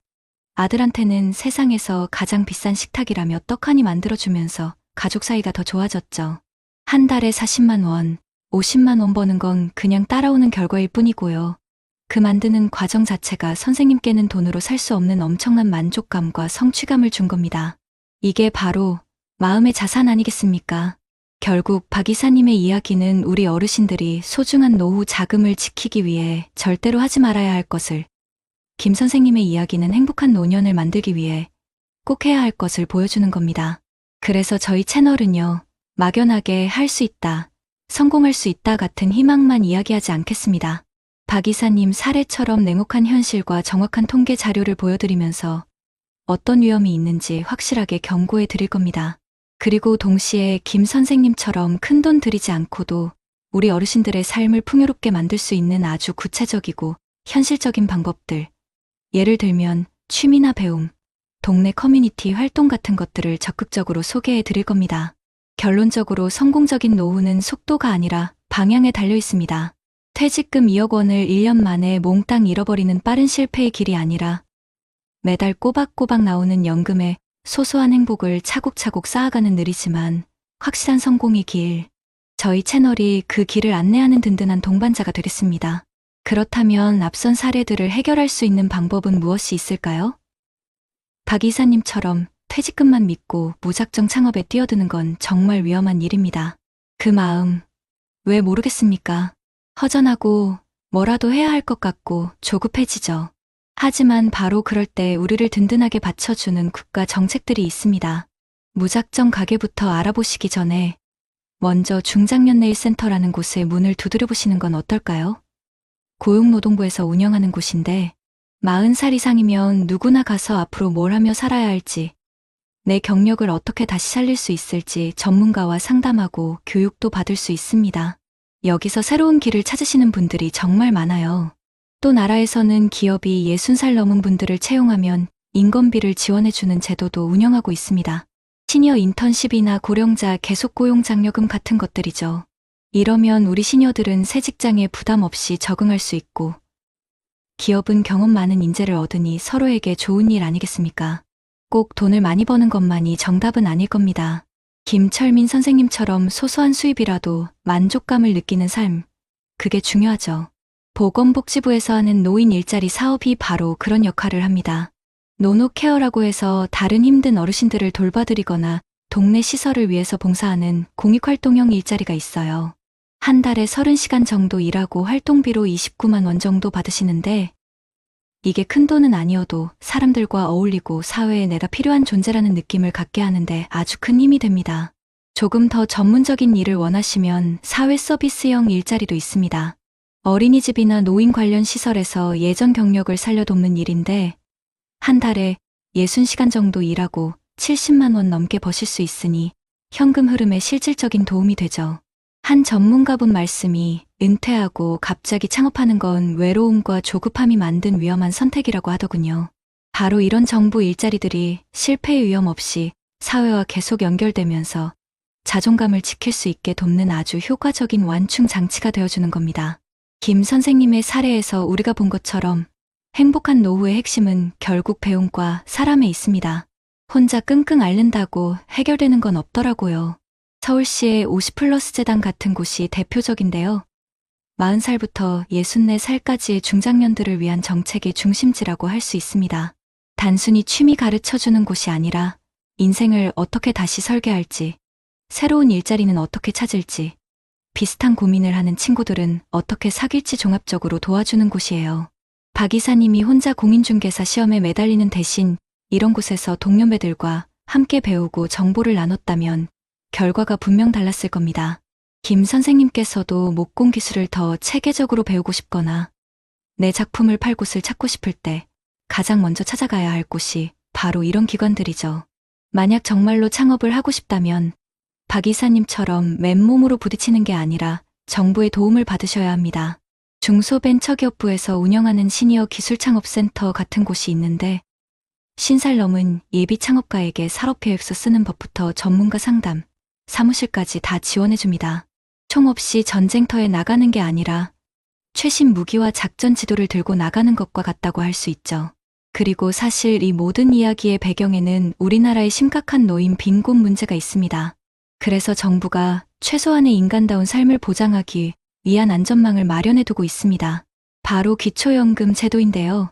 아들한테는 세상에서 가장 비싼 식탁이라며 떡 하니 만들어주면서 가족 사이가 더 좋아졌죠. 한 달에 40만 원, 50만 원 버는 건 그냥 따라오는 결과일 뿐이고요. 그 만드는 과정 자체가 선생님께는 돈으로 살 수 없는 엄청난 만족감과 성취감을 준 겁니다. 이게 바로 마음의 자산 아니겠습니까? 결국 박 이사님의 이야기는 우리 어르신들이 소중한 노후 자금을 지키기 위해 절대로 하지 말아야 할 것을, 김 선생님의 이야기는 행복한 노년을 만들기 위해 꼭 해야 할 것을 보여주는 겁니다. 그래서 저희 채널은요, 막연하게 할 수 있다, 성공할 수 있다 같은 희망만 이야기하지 않겠습니다. 박 이사님 사례처럼 냉혹한 현실과 정확한 통계 자료를 보여드리면서 어떤 위험이 있는지 확실하게 경고해 드릴 겁니다. 그리고 동시에 김 선생님처럼 큰돈 들이지 않고도 우리 어르신들의 삶을 풍요롭게 만들 수 있는 아주 구체적이고 현실적인 방법들, 예를 들면 취미나 배움, 동네 커뮤니티 활동 같은 것들을 적극적으로 소개해 드릴 겁니다. 결론적으로 성공적인 노후는 속도가 아니라 방향에 달려 있습니다. 퇴직금 2억 원을 1년 만에 몽땅 잃어버리는 빠른 실패의 길이 아니라 매달 꼬박꼬박 나오는 연금에 소소한 행복을 차곡차곡 쌓아가는 느리지만 확실한 성공의 길, 저희 채널이 그 길을 안내하는 든든한 동반자가 되겠습니다. 그렇다면 앞선 사례들을 해결할 수 있는 방법은 무엇이 있을까요? 박 이사님처럼 퇴직금만 믿고 무작정 창업에 뛰어드는 건 정말 위험한 일입니다. 그 마음, 왜 모르겠습니까? 허전하고 뭐라도 해야 할 것 같고 조급해지죠. 하지만 바로 그럴 때 우리를 든든하게 받쳐주는 국가 정책들이 있습니다. 무작정 가게부터 알아보시기 전에 먼저 중장년내일센터라는 곳에 문을 두드려 보시는 건 어떨까요? 고용노동부에서 운영하는 곳인데 40살 이상이면 누구나 가서 앞으로 뭘 하며 살아야 할지, 내 경력을 어떻게 다시 살릴 수 있을지 전문가와 상담하고 교육도 받을 수 있습니다. 여기서 새로운 길을 찾으시는 분들이 정말 많아요. 또 나라에서는 기업이 60살 넘은 분들을 채용하면 인건비를 지원해주는 제도도 운영하고 있습니다. 시니어 인턴십이나 고령자 계속고용장려금 같은 것들이죠. 이러면 우리 시니어들은 새 직장에 부담 없이 적응할 수 있고 기업은 경험 많은 인재를 얻으니 서로에게 좋은 일 아니겠습니까? 꼭 돈을 많이 버는 것만이 정답은 아닐 겁니다. 김철민 선생님처럼 소소한 수입이라도 만족감을 느끼는 삶, 그게 중요하죠. 보건복지부에서 하는 노인 일자리 사업이 바로 그런 역할을 합니다. 노노케어라고 해서 다른 힘든 어르신들을 돌봐드리거나 동네 시설을 위해서 봉사하는 공익활동형 일자리가 있어요. 한 달에 30시간 정도 일하고 활동비로 29만 원 정도 받으시는데 이게 큰 돈은 아니어도 사람들과 어울리고 사회에 내가 필요한 존재라는 느낌을 갖게 하는데 아주 큰 힘이 됩니다. 조금 더 전문적인 일을 원하시면 사회 서비스형 일자리도 있습니다. 어린이집이나 노인 관련 시설에서 예전 경력을 살려 돕는 일인데 한 달에 60시간 정도 일하고 70만 원 넘게 버실 수 있으니 현금 흐름에 실질적인 도움이 되죠. 한 전문가분 말씀이 은퇴하고 갑자기 창업하는 건 외로움과 조급함이 만든 위험한 선택이라고 하더군요. 바로 이런 정부 일자리들이 실패의 위험 없이 사회와 계속 연결되면서 자존감을 지킬 수 있게 돕는 아주 효과적인 완충 장치가 되어주는 겁니다. 김 선생님의 사례에서 우리가 본 것처럼 행복한 노후의 핵심은 결국 배움과 사람에 있습니다. 혼자 끙끙 앓는다고 해결되는 건 없더라고요. 서울시의 50플러스 재단 같은 곳이 대표적인데요. 40살부터 64살까지의 중장년들을 위한 정책의 중심지라고 할 수 있습니다. 단순히 취미 가르쳐주는 곳이 아니라 인생을 어떻게 다시 설계할지, 새로운 일자리는 어떻게 찾을지, 비슷한 고민을 하는 친구들은 어떻게 사귈지 종합적으로 도와주는 곳이에요. 박 이사님이 혼자 공인중개사 시험에 매달리는 대신 이런 곳에서 동료배들과 함께 배우고 정보를 나눴다면 결과가 분명 달랐을 겁니다. 김 선생님께서도 목공 기술을 더 체계적으로 배우고 싶거나 내 작품을 팔 곳을 찾고 싶을 때 가장 먼저 찾아가야 할 곳이 바로 이런 기관들이죠. 만약 정말로 창업을 하고 싶다면 박 이사님처럼 맨몸으로 부딪히는 게 아니라 정부의 도움을 받으셔야 합니다. 중소벤처기업부에서 운영하는 시니어 기술창업센터 같은 곳이 있는데 50살 넘은 예비 창업가에게 사업계획서 쓰는 법부터 전문가 상담, 사무실까지 다 지원해줍니다. 총 없이 전쟁터에 나가는 게 아니라 최신 무기와 작전 지도를 들고 나가는 것과 같다고 할 수 있죠. 그리고 사실 이 모든 이야기의 배경에는 우리나라의 심각한 노인 빈곤 문제가 있습니다. 그래서 정부가 최소한의 인간다운 삶을 보장하기 위한 안전망을 마련해두고 있습니다. 바로 기초연금 제도인데요.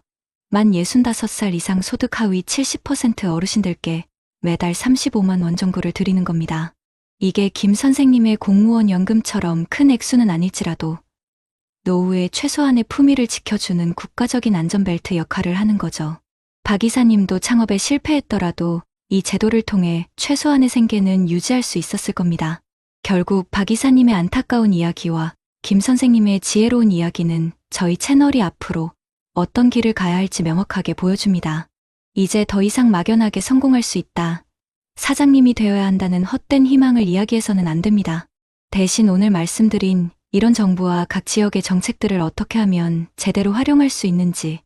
만 65살 이상 소득 하위 70% 어르신들께 매달 35만 원 정도를 드리는 겁니다. 이게 김 선생님의 공무원 연금처럼 큰 액수는 아닐지라도 노후의 최소한의 품위를 지켜주는 국가적인 안전벨트 역할을 하는 거죠. 박 이사님도 창업에 실패했더라도 이 제도를 통해 최소한의 생계는 유지할 수 있었을 겁니다. 결국 박 이사님의 안타까운 이야기와 김 선생님의 지혜로운 이야기는 저희 채널이 앞으로 어떤 길을 가야 할지 명확하게 보여줍니다. 이제 더 이상 막연하게 성공할 수 있다. 사장님이 되어야 한다는 헛된 희망을 이야기해서는 안 됩니다. 대신 오늘 말씀드린 이런 정부와 각 지역의 정책들을 어떻게 하면 제대로 활용할 수 있는지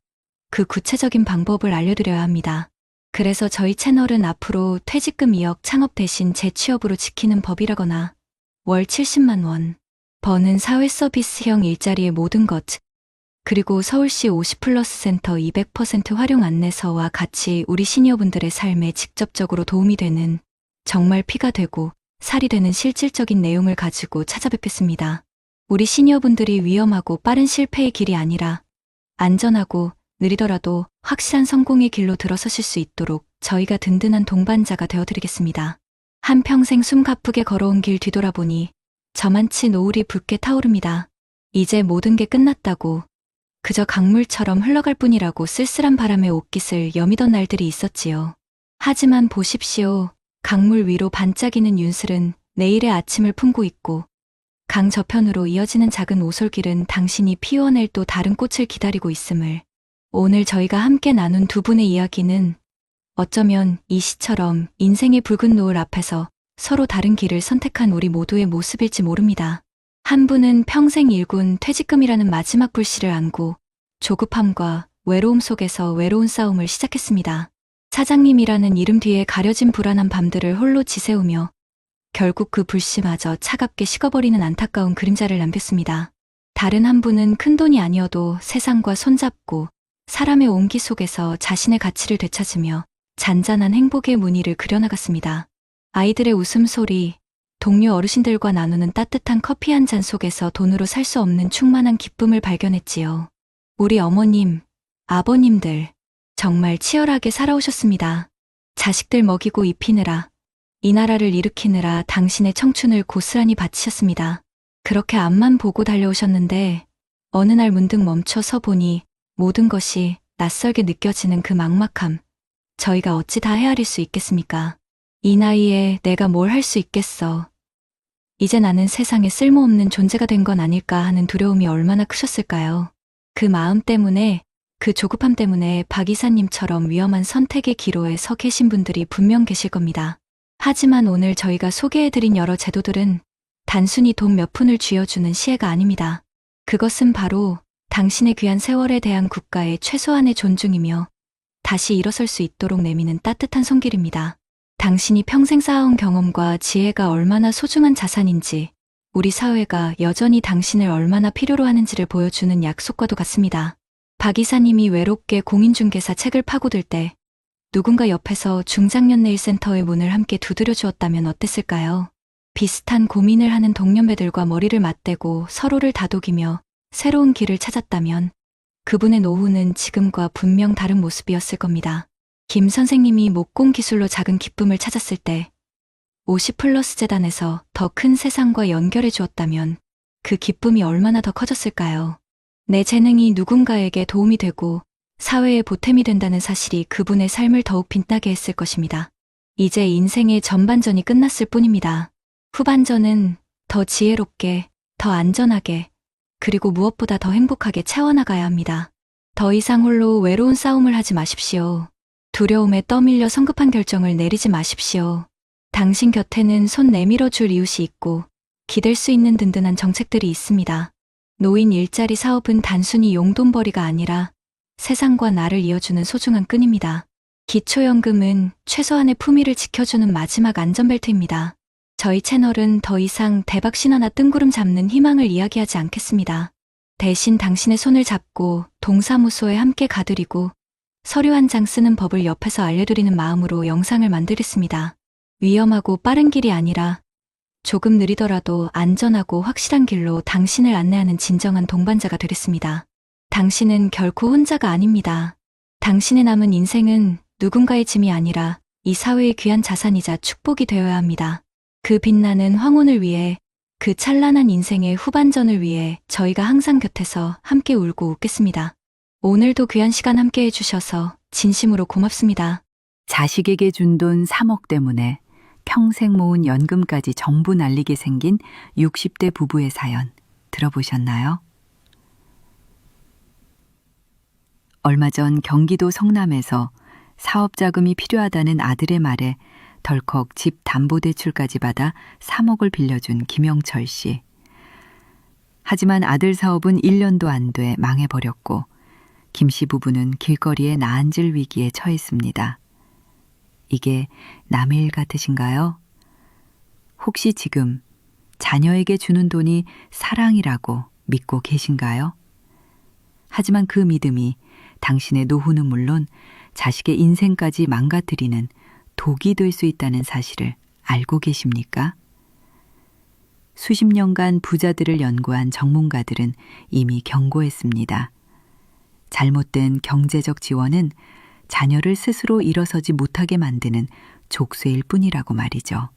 그 구체적인 방법을 알려드려야 합니다. 그래서 저희 채널은 앞으로 퇴직금 2억 창업 대신 재취업으로 지키는 법이라거나 월 70만 원 버는 사회 서비스형 일자리의 모든 것, 그리고 서울시 50플러스 센터 200% 활용 안내서와 같이 우리 시니어분들의 삶에 직접적으로 도움이 되는 정말 피가 되고 살이 되는 실질적인 내용을 가지고 찾아뵙겠습니다. 우리 시니어분들이 위험하고 빠른 실패의 길이 아니라 안전하고 느리더라도 확실한 성공의 길로 들어서실 수 있도록 저희가 든든한 동반자가 되어드리겠습니다. 한평생 숨 가쁘게 걸어온 길 뒤돌아보니 저만치 노을이 붉게 타오릅니다. 이제 모든 게 끝났다고 그저 강물처럼 흘러갈 뿐이라고 쓸쓸한 바람에 옷깃을 여미던 날들이 있었지요. 하지만 보십시오. 강물 위로 반짝이는 윤슬은 내일의 아침을 품고 있고 강 저편으로 이어지는 작은 오솔길은 당신이 피워낼 또 다른 꽃을 기다리고 있음을. 오늘 저희가 함께 나눈 두 분의 이야기는 어쩌면 이 시처럼 인생의 붉은 노을 앞에서 서로 다른 길을 선택한 우리 모두의 모습일지 모릅니다. 한 분은 평생 일군 퇴직금이라는 마지막 불씨를 안고 조급함과 외로움 속에서 외로운 싸움을 시작했습니다. 사장님이라는 이름 뒤에 가려진 불안한 밤들을 홀로 지새우며 결국 그 불씨마저 차갑게 식어버리는 안타까운 그림자를 남겼습니다. 다른 한 분은 큰돈이 아니어도 세상과 손잡고 사람의 온기 속에서 자신의 가치를 되찾으며 잔잔한 행복의 무늬를 그려나갔습니다. 아이들의 웃음소리, 동료 어르신들과 나누는 따뜻한 커피 한 잔 속에서 돈으로 살 수 없는 충만한 기쁨을 발견했지요. 우리 어머님, 아버님들, 정말 치열하게 살아오셨습니다. 자식들 먹이고 입히느라, 이 나라를 일으키느라 당신의 청춘을 고스란히 바치셨습니다. 그렇게 앞만 보고 달려오셨는데 어느 날 문득 멈춰 서 보니 모든 것이 낯설게 느껴지는 그 막막함. 저희가 어찌 다 헤아릴 수 있겠습니까? 이 나이에 내가 뭘 할 수 있겠어. 이제 나는 세상에 쓸모없는 존재가 된 건 아닐까 하는 두려움이 얼마나 크셨을까요? 그 마음 때문에, 그 조급함 때문에 박 이사님처럼 위험한 선택의 기로에 서 계신 분들이 분명 계실 겁니다. 하지만 오늘 저희가 소개해드린 여러 제도들은 단순히 돈 몇 푼을 쥐어주는 시혜가 아닙니다. 그것은 바로 당신의 귀한 세월에 대한 국가의 최소한의 존중이며 다시 일어설 수 있도록 내미는 따뜻한 손길입니다. 당신이 평생 쌓아온 경험과 지혜가 얼마나 소중한 자산인지, 우리 사회가 여전히 당신을 얼마나 필요로 하는지를 보여주는 약속과도 같습니다. 박 이사님이 외롭게 공인중개사 책을 파고들 때 누군가 옆에서 중장년내일센터의 문을 함께 두드려 주었다면 어땠을까요? 비슷한 고민을 하는 동년배들과 머리를 맞대고 서로를 다독이며 새로운 길을 찾았다면 그분의 노후는 지금과 분명 다른 모습이었을 겁니다. 김 선생님이 목공 기술로 작은 기쁨을 찾았을 때 50플러스 재단에서 더 큰 세상과 연결해 주었다면 그 기쁨이 얼마나 더 커졌을까요? 내 재능이 누군가에게 도움이 되고 사회에 보탬이 된다는 사실이 그분의 삶을 더욱 빛나게 했을 것입니다. 이제 인생의 전반전이 끝났을 뿐입니다. 후반전은 더 지혜롭게, 더 안전하게, 그리고 무엇보다 더 행복하게 채워나가야 합니다. 더 이상 홀로 외로운 싸움을 하지 마십시오. 두려움에 떠밀려 성급한 결정을 내리지 마십시오. 당신 곁에는 손 내밀어 줄 이웃이 있고 기댈 수 있는 든든한 정책들이 있습니다. 노인 일자리 사업은 단순히 용돈벌이가 아니라 세상과 나를 이어주는 소중한 끈입니다. 기초연금은 최소한의 품위를 지켜주는 마지막 안전벨트입니다. 저희 채널은 더 이상 대박 신화나 뜬구름 잡는 희망을 이야기하지 않겠습니다. 대신 당신의 손을 잡고 동사무소에 함께 가드리고 서류 한 장 쓰는 법을 옆에서 알려드리는 마음으로 영상을 만들었습니다. 위험하고 빠른 길이 아니라 조금 느리더라도 안전하고 확실한 길로 당신을 안내하는 진정한 동반자가 되겠습니다. 당신은 결코 혼자가 아닙니다. 당신의 남은 인생은 누군가의 짐이 아니라 이 사회의 귀한 자산이자 축복이 되어야 합니다. 그 빛나는 황혼을 위해, 그 찬란한 인생의 후반전을 위해 저희가 항상 곁에서 함께 울고 웃겠습니다. 오늘도 귀한 시간 함께 해주셔서 진심으로 고맙습니다.
자식에게 준 돈 3억 때문에 평생 모은 연금까지 전부 날리게 생긴 60대 부부의 사연 들어보셨나요? 얼마 전 경기도 성남에서 사업 자금이 필요하다는 아들의 말에 덜컥 집 담보대출까지 받아 3억을 빌려준 김영철 씨. 하지만 아들 사업은 1년도 안 돼 망해버렸고 김 씨 부부는 길거리에 나앉을 위기에 처했습니다. 이게 남의 일 같으신가요? 혹시 지금 자녀에게 주는 돈이 사랑이라고 믿고 계신가요? 하지만 그 믿음이 당신의 노후는 물론 자식의 인생까지 망가뜨리는 독이 될 수 있다는 사실을 알고 계십니까? 수십 년간 부자들을 연구한 전문가들은 이미 경고했습니다. 잘못된 경제적 지원은 자녀를 스스로 일어서지 못하게 만드는 족쇄일 뿐이라고 말이죠.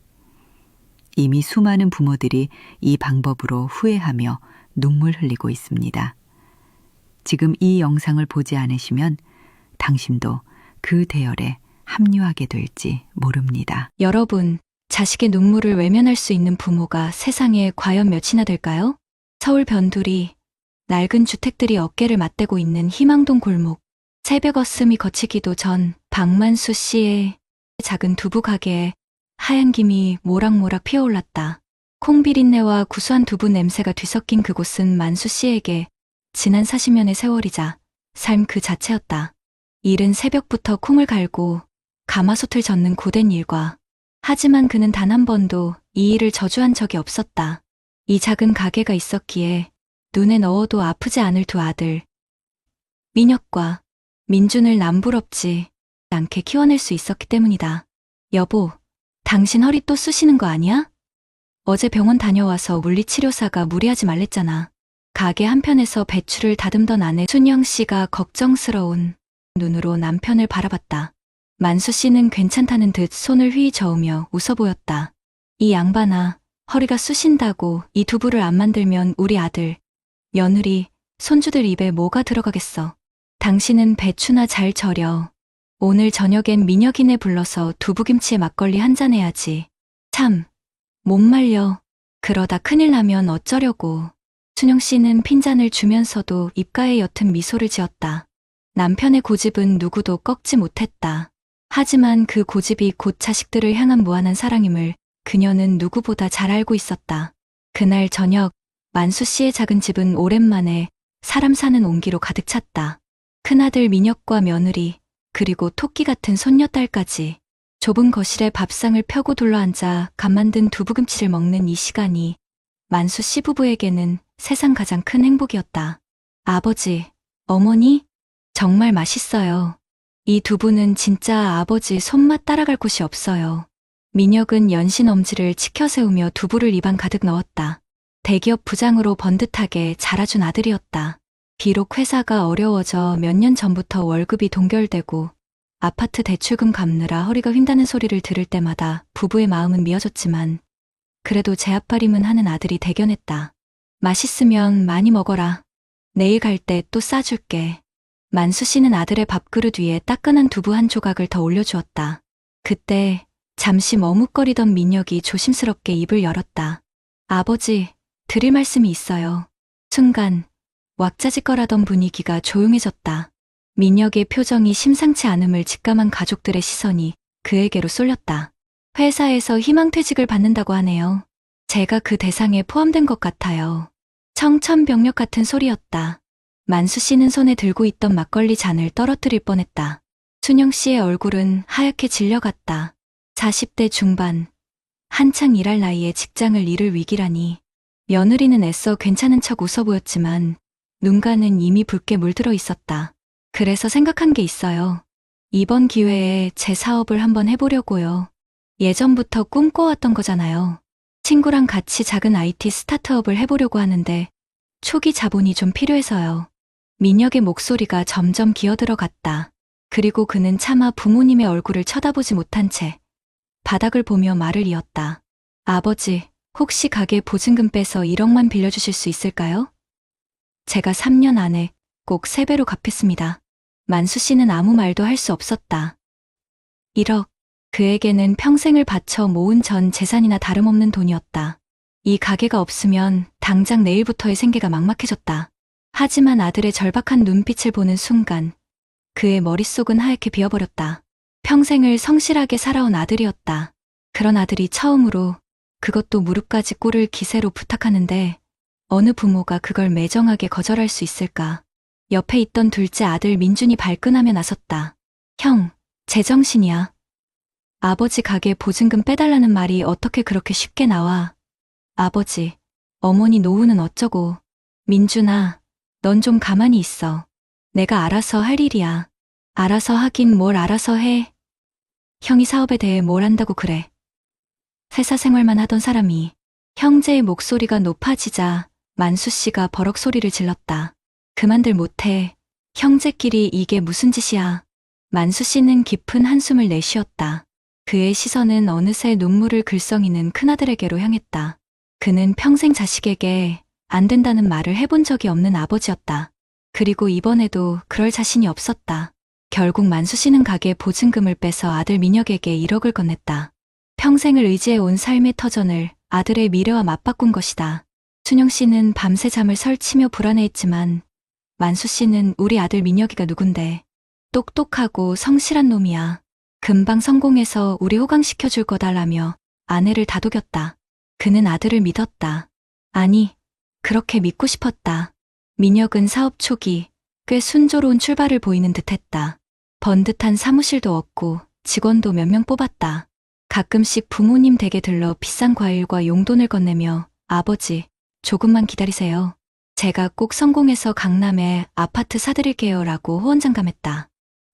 이미 수많은 부모들이 이 방법으로 후회하며 눈물 흘리고 있습니다. 지금 이 영상을 보지 않으시면 당신도 그 대열에 합류하게 될지 모릅니다.
여러분, 자식의 눈물을 외면할 수 있는 부모가 세상에 과연 몇이나 될까요? 서울 변두리, 낡은 주택들이 어깨를 맞대고 있는 희망동 골목, 새벽 어슴이 거치기도 전 박만수 씨의 작은 두부 가게에 하얀 김이 모락모락 피어올랐다. 콩비린내와 구수한 두부 냄새가 뒤섞인 그곳은 만수 씨에게 지난 40년의 세월이자 삶 그 자체였다. 이른 새벽부터 콩을 갈고 가마솥을 젓는 고된 일과, 하지만 그는 단 한 번도 이 일을 저주한 적이 없었다. 이 작은 가게가 있었기에 눈에 넣어도 아프지 않을 두 아들, 민혁과 민준을 남부럽지 않게 키워낼 수 있었기 때문이다. 여보, 당신 허리 또 쑤시는 거 아니야? 어제 병원 다녀와서 물리치료사가 무리하지 말랬잖아. 가게 한편에서 배추를 다듬던 아내 순영 씨가 걱정스러운 눈으로 남편을 바라봤다. 만수 씨는 괜찮다는 듯 손을 휘 저으며 웃어 보였다. 이 양반아, 허리가 쑤신다고 이 두부를 안 만들면 우리 아들, 며느리, 손주들 입에 뭐가 들어가겠어. 당신은 배추나 잘 절여. 오늘 저녁엔 민혁이네 불러서 두부김치에 막걸리 한잔 해야지. 참, 못 말려. 그러다 큰일 나면 어쩌려고. 순영 씨는 핀잔을 주면서도 입가에 옅은 미소를 지었다. 남편의 고집은 누구도 꺾지 못했다. 하지만 그 고집이 곧 자식들을 향한 무한한 사랑임을 그녀는 누구보다 잘 알고 있었다. 그날 저녁, 만수 씨의 작은 집은 오랜만에 사람 사는 온기로 가득 찼다. 큰아들 민혁과 며느리, 그리고 토끼 같은 손녀딸까지. 좁은 거실에 밥상을 펴고 둘러앉아 갓 만든 두부김치를 먹는 이 시간이 만수 씨 부부에게는 세상 가장 큰 행복이었다. 아버지, 어머니, 정말 맛있어요. 이 두부는 진짜 아버지 손맛 따라갈 곳이 없어요. 민혁은 연신 엄지를 치켜 세우며 두부를 입안 가득 넣었다. 대기업 부장으로 번듯하게 자라준 아들이었다. 비록 회사가 어려워져 몇 년 전부터 월급이 동결되고 아파트 대출금 갚느라 허리가 휜다는 소리를 들을 때마다 부부의 마음은 미어졌지만 그래도 제압발임은 하는 아들이 대견했다. 맛있으면 많이 먹어라. 내일 갈 때 또 싸줄게. 만수 씨는 아들의 밥그릇 위에 따끈한 두부 한 조각을 더 올려주었다. 그때 잠시 머뭇거리던 민혁이 조심스럽게 입을 열었다. 아버지, 드릴 말씀이 있어요. 순간 왁자지껄하던 분위기가 조용해졌다. 민혁의 표정이 심상치 않음을 직감한 가족들의 시선이 그에게로 쏠렸다. 회사에서 희망퇴직을 받는다고 하네요. 제가 그 대상에 포함된 것 같아요. 청천벽력 같은 소리였다. 만수 씨는 손에 들고 있던 막걸리 잔을 떨어뜨릴 뻔했다. 순영 씨의 얼굴은 하얗게 질려갔다. 40대 중반, 한창 일할 나이에 직장을 잃을 위기라니. 며느리는 애써 괜찮은 척 웃어 보였지만 눈가는 이미 붉게 물들어 있었다. 그래서 생각한 게 있어요. 이번 기회에 제 사업을 한번 해보려고요. 예전부터 꿈꿔왔던 거잖아요. 친구랑 같이 작은 IT 스타트업을 해보려고 하는데 초기 자본이 좀 필요해서요. 민혁의 목소리가 점점 기어들어갔다. 그리고 그는 차마 부모님의 얼굴을 쳐다보지 못한 채 바닥을 보며 말을 이었다. 아버지, 혹시 가게 보증금 빼서 1억만 빌려주실 수 있을까요? 제가 3년 안에 꼭 3배로 갚겠습니다. 만수 씨는 아무 말도 할 수 없었다. 1억, 그에게는 평생을 바쳐 모은 전 재산이나 다름없는 돈이었다. 이 가게가 없으면 당장 내일부터의 생계가 막막해졌다. 하지만 아들의 절박한 눈빛을 보는 순간 그의 머릿속은 하얗게 비어버렸다. 평생을 성실하게 살아온 아들이었다. 그런 아들이 처음으로, 그것도 무릎까지 꿇을 기세로 부탁하는데 어느 부모가 그걸 매정하게 거절할 수 있을까. 옆에 있던 둘째 아들 민준이 발끈하며 나섰다. 형, 제정신이야. 아버지 가게 보증금 빼달라는 말이 어떻게 그렇게 쉽게 나와. 아버지, 어머니 노후는 어쩌고. 민준아, 넌 좀 가만히 있어. 내가 알아서 할 일이야. 알아서 하긴 뭘 알아서 해. 형이 사업에 대해 뭘 안다고 그래. 회사 생활만 하던 사람이. 형제의 목소리가 높아지자 만수 씨가 버럭 소리를 질렀다. 그만들 못해. 형제끼리 이게 무슨 짓이야. 만수 씨는 깊은 한숨을 내쉬었다. 그의 시선은 어느새 눈물을 글썽이는 큰아들에게로 향했다. 그는 평생 자식에게 안 된다는 말을 해본 적이 없는 아버지였다. 그리고 이번에도 그럴 자신이 없었다. 결국 만수 씨는 가게 보증금을 빼서 아들 민혁에게 1억을 건넸다. 평생을 의지해온 삶의 터전을 아들의 미래와 맞바꾼 것이다. 순영 씨는 밤새 잠을 설치며 불안해했지만 만수 씨는 우리 아들 민혁이가 누군데. 똑똑하고 성실한 놈이야. 금방 성공해서 우리 호강시켜줄 거다라며 아내를 다독였다. 그는 아들을 믿었다. 아니, 그렇게 믿고 싶었다. 민혁은 사업 초기 꽤 순조로운 출발을 보이는 듯했다. 번듯한 사무실도 얻고 직원도 몇 명 뽑았다. 가끔씩 부모님 댁에 들러 비싼 과일과 용돈을 건네며 아버지, 조금만 기다리세요. 제가 꼭 성공해서 강남에 아파트 사드릴게요 라고 호언장담했다.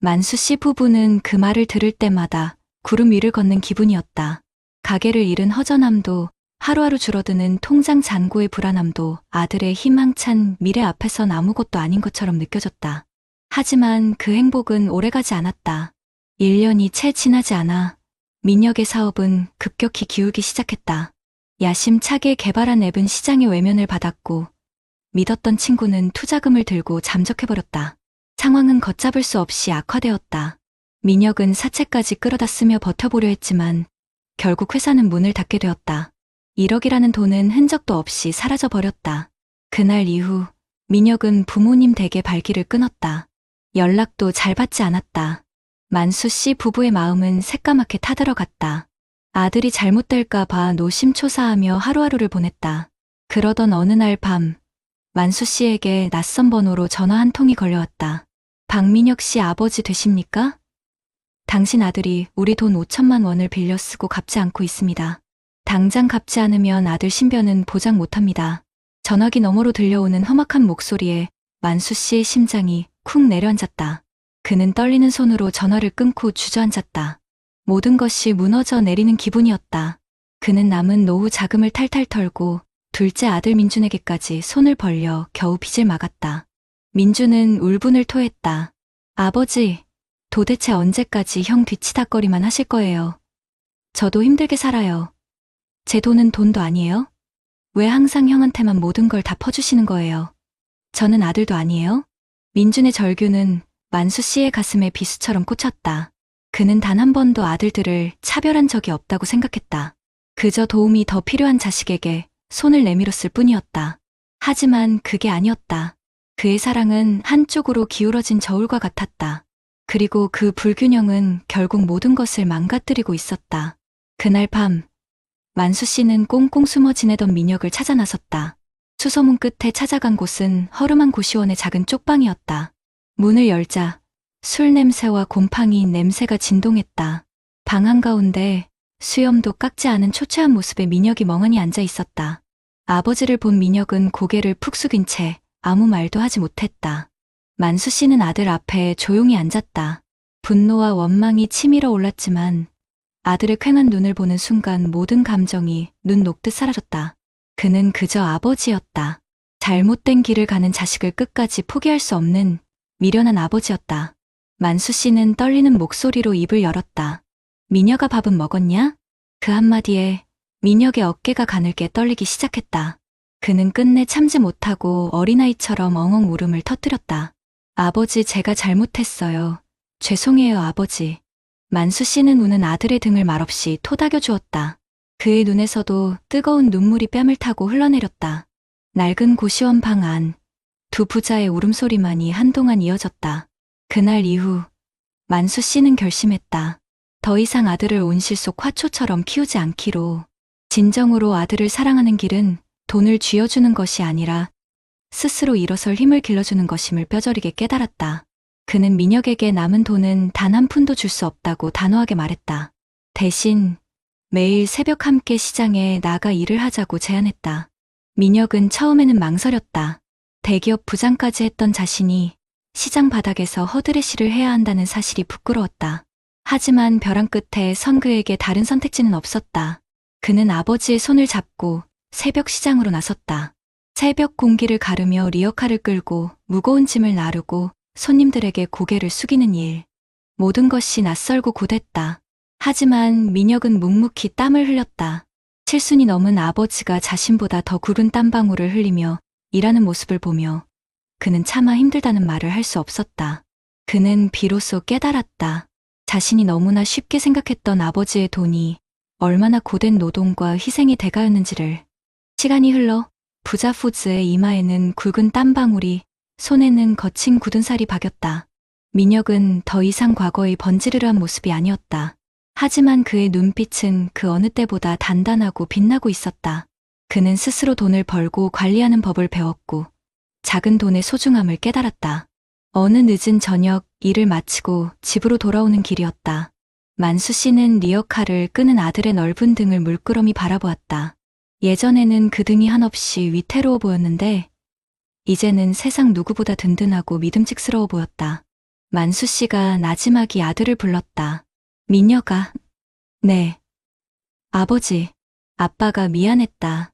만수 씨 부부는 그 말을 들을 때마다 구름 위를 걷는 기분이었다. 가게를 잃은 허전함도 하루하루 줄어드는 통장 잔고의 불안함도 아들의 희망찬 미래 앞에선 아무것도 아닌 것처럼 느껴졌다. 하지만 그 행복은 오래가지 않았다. 1년이 채 지나지 않아 민혁의 사업은 급격히 기울기 시작했다. 야심차게 개발한 앱은 시장의 외면을 받았고 믿었던 친구는 투자금을 들고 잠적해버렸다. 상황은 걷잡을 수 없이 악화되었다. 민혁은 사채까지 끌어다 쓰며 버텨보려 했지만 결국 회사는 문을 닫게 되었다. 1억이라는 돈은 흔적도 없이 사라져버렸다. 그날 이후 민혁은 부모님 댁에 발길을 끊었다. 연락도 잘 받지 않았다. 만수 씨 부부의 마음은 새까맣게 타들어갔다. 아들이 잘못될까 봐 노심초사하며 하루하루를 보냈다. 그러던 어느 날 밤 만수 씨에게 낯선 번호로 전화 한 통이 걸려왔다. 박민혁 씨 아버지 되십니까? 당신 아들이 우리 돈 5천만 원을 빌려 쓰고 갚지 않고 있습니다. 당장 갚지 않으면 아들 신변은 보장 못합니다. 전화기 너머로 들려오는 험악한 목소리에 만수 씨의 심장이 쿵 내려앉았다. 그는 떨리는 손으로 전화를 끊고 주저앉았다. 모든 것이 무너져 내리는 기분이었다. 그는 남은 노후 자금을 탈탈 털고 둘째 아들 민준에게까지 손을 벌려 겨우 빚을 막았다. 민준은 울분을 토했다. 아버지, 도대체 언제까지 형 뒤치다꺼리만 하실 거예요? 저도 힘들게 살아요. 제 돈은 돈도 아니에요? 왜 항상 형한테만 모든 걸 다 퍼주시는 거예요? 저는 아들도 아니에요? 민준의 절규는 만수 씨의 가슴에 비수처럼 꽂혔다. 그는 단 한 번도 아들들을 차별한 적이 없다고 생각했다. 그저 도움이 더 필요한 자식에게 손을 내밀었을 뿐이었다. 하지만 그게 아니었다. 그의 사랑은 한쪽으로 기울어진 저울과 같았다. 그리고 그 불균형은 결국 모든 것을 망가뜨리고 있었다. 그날 밤 만수 씨는 꽁꽁 숨어 지내던 민혁을 찾아 나섰다. 수소문 끝에 찾아간 곳은 허름한 고시원의 작은 쪽방이었다. 문을 열자 술 냄새와 곰팡이 냄새가 진동했다. 방 한가운데 수염도 깎지 않은 초췌한 모습의 민혁이 멍하니 앉아 있었다. 아버지를 본 민혁은 고개를 푹 숙인 채 아무 말도 하지 못했다. 만수 씨는 아들 앞에 조용히 앉았다. 분노와 원망이 치밀어 올랐지만 아들의 퀭한 눈을 보는 순간 모든 감정이 눈 녹듯 사라졌다. 그는 그저 아버지였다. 잘못된 길을 가는 자식을 끝까지 포기할 수 없는 미련한 아버지였다. 만수 씨는 떨리는 목소리로 입을 열었다. 민혁아 밥은 먹었냐? 그 한마디에 민혁의 어깨가 가늘게 떨리기 시작했다. 그는 끝내 참지 못하고 어린아이처럼 엉엉 울음을 터뜨렸다. 아버지, 제가 잘못했어요. 죄송해요, 아버지. 만수 씨는 우는 아들의 등을 말없이 토닥여 주었다. 그의 눈에서도 뜨거운 눈물이 뺨을 타고 흘러내렸다. 낡은 고시원 방 안, 두 부자의 울음소리만이 한동안 이어졌다. 그날 이후 만수 씨는 결심했다. 더 이상 아들을 온실 속 화초처럼 키우지 않기로. 진정으로 아들을 사랑하는 길은 돈을 쥐어주는 것이 아니라 스스로 일어설 힘을 길러주는 것임을 뼈저리게 깨달았다. 그는 민혁에게 남은 돈은 단 한 푼도 줄 수 없다고 단호하게 말했다. 대신 매일 새벽 함께 시장에 나가 일을 하자고 제안했다. 민혁은 처음에는 망설였다. 대기업 부장까지 했던 자신이 시장 바닥에서 허드레시를 해야 한다는 사실이 부끄러웠다. 하지만 벼랑 끝에 선 그에게 다른 선택지는 없었다. 그는 아버지의 손을 잡고 새벽 시장으로 나섰다. 새벽 공기를 가르며 리어카를 끌고 무거운 짐을 나르고 손님들에게 고개를 숙이는 일. 모든 것이 낯설고 고됐다. 하지만 민혁은 묵묵히 땀을 흘렸다. 7순이 넘은 아버지가 자신보다 더 굵은 땀방울을 흘리며 일하는 모습을 보며 그는 차마 힘들다는 말을 할 수 없었다. 그는 비로소 깨달았다. 자신이 너무나 쉽게 생각했던 아버지의 돈이 얼마나 고된 노동과 희생의 대가였는지를. 시간이 흘러 부자 푸즈의 이마에는 굵은 땀방울이, 손에는 거친 굳은 살이 박였다. 민혁은 더 이상 과거의 번지르르한 모습이 아니었다. 하지만 그의 눈빛은 그 어느 때보다 단단하고 빛나고 있었다. 그는 스스로 돈을 벌고 관리하는 법을 배웠고 작은 돈의 소중함을 깨달았다. 어느 늦은 저녁 일을 마치고 집으로 돌아오는 길이었다. 만수 씨는 리어카를 끄는 아들의 넓은 등을 물끄러미 바라보았다. 예전에는 그 등이 한없이 위태로워 보였는데 이제는 세상 누구보다 든든하고 믿음직스러워 보였다. 만수 씨가 나지막이 아들을 불렀다. 민혁아. 네. 아버지. 아빠가 미안했다.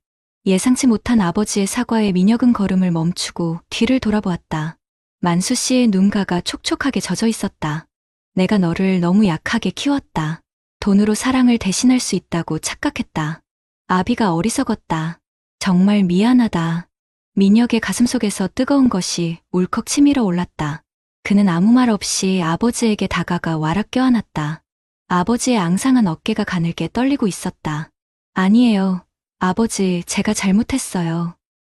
예상치 못한 아버지의 사과에 민혁은 걸음을 멈추고 뒤를 돌아보았다. 만수 씨의 눈가가 촉촉하게 젖어 있었다. 내가 너를 너무 약하게 키웠다. 돈으로 사랑을 대신할 수 있다고 착각했다. 아비가 어리석었다. 정말 미안하다. 민혁의 가슴속에서 뜨거운 것이 울컥 치밀어 올랐다. 그는 아무 말 없이 아버지에게 다가가 와락 껴안았다. 아버지의 앙상한 어깨가 가늘게 떨리고 있었다. 아니에요. 아버지, 제가 잘못했어요.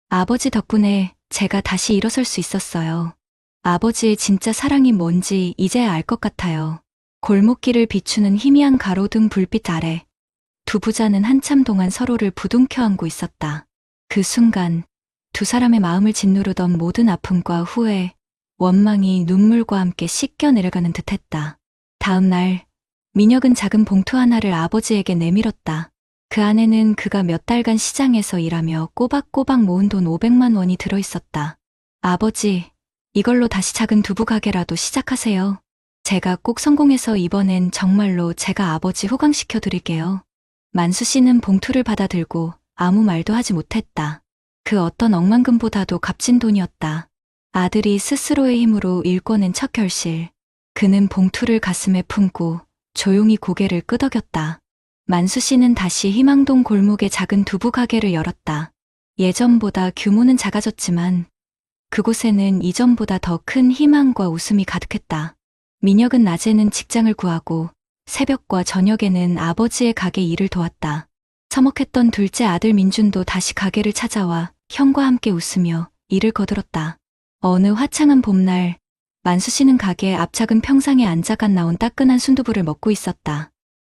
아버지 덕분에 제가 다시 일어설 수 있었어요. 아버지의 진짜 사랑이 뭔지 이제야 알 것 같아요. 골목길을 비추는 희미한 가로등 불빛 아래 두 부자는 한참 동안 서로를 부둥켜 안고 있었다. 그 순간 두 사람의 마음을 짓누르던 모든 아픔과 후회, 원망이 눈물과 함께 씻겨 내려가는 듯했다. 다음 날 민혁은 작은 봉투 하나를 아버지에게 내밀었다. 그 안에는 그가 몇 달간 시장에서 일하며 꼬박꼬박 모은 돈 500만 원이 들어있었다. 아버지, 이걸로 다시 작은 두부 가게라도 시작하세요. 제가 꼭 성공해서 이번엔 정말로 제가 아버지 호강시켜 드릴게요. 만수 씨는 봉투를 받아들고 아무 말도 하지 못했다. 그 어떤 억만금보다도 값진 돈이었다. 아들이 스스로의 힘으로 일궈낸 첫 결실. 그는 봉투를 가슴에 품고 조용히 고개를 끄덕였다. 만수 씨는 다시 희망동 골목의 작은 두부 가게를 열었다. 예전보다 규모는 작아졌지만 그곳에는 이전보다 더 큰 희망과 웃음이 가득했다. 민혁은 낮에는 직장을 구하고 새벽과 저녁에는 아버지의 가게 일을 도왔다. 서먹했던 둘째 아들 민준도 다시 가게를 찾아와 형과 함께 웃으며 일을 거들었다. 어느 화창한 봄날, 만수 씨는 가게 앞 작은 평상에 앉아간 나온 따끈한 순두부를 먹고 있었다.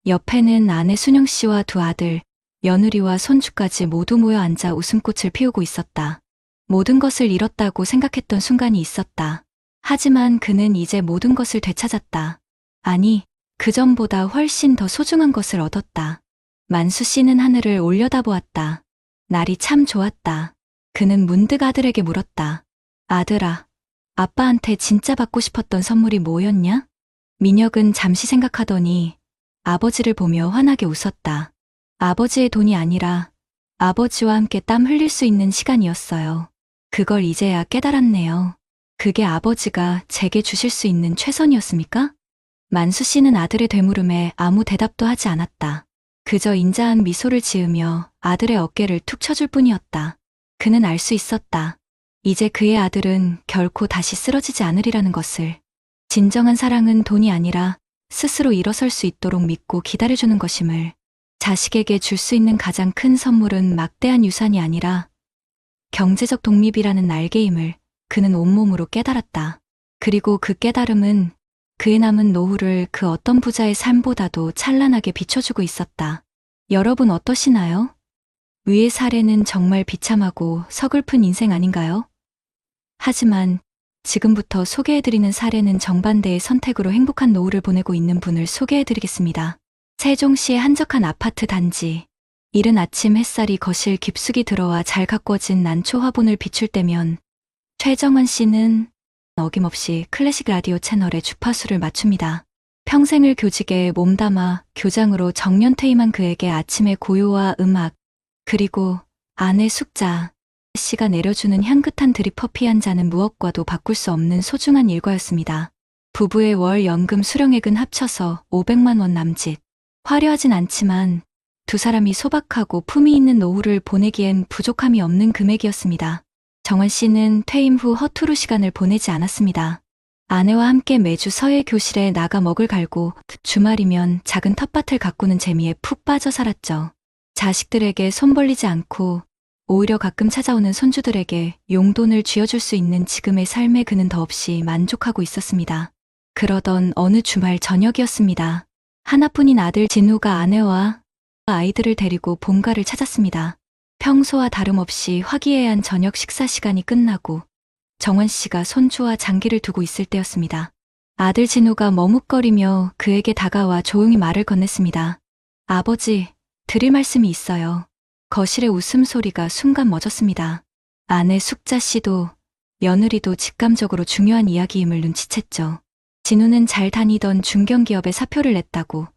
옆에는 아내 순영 씨와 두 아들, 며느리와 손주까지 모두 모여 앉아 웃음꽃을 피우고 있었다. 모든 것을 잃었다고 생각했던 순간이 있었다. 하지만 그는 이제 모든 것을 되찾았다. 아니, 그전보다 훨씬 더 소중한 것을 얻었다. 만수 씨는 하늘을 올려다보았다. 날이 참 좋았다. 그는 문득 아들에게 물었다. 아들아, 아빠한테 진짜 받고 싶었던 선물이 뭐였냐? 민혁은 잠시 생각하더니 아버지를 보며 환하게 웃었다. 아버지의 돈이 아니라 아버지와 함께 땀 흘릴 수 있는 시간이었어요. 그걸 이제야 깨달았네요. 그게 아버지가 제게 주실 수 있는 최선이었습니까? 만수 씨는 아들의 되물음에 아무 대답도 하지 않았다. 그저 인자한 미소를 지으며 아들의 어깨를 툭 쳐줄 뿐이었다. 그는 알 수 있었다. 이제 그의 아들은 결코 다시 쓰러지지 않으리라는 것을. 진정한 사랑은 돈이 아니라 스스로 일어설 수 있도록 믿고 기다려주는 것임을. 자식에게 줄 수 있는 가장 큰 선물은 막대한 유산이 아니라 경제적 독립이라는 날개임을 그는 온몸으로 깨달았다. 그리고 그 깨달음은 그의 남은 노후를 그 어떤 부자의 삶보다도 찬란하게 비춰주고 있었다. 여러분 어떠시나요? 위의 사례는 정말 비참하고 서글픈 인생 아닌가요? 하지만 지금부터 소개해드리는 사례는 정반대의 선택으로 행복한 노후를 보내고 있는 분을 소개해드리겠습니다. 세종시의 한적한 아파트 단지. 이른 아침 햇살이 거실 깊숙이 들어와 잘 가꿔진 난초 화분을 비출 때면 최정원 씨는 어김없이 클래식 라디오 채널의 주파수를 맞춥니다. 평생을 교직에 몸담아 교장으로 정년퇴임한 그에게 아침의 고요와 음악, 그리고 아내 숙자 씨가 내려주는 향긋한 드립 커피 한 잔은 무엇과도 바꿀 수 없는 소중한 일과였습니다. 부부의 월 연금 수령액은 합쳐서 500만 원 남짓. 화려하진 않지만 두 사람이 소박하고 품위 있는 노후를 보내기엔 부족함이 없는 금액이었습니다. 정원 씨는 퇴임 후 허투루 시간을 보내지 않았습니다. 아내와 함께 매주 서예 교실에 나가 먹을 갈고 주말이면 작은 텃밭을 가꾸는 재미에 푹 빠져 살았죠. 자식들에게 손 벌리지 않고 오히려 가끔 찾아오는 손주들에게 용돈을 쥐어줄 수 있는 지금의 삶에 그는 더없이 만족하고 있었습니다. 그러던 어느 주말 저녁이었습니다. 하나뿐인 아들 진우가 아내와 아이들을 데리고 본가를 찾았습니다. 평소와 다름없이 화기애애한 저녁 식사 시간이 끝나고 정원 씨가 손주와 장기를 두고 있을 때였습니다. 아들 진우가 머뭇거리며 그에게 다가와 조용히 말을 건넸습니다. 아버지, 드릴 말씀이 있어요. 거실의 웃음소리가 순간 멎었습니다. 아내 숙자 씨도 며느리도 직감적으로 중요한 이야기임을 눈치챘죠. 진우는 잘 다니던 중견기업에 사표를 냈다고,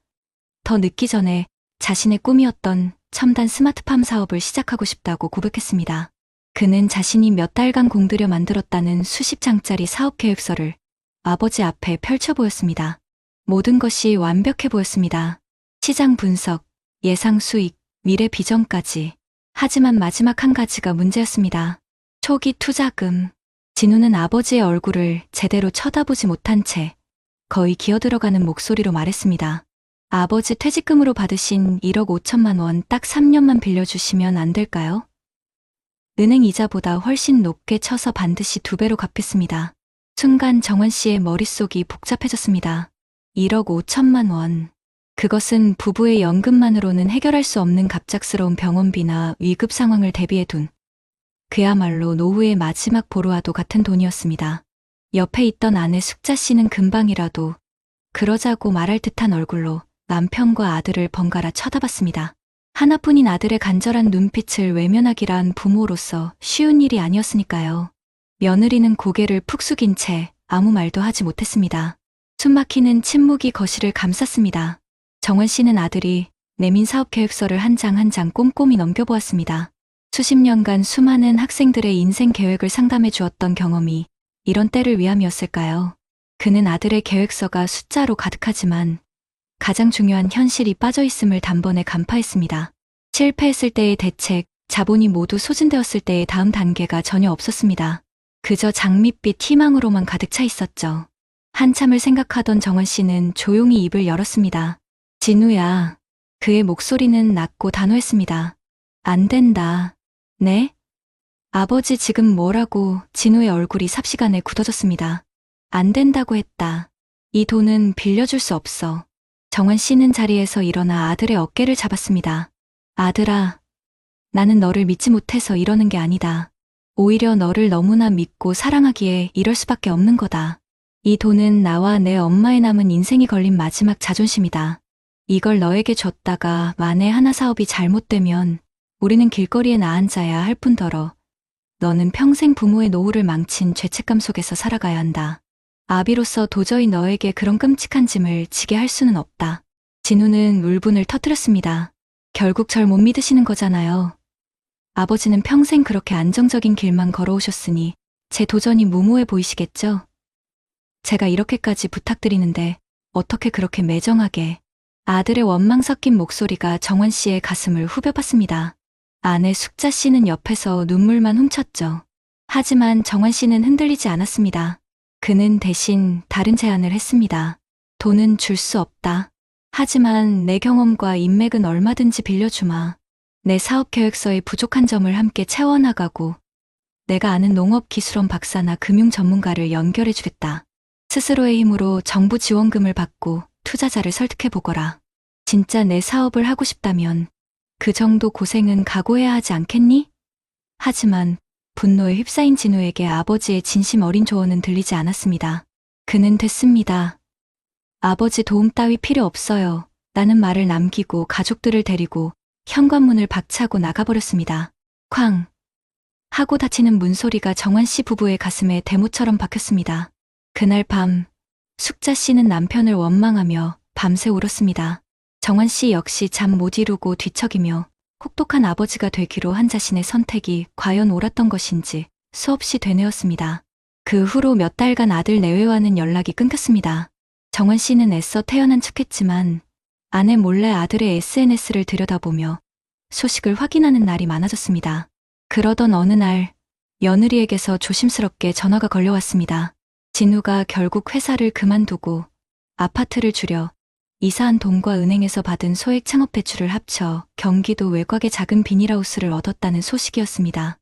더 늦기 전에 자신의 꿈이었던 첨단 스마트팜 사업을 시작하고 싶다고 고백했습니다. 그는 자신이 몇 달간 공들여 만들었다는 수십 장짜리 사업 계획서를 아버지 앞에 펼쳐 보였습니다. 모든 것이 완벽해 보였습니다. 시장 분석, 예상 수익, 미래 비전까지. 하지만 마지막 한 가지가 문제였습니다. 초기 투자금. 진우는 아버지의 얼굴을 제대로 쳐다보지 못한 채 거의 기어들어가는 목소리로 말했습니다. 아버지 퇴직금으로 받으신 1억 5천만 원 딱 3년만 빌려주시면 안 될까요? 은행 이자보다 훨씬 높게 쳐서 반드시 2배로 갚겠습니다. 순간 정원 씨의 머릿속이 복잡해졌습니다. 1억 5천만 원. 그것은 부부의 연금만으로는 해결할 수 없는 갑작스러운 병원비나 위급 상황을 대비해 둔 그야말로 노후의 마지막 보루와도 같은 돈이었습니다. 옆에 있던 아내 숙자 씨는 금방이라도 그러자고 말할 듯한 얼굴로 남편과 아들을 번갈아 쳐다봤습니다. 하나뿐인 아들의 간절한 눈빛을 외면하기란 부모로서 쉬운 일이 아니었으니까요. 며느리는 고개를 푹 숙인 채 아무 말도 하지 못했습니다. 숨막히는 침묵이 거실을 감쌌습니다. 정원 씨는 아들이 내민 사업 계획서를 한 장 한 장 꼼꼼히 넘겨보았습니다. 수십 년간 수많은 학생들의 인생 계획을 상담해 주었던 경험이 이런 때를 위함이었을까요? 그는 아들의 계획서가 숫자로 가득하지만 가장 중요한 현실이 빠져있음을 단번에 간파했습니다. 실패했을 때의 대책, 자본이 모두 소진되었을 때의 다음 단계가 전혀 없었습니다. 그저 장밋빛 희망으로만 가득 차 있었죠. 한참을 생각하던 정원 씨는 조용히 입을 열었습니다. 진우야. 그의 목소리는 낮고 단호했습니다. 안 된다. 네? 아버지 지금 뭐라고? 진우의 얼굴이 삽시간에 굳어졌습니다. 안 된다고 했다. 이 돈은 빌려줄 수 없어. 정원 씨는 자리에서 일어나 아들의 어깨를 잡았습니다. 아들아, 나는 너를 믿지 못해서 이러는 게 아니다. 오히려 너를 너무나 믿고 사랑하기에 이럴 수밖에 없는 거다. 이 돈은 나와 내 엄마의 남은 인생이 걸린 마지막 자존심이다. 이걸 너에게 줬다가 만에 하나 사업이 잘못되면 우리는 길거리에 나앉아야 할 뿐더러 너는 평생 부모의 노후를 망친 죄책감 속에서 살아가야 한다. 아비로서 도저히 너에게 그런 끔찍한 짐을 지게 할 수는 없다. 진우는 울분을 터뜨렸습니다. 결국 절 못 믿으시는 거잖아요. 아버지는 평생 그렇게 안정적인 길만 걸어오셨으니 제 도전이 무모해 보이시겠죠? 제가 이렇게까지 부탁드리는데 어떻게 그렇게 매정하게. 아들의 원망 섞인 목소리가 정원 씨의 가슴을 후벼팠습니다. 아내 숙자 씨는 옆에서 눈물만 훔쳤죠. 하지만 정원 씨는 흔들리지 않았습니다. 그는 대신 다른 제안을 했습니다. 돈은 줄 수 없다. 하지만 내 경험과 인맥은 얼마든지 빌려주마. 내 사업 계획서에 부족한 점을 함께 채워나가고 내가 아는 농업 기술원 박사나 금융 전문가를 연결해주겠다. 스스로의 힘으로 정부 지원금을 받고 투자자를 설득해보거라. 진짜 내 사업을 하고 싶다면 그 정도 고생은 각오해야 하지 않겠니? 하지만 분노에 휩싸인 진우에게 아버지의 진심 어린 조언은 들리지 않았습니다. 그는 됐습니다. 아버지 도움 따위 필요 없어요. 라는 말을 남기고 가족들을 데리고 현관문을 박차고 나가버렸습니다. 쾅! 하고 닫히는 문소리가 정원 씨 부부의 가슴에 대모처럼 박혔습니다. 그날 밤, 숙자 씨는 남편을 원망하며 밤새 울었습니다. 정원 씨 역시 잠 못 이루고 뒤척이며 혹독한 아버지가 되기로 한 자신의 선택이 과연 옳았던 것인지 수없이 되뇌었습니다. 그 후로 몇 달간 아들 내외와는 연락이 끊겼습니다. 정원 씨는 애써 태어난 척했지만 아내 몰래 아들의 SNS를 들여다보며 소식을 확인하는 날이 많아졌습니다. 그러던 어느 날 며느리에게서 조심스럽게 전화가 걸려왔습니다. 진우가 결국 회사를 그만두고 아파트를 줄여 이사한 돈과 은행에서 받은 소액 창업 대출을 합쳐 경기도 외곽의 작은 비닐하우스를 얻었다는 소식이었습니다.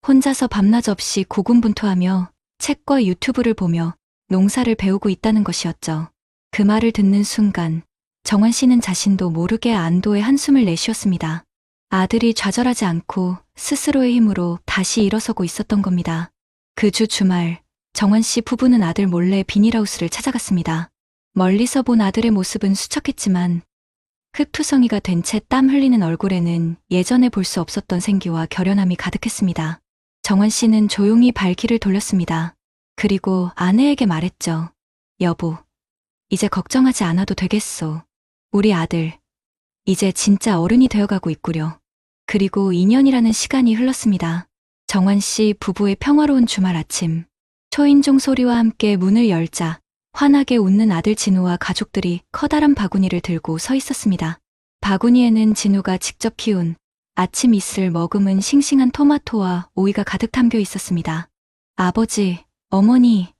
혼자서 밤낮 없이 고군분투하며 책과 유튜브를 보며 농사를 배우고 있다는 것이었죠. 그 말을 듣는 순간 정원 씨는 자신도 모르게 안도의 한숨을 내쉬었습니다. 아들이 좌절하지 않고 스스로의 힘으로 다시 일어서고 있었던 겁니다. 그 주 주말 정원 씨 부부는 아들 몰래 비닐하우스를 찾아갔습니다. 멀리서 본 아들의 모습은 수척했지만 흙투성이가 된 채 땀 흘리는 얼굴에는 예전에 볼 수 없었던 생기와 결연함이 가득했습니다. 정원 씨는 조용히 발길을 돌렸습니다. 그리고 아내에게 말했죠. 여보, 이제 걱정하지 않아도 되겠소. 우리 아들, 이제 진짜 어른이 되어가고 있구려. 그리고 2년이라는 시간이 흘렀습니다. 정환 씨 부부의 평화로운 주말 아침. 초인종 소리와 함께 문을 열자 환하게 웃는 아들 진우와 가족들이 커다란 바구니를 들고 서 있었습니다. 바구니에는 진우가 직접 키운 아침 이슬 머금은 싱싱한 토마토와 오이가 가득 담겨 있었습니다. 아버지, 어머니,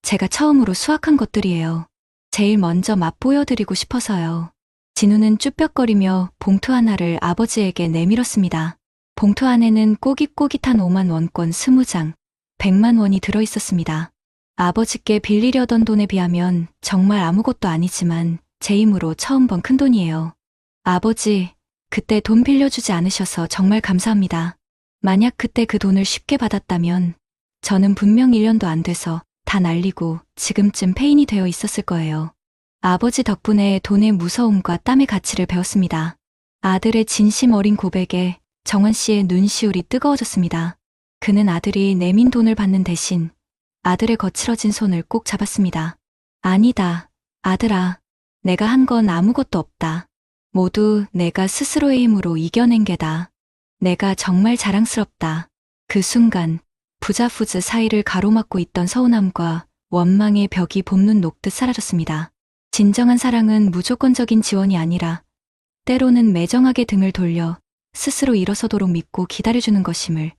제가 처음으로 수확한 것들이에요. 제일 먼저 맛보여드리고 싶어서요. 진우는 쭈뼛거리며 봉투 하나를 아버지에게 내밀었습니다. 봉투 안에는 꼬깃꼬깃한 5만 원권 20장, 100만 원이 들어있었습니다. 아버지께 빌리려던 돈에 비하면 정말 아무것도 아니지만 제 힘으로 처음 번 큰돈이에요. 아버지, 그때 돈 빌려주지 않으셔서 정말 감사합니다. 만약 그때 그 돈을 쉽게 받았다면 저는 분명 1년도 안 돼서 다 날리고 지금쯤 폐인이 되어 있었을 거예요. 아버지 덕분에 돈의 무서움과 땀의 가치를 배웠습니다. 아들의 진심 어린 고백에 정환 씨의 눈시울이 뜨거워졌습니다. 그는 아들이 내민 돈을 받는 대신 아들의 거칠어진 손을 꼭 잡았습니다. 아니다, 아들아. 내가 한 건 아무것도 없다. 모두 내가 스스로의 힘으로 이겨낸 게다. 내가 정말 자랑스럽다. 그 순간 부자푸즈 사이를 가로막고 있던 서운함과 원망의 벽이 봄눈 녹듯 사라졌습니다. 진정한 사랑은 무조건적인 지원이 아니라 때로는 매정하게 등을 돌려 스스로 일어서도록 믿고 기다려주는 것임을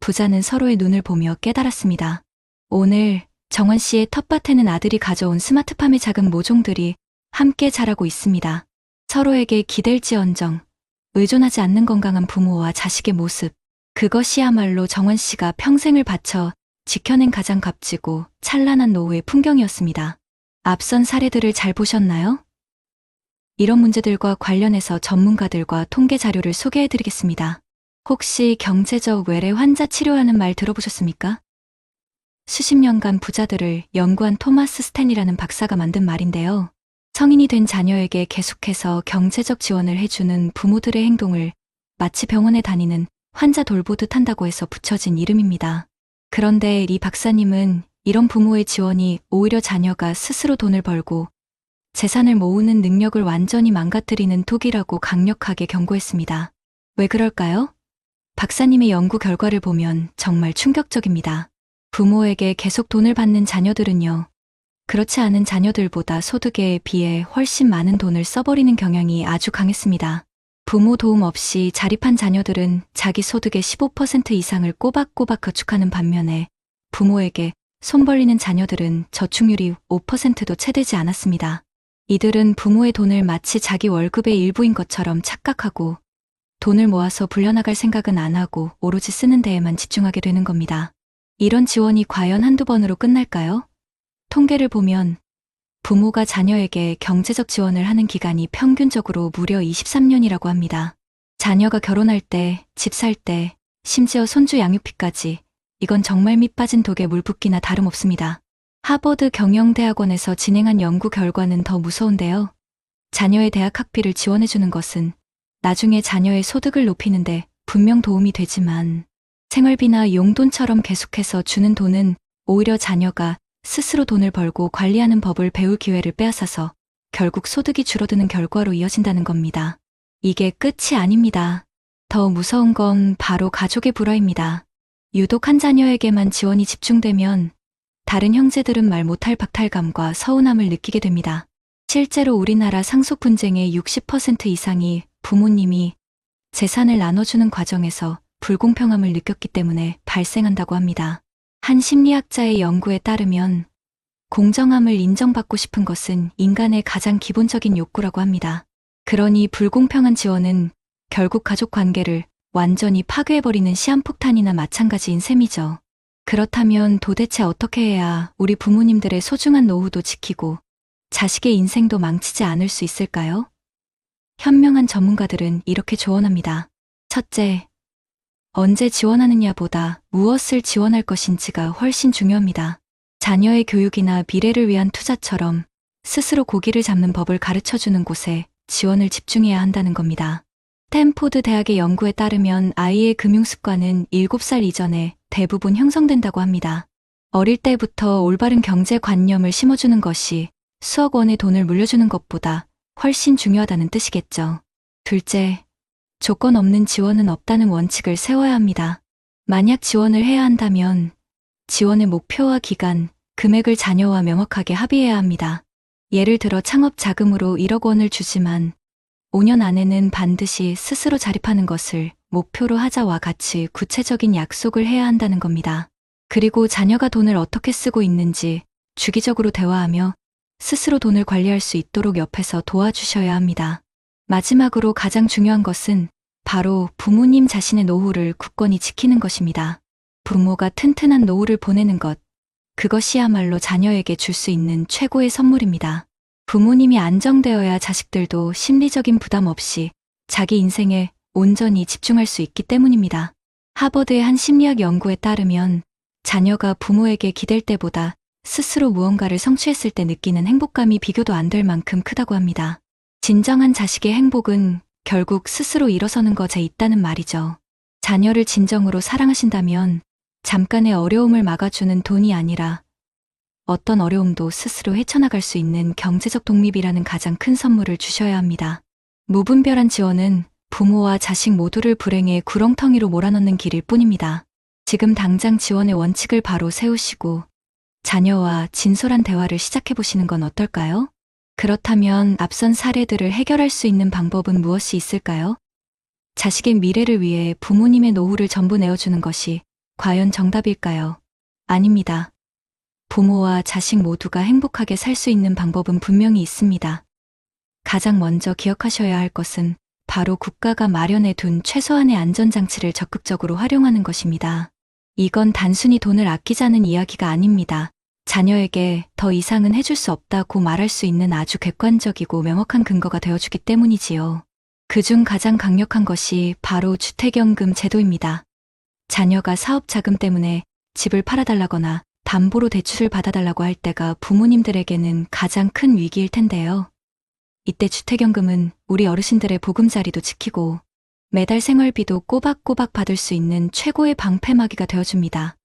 부자는 서로의 눈을 보며 깨달았습니다. 오늘 정환 씨의 텃밭에는 아들이 가져온 스마트팜의 작은 모종들이 함께 자라고 있습니다. 서로에게 기댈지언정 의존하지 않는 건강한 부모와 자식의 모습, 그것이야말로 정환 씨가 평생을 바쳐 지켜낸 가장 값지고 찬란한 노후의 풍경이었습니다. 앞선 사례들을 잘 보셨나요? 이런 문제들과 관련해서 전문가들과 통계 자료를 소개해드리겠습니다. 혹시 경제적 외래 환자 치료하는 말 들어보셨습니까? 수십 년간 부자들을 연구한 토마스 스탠이라는 박사가 만든 말인데요. 성인이 된 자녀에게 계속해서 경제적 지원을 해주는 부모들의 행동을 마치 병원에 다니는 환자 돌보듯 한다고 해서 붙여진 이름입니다. 그런데 이 박사님은 이런 부모의 지원이 오히려 자녀가 스스로 돈을 벌고 재산을 모으는 능력을 완전히 망가뜨리는 독이라고 강력하게 경고했습니다. 왜 그럴까요? 박사님의 연구 결과를 보면 정말 충격적입니다. 부모에게 계속 돈을 받는 자녀들은요, 그렇지 않은 자녀들보다 소득에 비해 훨씬 많은 돈을 써버리는 경향이 아주 강했습니다. 부모 도움 없이 자립한 자녀들은 자기 소득의 15% 이상을 꼬박꼬박 저축하는 반면에 부모에게 손 벌리는 자녀들은 저축률이 5%도 채 되지 않았습니다. 이들은 부모의 돈을 마치 자기 월급의 일부인 것처럼 착각하고 돈을 모아서 불려나갈 생각은 안 하고 오로지 쓰는 데에만 집중하게 되는 겁니다. 이런 지원이 과연 한두 번으로 끝날까요? 통계를 보면 부모가 자녀에게 경제적 지원을 하는 기간이 평균적으로 무려 23년이라고 합니다. 자녀가 결혼할 때, 집 살 때, 심지어 손주 양육비까지 이건 정말 밑 빠진 독에 물 붓기나 다름없습니다. 하버드 경영대학원에서 진행한 연구 결과는 더 무서운데요. 자녀의 대학 학비를 지원해주는 것은 나중에 자녀의 소득을 높이는데 분명 도움이 되지만 생활비나 용돈처럼 계속해서 주는 돈은 오히려 자녀가 스스로 돈을 벌고 관리하는 법을 배울 기회를 빼앗아서 결국 소득이 줄어드는 결과로 이어진다는 겁니다. 이게 끝이 아닙니다. 더 무서운 건 바로 가족의 불화입니다. 유독 한 자녀에게만 지원이 집중되면 다른 형제들은 말 못할 박탈감과 서운함을 느끼게 됩니다. 실제로 우리나라 상속 분쟁의 60% 이상이 부모님이 재산을 나눠주는 과정에서 불공평함을 느꼈기 때문에 발생한다고 합니다. 한 심리학자의 연구에 따르면 공정함을 인정받고 싶은 것은 인간의 가장 기본적인 욕구라고 합니다. 그러니 불공평한 지원은 결국 가족 관계를 완전히 파괴해버리는 시한폭탄이나 마찬가지인 셈이죠. 그렇다면 도대체 어떻게 해야 우리 부모님들의 소중한 노후도 지키고 자식의 인생도 망치지 않을 수 있을까요? 현명한 전문가들은 이렇게 조언합니다. 첫째, 언제 지원하느냐보다 무엇을 지원할 것인지가 훨씬 중요합니다. 자녀의 교육이나 미래를 위한 투자처럼 스스로 고기를 잡는 법을 가르쳐주는 곳에 지원을 집중해야 한다는 겁니다. 스탠포드 대학의 연구에 따르면 아이의 금융습관은 7살 이전에 대부분 형성된다고 합니다. 어릴 때부터 올바른 경제관념을 심어주는 것이 수억 원의 돈을 물려주는 것보다 훨씬 중요하다는 뜻이겠죠. 둘째, 조건 없는 지원은 없다는 원칙을 세워야 합니다. 만약 지원을 해야 한다면 지원의 목표와 기간, 금액을 자녀와 명확하게 합의해야 합니다. 예를 들어 창업 자금으로 1억 원을 주지만 5년 안에는 반드시 스스로 자립하는 것을 목표로 하자와 같이 구체적인 약속을 해야 한다는 겁니다. 그리고 자녀가 돈을 어떻게 쓰고 있는지 주기적으로 대화하며 스스로 돈을 관리할 수 있도록 옆에서 도와주셔야 합니다. 마지막으로 가장 중요한 것은 바로 부모님 자신의 노후를 굳건히 지키는 것입니다. 부모가 튼튼한 노후를 보내는 것, 그것이야말로 자녀에게 줄 수 있는 최고의 선물입니다. 부모님이 안정되어야 자식들도 심리적인 부담 없이 자기 인생에 온전히 집중할 수 있기 때문입니다. 하버드의 한 심리학 연구에 따르면 자녀가 부모에게 기댈 때보다 스스로 무언가를 성취했을 때 느끼는 행복감이 비교도 안 될 만큼 크다고 합니다. 진정한 자식의 행복은 결국 스스로 일어서는 것에 있다는 말이죠. 자녀를 진정으로 사랑하신다면 잠깐의 어려움을 막아주는 돈이 아니라 어떤 어려움도 스스로 헤쳐나갈 수 있는 경제적 독립이라는 가장 큰 선물을 주셔야 합니다. 무분별한 지원은 부모와 자식 모두를 불행의 구렁텅이로 몰아넣는 길일 뿐입니다. 지금 당장 지원의 원칙을 바로 세우시고 자녀와 진솔한 대화를 시작해보시는 건 어떨까요? 그렇다면 앞선 사례들을 해결할 수 있는 방법은 무엇이 있을까요? 자식의 미래를 위해 부모님의 노후를 전부 내어주는 것이 과연 정답일까요? 아닙니다. 부모와 자식 모두가 행복하게 살 수 있는 방법은 분명히 있습니다. 가장 먼저 기억하셔야 할 것은 바로 국가가 마련해 둔 최소한의 안전장치를 적극적으로 활용하는 것입니다. 이건 단순히 돈을 아끼자는 이야기가 아닙니다. 자녀에게 더 이상은 해줄 수 없다고 말할 수 있는 아주 객관적이고 명확한 근거가 되어주기 때문이지요. 그중 가장 강력한 것이 바로 주택연금 제도입니다. 자녀가 사업 자금 때문에 집을 팔아달라거나 담보로 대출을 받아달라고 할 때가 부모님들에게는 가장 큰 위기일 텐데요. 이때 주택연금은 우리 어르신들의 보금자리도 지키고 매달 생활비도 꼬박꼬박 받을 수 있는 최고의 방패막이가 되어줍니다.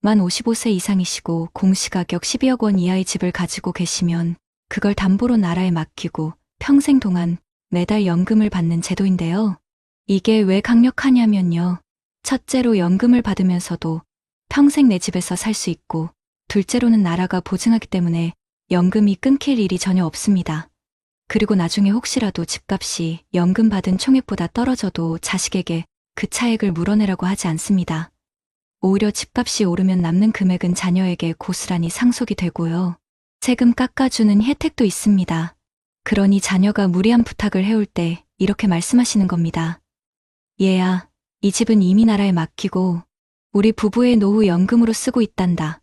만 55세 이상이시고 공시가격 12억 원 이하의 집을 가지고 계시면 그걸 담보로 나라에 맡기고 평생 동안 매달 연금을 받는 제도인데요. 이게 왜 강력하냐면요. 첫째로 연금을 받으면서도 평생 내 집에서 살 수 있고 둘째로는 나라가 보증하기 때문에 연금이 끊길 일이 전혀 없습니다. 그리고 나중에 혹시라도 집값이 연금 받은 총액보다 떨어져도 자식에게 그 차액을 물어내라고 하지 않습니다. 오히려 집값이 오르면 남는 금액은 자녀에게 고스란히 상속이 되고요. 세금 깎아주는 혜택도 있습니다. 그러니 자녀가 무리한 부탁을 해올 때 이렇게 말씀하시는 겁니다. 얘야, 이 집은 이미 나라에 맡기고 우리 부부의 노후 연금으로 쓰고 있단다.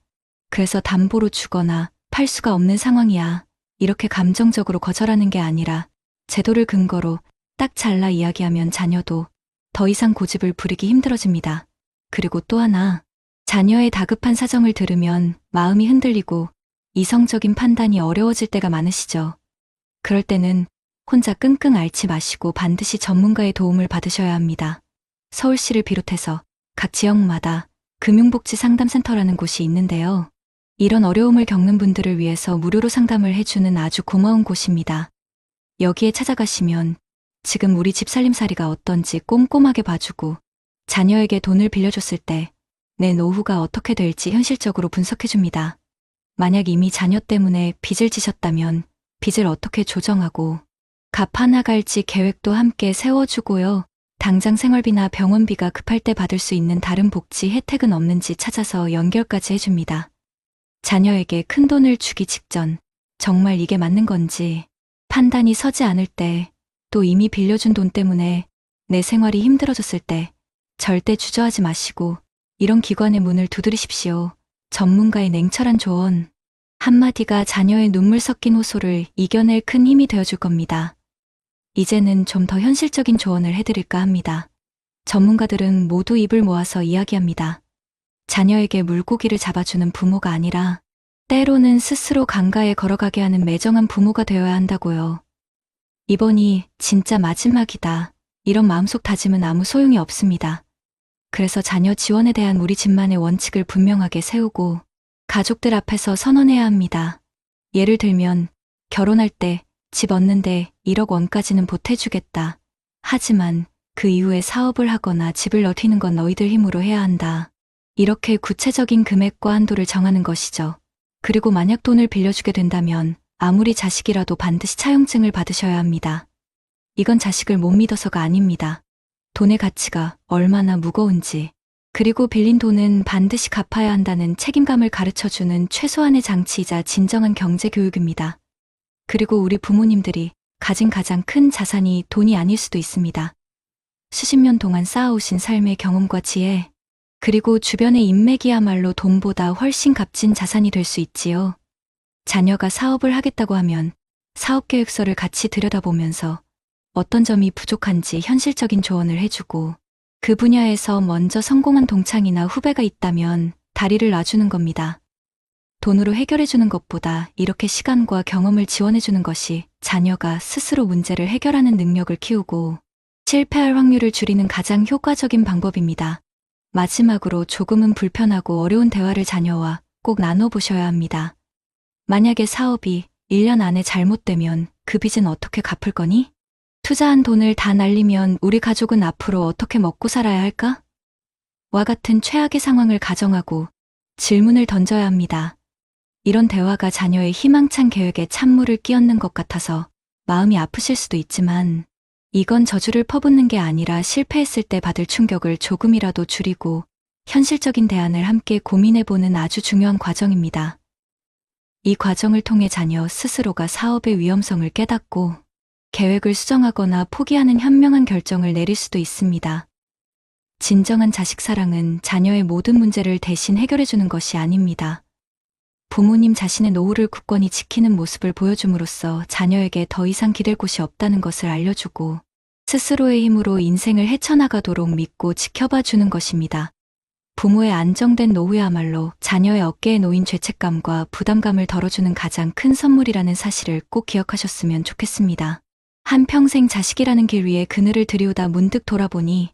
그래서 담보로 주거나 팔 수가 없는 상황이야. 이렇게 감정적으로 거절하는 게 아니라 제도를 근거로 딱 잘라 이야기하면 자녀도 더 이상 고집을 부리기 힘들어집니다. 그리고 또 하나, 자녀의 다급한 사정을 들으면 마음이 흔들리고 이성적인 판단이 어려워질 때가 많으시죠. 그럴 때는 혼자 끙끙 앓지 마시고 반드시 전문가의 도움을 받으셔야 합니다. 서울시를 비롯해서 각 지역마다 금융복지 상담센터라는 곳이 있는데요. 이런 어려움을 겪는 분들을 위해서 무료로 상담을 해주는 아주 고마운 곳입니다. 여기에 찾아가시면 지금 우리 집 살림살이가 어떤지 꼼꼼하게 봐주고 자녀에게 돈을 빌려줬을 때 내 노후가 어떻게 될지 현실적으로 분석해줍니다. 만약 이미 자녀 때문에 빚을 지셨다면 빚을 어떻게 조정하고 갚아나갈지 계획도 함께 세워주고요. 당장 생활비나 병원비가 급할 때 받을 수 있는 다른 복지 혜택은 없는지 찾아서 연결까지 해줍니다. 자녀에게 큰 돈을 주기 직전 정말 이게 맞는 건지 판단이 서지 않을 때, 또 이미 빌려준 돈 때문에 내 생활이 힘들어졌을 때 절대 주저하지 마시고 이런 기관의 문을 두드리십시오. 전문가의 냉철한 조언 한마디가 자녀의 눈물 섞인 호소를 이겨낼 큰 힘이 되어줄 겁니다. 이제는 좀 더 현실적인 조언을 해드릴까 합니다. 전문가들은 모두 입을 모아서 이야기합니다. 자녀에게 물고기를 잡아주는 부모가 아니라 때로는 스스로 강가에 걸어가게 하는 매정한 부모가 되어야 한다고요. 이번이 진짜 마지막이다. 이런 마음속 다짐은 아무 소용이 없습니다. 그래서 자녀 지원에 대한 우리 집만의 원칙을 분명하게 세우고 가족들 앞에서 선언해야 합니다. 예를 들면 결혼할 때 집 얻는데 1억 원까지는 보태주겠다. 하지만 그 이후에 사업을 하거나 집을 넓히는 건 너희들 힘으로 해야 한다. 이렇게 구체적인 금액과 한도를 정하는 것이죠. 그리고 만약 돈을 빌려주게 된다면 아무리 자식이라도 반드시 차용증을 받으셔야 합니다. 이건 자식을 못 믿어서가 아닙니다. 돈의 가치가 얼마나 무거운지, 그리고 빌린 돈은 반드시 갚아야 한다는 책임감을 가르쳐주는 최소한의 장치이자 진정한 경제 교육입니다. 그리고 우리 부모님들이 가진 가장 큰 자산이 돈이 아닐 수도 있습니다. 수십 년 동안 쌓아오신 삶의 경험과 지혜, 그리고 주변의 인맥이야말로 돈보다 훨씬 값진 자산이 될 수 있지요. 자녀가 사업을 하겠다고 하면 사업계획서를 같이 들여다보면서 어떤 점이 부족한지 현실적인 조언을 해주고, 그 분야에서 먼저 성공한 동창이나 후배가 있다면 다리를 놔주는 겁니다. 돈으로 해결해주는 것보다 이렇게 시간과 경험을 지원해주는 것이 자녀가 스스로 문제를 해결하는 능력을 키우고 실패할 확률을 줄이는 가장 효과적인 방법입니다. 마지막으로 조금은 불편하고 어려운 대화를 자녀와 꼭 나눠보셔야 합니다. 만약에 사업이 1년 안에 잘못되면 그 빚은 어떻게 갚을 거니? 투자한 돈을 다 날리면 우리 가족은 앞으로 어떻게 먹고 살아야 할까? 와 같은 최악의 상황을 가정하고 질문을 던져야 합니다. 이런 대화가 자녀의 희망찬 계획에 찬물을 끼얹는 것 같아서 마음이 아프실 수도 있지만, 이건 저주를 퍼붓는 게 아니라 실패했을 때 받을 충격을 조금이라도 줄이고 현실적인 대안을 함께 고민해보는 아주 중요한 과정입니다. 이 과정을 통해 자녀 스스로가 사업의 위험성을 깨닫고 계획을 수정하거나 포기하는 현명한 결정을 내릴 수도 있습니다. 진정한 자식 사랑은 자녀의 모든 문제를 대신 해결해주는 것이 아닙니다. 부모님 자신의 노후를 굳건히 지키는 모습을 보여줌으로써 자녀에게 더 이상 기댈 곳이 없다는 것을 알려주고 스스로의 힘으로 인생을 헤쳐나가도록 믿고 지켜봐 주는 것입니다. 부모의 안정된 노후야말로 자녀의 어깨에 놓인 죄책감과 부담감을 덜어주는 가장 큰 선물이라는 사실을 꼭 기억하셨으면 좋겠습니다. 한평생 자식이라는 길 위에 그늘을 들이우다 문득 돌아보니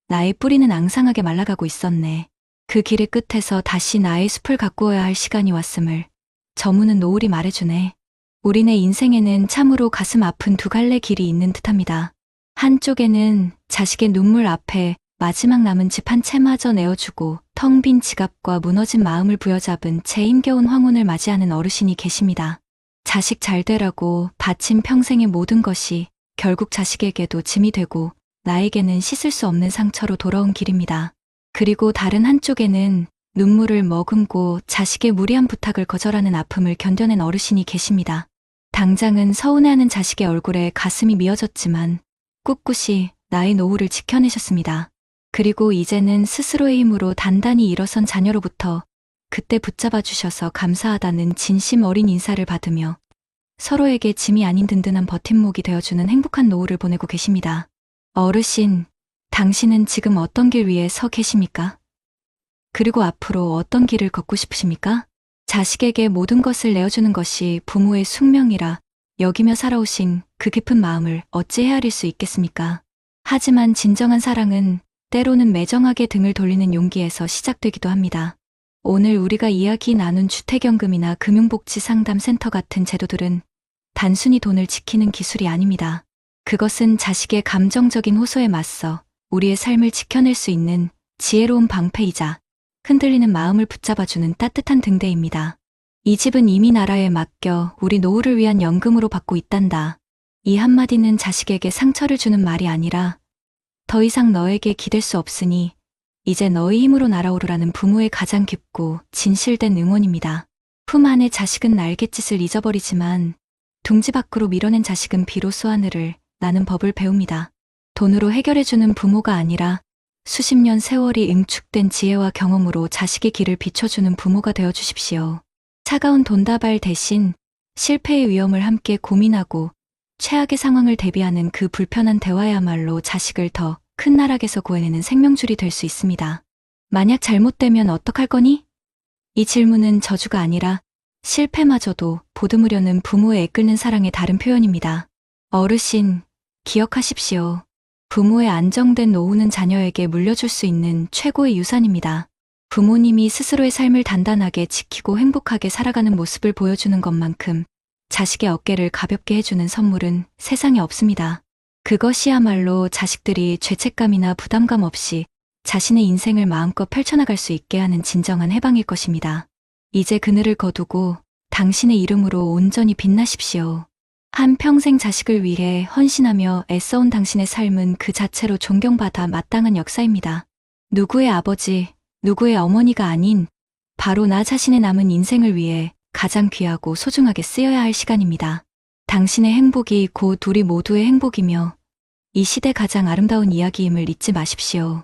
나의 뿌리는 앙상하게 말라가고 있었네. 그 길의 끝에서 다시 나의 숲을 가꾸어야 할 시간이 왔음을 저무는 노을이 말해주네. 우리네 인생에는 참으로 가슴 아픈 두 갈래 길이 있는 듯합니다. 한쪽에는 자식의 눈물 앞에 마지막 남은 집 한 채마저 내어주고 텅 빈 지갑과 무너진 마음을 부여잡은 채 힘겨운 황혼을 맞이하는 어르신이 계십니다. 자식 잘 되라고 바친 평생의 모든 것이 결국 자식에게도 짐이 되고 나에게는 씻을 수 없는 상처로 돌아온 길입니다. 그리고 다른 한쪽에는 눈물을 머금고 자식의 무리한 부탁을 거절하는 아픔을 견뎌낸 어르신이 계십니다. 당장은 서운해하는 자식의 얼굴에 가슴이 미어졌지만 꿋꿋이 나의 노후를 지켜내셨습니다. 그리고 이제는 스스로의 힘으로 단단히 일어선 자녀로부터 그때 붙잡아 주셔서 감사하다는 진심 어린 인사를 받으며 서로에게 짐이 아닌 든든한 버팀목이 되어주는 행복한 노후를 보내고 계십니다. 어르신, 당신은 지금 어떤 길 위에 서 계십니까? 그리고 앞으로 어떤 길을 걷고 싶으십니까? 자식에게 모든 것을 내어주는 것이 부모의 숙명이라 여기며 살아오신 그 깊은 마음을 어찌 헤아릴 수 있겠습니까? 하지만 진정한 사랑은 때로는 매정하게 등을 돌리는 용기에서 시작되기도 합니다. 오늘 우리가 이야기 나눈 주택연금이나 금융복지상담센터 같은 제도들은 단순히 돈을 지키는 기술이 아닙니다. 그것은 자식의 감정적인 호소에 맞서 우리의 삶을 지켜낼 수 있는 지혜로운 방패이자 흔들리는 마음을 붙잡아주는 따뜻한 등대입니다. 이 집은 이미 나라에 맡겨 우리 노후를 위한 연금으로 받고 있단다. 이 한마디는 자식에게 상처를 주는 말이 아니라 더 이상 너에게 기댈 수 없으니 이제 너의 힘으로 날아오르라는 부모의 가장 깊고 진실된 응원입니다. 품 안의 자식은 날갯짓을 잊어버리지만 둥지 밖으로 밀어낸 자식은 비로소 하늘을 나는 법을 배웁니다. 돈으로 해결해주는 부모가 아니라 수십 년 세월이 응축된 지혜와 경험으로 자식의 길을 비춰주는 부모가 되어주십시오. 차가운 돈다발 대신 실패의 위험을 함께 고민하고 최악의 상황을 대비하는 그 불편한 대화야말로 자식을 더 큰 나락에서 구해내는 생명줄이 될 수 있습니다. 만약 잘못되면 어떡할 거니? 이 질문은 저주가 아니라 실패마저도 보듬으려는 부모의 애끓는 사랑의 다른 표현입니다. 어르신, 기억하십시오. 부모의 안정된 노후는 자녀에게 물려줄 수 있는 최고의 유산입니다. 부모님이 스스로의 삶을 단단하게 지키고 행복하게 살아가는 모습을 보여주는 것만큼 자식의 어깨를 가볍게 해주는 선물은 세상에 없습니다. 그것이야말로 자식들이 죄책감이나 부담감 없이 자신의 인생을 마음껏 펼쳐나갈 수 있게 하는 진정한 해방일 것입니다. 이제 그늘을 거두고 당신의 이름으로 온전히 빛나십시오. 한 평생 자식을 위해 헌신하며 애써온 당신의 삶은 그 자체로 존경받아 마땅한 역사입니다. 누구의 아버지, 누구의 어머니가 아닌 바로 나 자신의 남은 인생을 위해 가장 귀하고 소중하게 쓰여야 할 시간입니다. 당신의 행복이 곧 우리 모두의 행복이며 이 시대 가장 아름다운 이야기임을 잊지 마십시오.